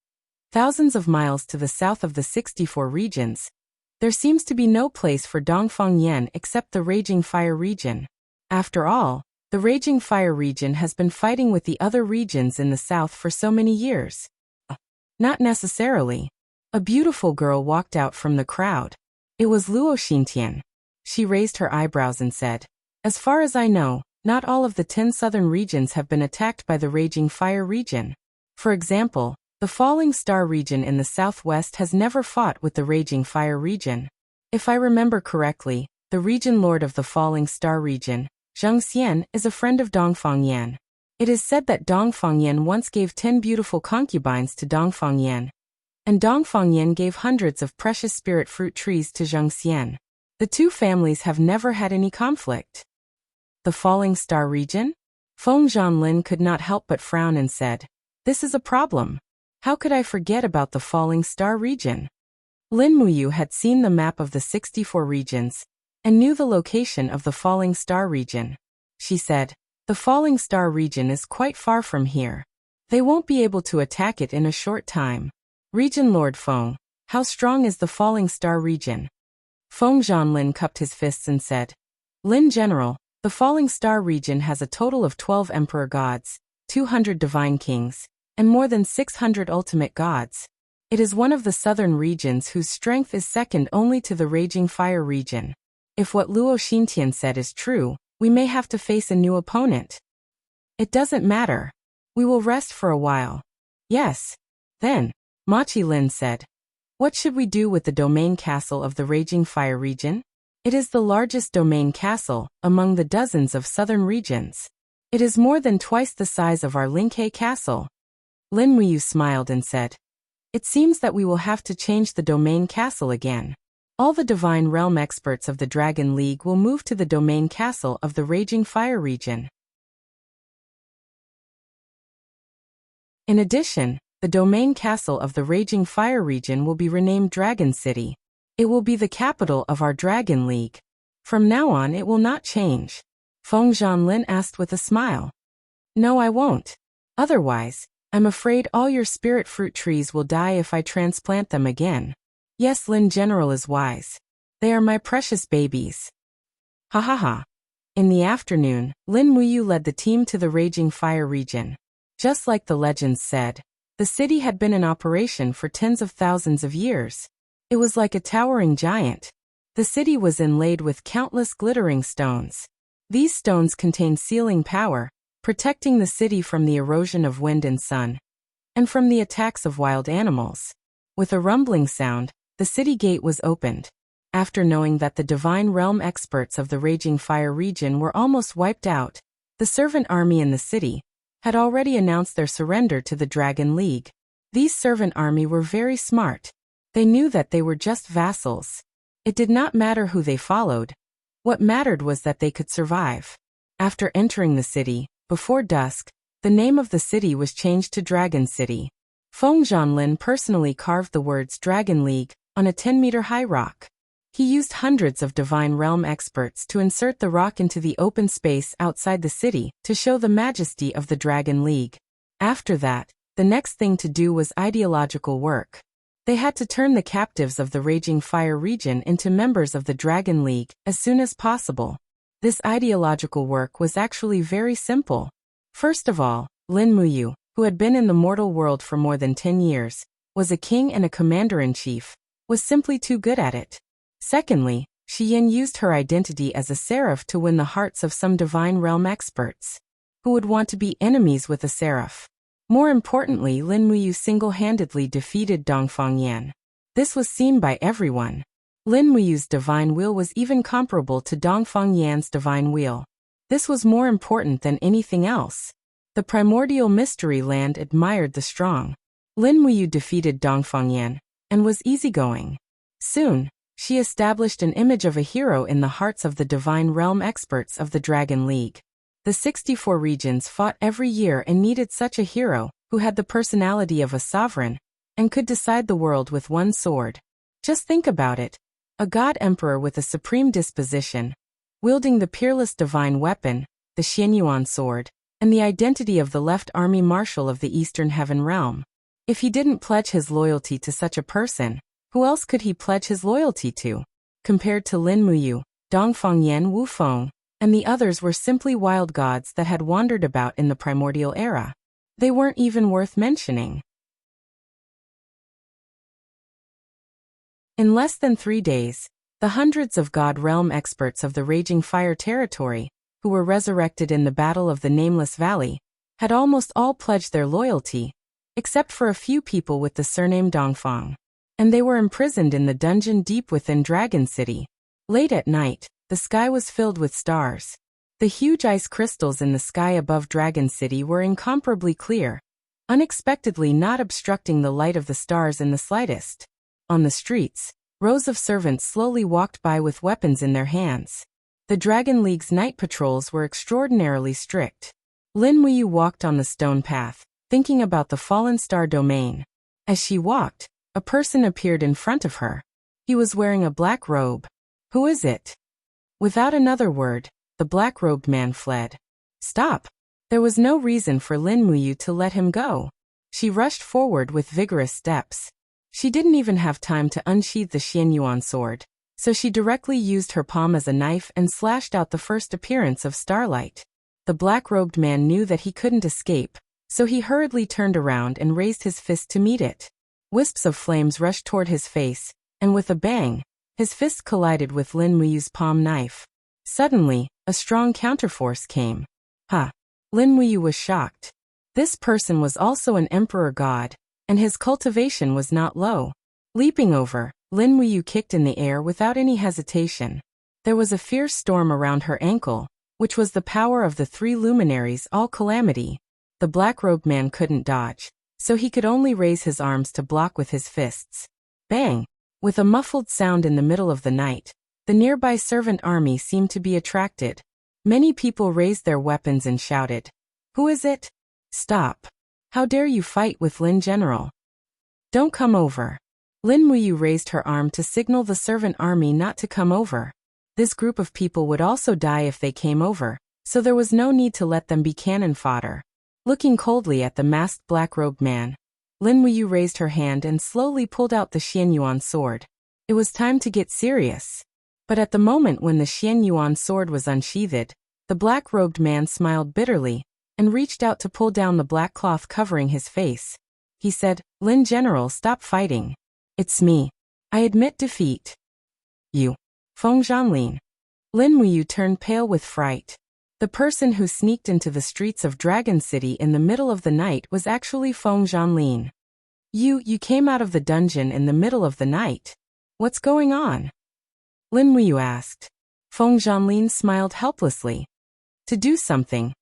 thousands of miles to the south of the 64 regions. There seems to be no place for Dongfang Yan except the Raging Fire region. After all, the Raging Fire region has been fighting with the other regions in the south for so many years. Not necessarily. A beautiful girl walked out from the crowd. It was Luo Xintian. She raised her eyebrows and said, as far as I know, not all of the 10 southern regions have been attacked by the Raging Fire region. For example, the Falling Star region in the southwest has never fought with the Raging Fire region. If I remember correctly, the region lord of the Falling Star region, Zheng Xian, is a friend of Dongfang Yan. It is said that Dongfang Yan once gave 10 beautiful concubines to Dongfang Yan, and Dongfang Yan gave hundreds of precious spirit fruit trees to Zheng Xian. The two families have never had any conflict. The Falling Star region? Feng Zhanlin could not help but frown and said, this is a problem. How could I forget about the Falling Star region? Lin Muyu had seen the map of the 64 regions, and knew the location of the Falling Star region. She said, the Falling Star region is quite far from here. They won't be able to attack it in a short time. Region Lord Feng, how strong is the Falling Star region? Feng Zhanlin cupped his fists and said, Lin General, the Falling Star region has a total of 12 emperor gods, 200 divine kings, and more than 600 ultimate gods. It is one of the southern regions whose strength is second only to the Raging Fire region. If what Luo Xintian said is true, we may have to face a new opponent. It doesn't matter. We will rest for a while. Yes. Then, Machi Lin said, what should we do with the domain castle of the Raging Fire region? It is the largest domain castle among the dozens of southern regions. It is more than twice the size of our Linke castle. Lin Muyu smiled and said, it seems that we will have to change the domain castle again. All the Divine Realm experts of the Dragon League will move to the domain castle of the Raging Fire region. In addition, the domain castle of the Raging Fire region will be renamed Dragon City. It will be the capital of our Dragon League. From now on it will not change. Feng Zhanlin asked with a smile. No, I won't. Otherwise, I'm afraid all your spirit fruit trees will die if I transplant them again. Yes, Lin General is wise. They are my precious babies. Ha ha ha. In the afternoon, Lin Muyu led the team to the Raging Fire region. Just like the legends said, the city had been in operation for tens of thousands of years. It was like a towering giant. The city was inlaid with countless glittering stones. These stones contained sealing power, protecting the city from the erosion of wind and sun, and from the attacks of wild animals. With a rumbling sound, the city gate was opened. After knowing that the Divine Realm experts of the Raging Fire region were almost wiped out, the servant army in the city had already announced their surrender to the Dragon League. These servant army were very smart. They knew that they were just vassals. It did not matter who they followed. What mattered was that they could survive. After entering the city, before dusk, the name of the city was changed to Dragon City. Feng Zhanlin personally carved the words Dragon League on a 10-meter-high rock. He used hundreds of Divine Realm experts to insert the rock into the open space outside the city to show the majesty of the Dragon League. After that, the next thing to do was ideological work. They had to turn the captives of the Raging Fire region into members of the Dragon League as soon as possible. This ideological work was actually very simple. First of all, Lin Muyu, who had been in the mortal world for more than 10 years, was a king and a commander-in-chief, was simply too good at it. Secondly, Shi Yin used her identity as a seraph to win the hearts of some Divine Realm experts, who would want to be enemies with a seraph. More importantly, Lin Muyu single-handedly defeated Dongfang Yan. This was seen by everyone. Lin Muyu's divine will was even comparable to Dongfang Yan's divine will. This was more important than anything else. The primordial mystery land admired the strong. Lin Muyu defeated Dongfang Yan and was easygoing. Soon, she established an image of a hero in the hearts of the Divine Realm experts of the Dragon League. The 64 regions fought every year and needed such a hero, who had the personality of a sovereign, and could decide the world with one sword. Just think about it. A god emperor with a supreme disposition, wielding the peerless divine weapon, the Xianyuan sword, and the identity of the left army marshal of the Eastern Heaven Realm. If he didn't pledge his loyalty to such a person, who else could he pledge his loyalty to? Compared to Lin Muyu, Dongfang Yan, Wu Feng, and the others were simply wild gods that had wandered about in the primordial era. They weren't even worth mentioning. In less than 3 days, the hundreds of God Realm experts of the Raging Fire territory, who were resurrected in the Battle of the Nameless Valley, had almost all pledged their loyalty, except for a few people with the surname Dongfang. And they were imprisoned in the dungeon deep within Dragon City. Late at night, the sky was filled with stars. The huge ice crystals in the sky above Dragon City were incomparably clear, unexpectedly not obstructing the light of the stars in the slightest. On the streets, rows of servants slowly walked by with weapons in their hands. The Dragon League's night patrols were extraordinarily strict. Lin Muyu walked on the stone path, thinking about the fallen star domain. As she walked, a person appeared in front of her. He was wearing a black robe. Who is it? Without another word, the black-robed man fled. Stop! There was no reason for Lin Muyu to let him go. She rushed forward with vigorous steps. She didn't even have time to unsheath the Xianyuan sword, so she directly used her palm as a knife and slashed out the first appearance of starlight. The black-robed man knew that he couldn't escape, so he hurriedly turned around and raised his fist to meet it. Wisps of flames rushed toward his face, and with a bang, his fist collided with Lin Muyu's palm knife. Suddenly, a strong counterforce came. Ha! Lin Muyu was shocked. This person was also an emperor god, and his cultivation was not low. Leaping over, Lin Muyu kicked in the air without any hesitation. There was a fierce storm around her ankle, which was the power of the 3 luminaries All-Calamity. The black-robed man couldn't dodge, so he could only raise his arms to block with his fists. Bang! With a muffled sound in the middle of the night, the nearby servant army seemed to be attracted. Many people raised their weapons and shouted, "Who is it? Stop! How dare you fight with Lin General? Don't come over." Lin Muyu raised her arm to signal the servant army not to come over. This group of people would also die if they came over, so there was no need to let them be cannon fodder. Looking coldly at the masked black-robed man, Lin Wuyu raised her hand and slowly pulled out the Xianyuan sword. It was time to get serious. But at the moment when the Xianyuan sword was unsheathed, the black-robed man smiled bitterly and reached out to pull down the black cloth covering his face. He said, "Lin General, stop fighting. It's me. I admit defeat." "You." Feng Zhanlin. Lin Wuyu turned pale with fright. The person who sneaked into the streets of Dragon City in the middle of the night was actually Feng Zhanlin. You came out of the dungeon in the middle of the night. What's going on?" Lin Wuyu asked. Feng Zhanlin smiled helplessly. "To do something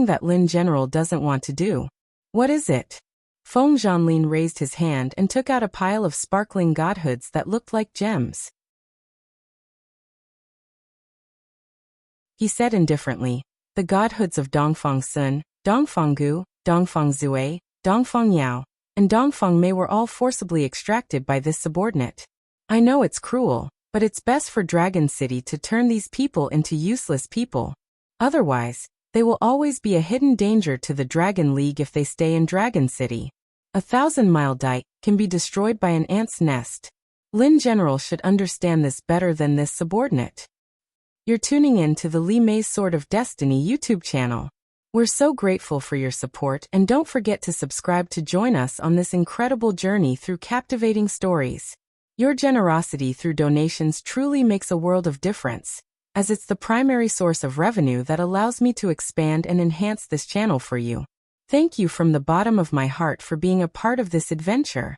that Lin General doesn't want to do." "What is it?" Feng Zhanlin raised his hand and took out a pile of sparkling godhoods that looked like gems. He said indifferently, "The godhoods of Dongfang Sun, Dongfang Gu, Dongfang Zue, Dongfang Yao, and Dongfang Mei were all forcibly extracted by this subordinate. I know it's cruel, but it's best for Dragon City to turn these people into useless people. Otherwise, they will always be a hidden danger to the Dragon League if they stay in Dragon City. 1,000-mile dike can be destroyed by an ant's nest. Lin General should understand this better than this subordinate." You're tuning in to the Li Mei's Sword of Destiny YouTube channel. We're so grateful for your support, and don't forget to subscribe to join us on this incredible journey through captivating stories. Your generosity through donations truly makes a world of difference, as it's the primary source of revenue that allows me to expand and enhance this channel for you. Thank you from the bottom of my heart for being a part of this adventure.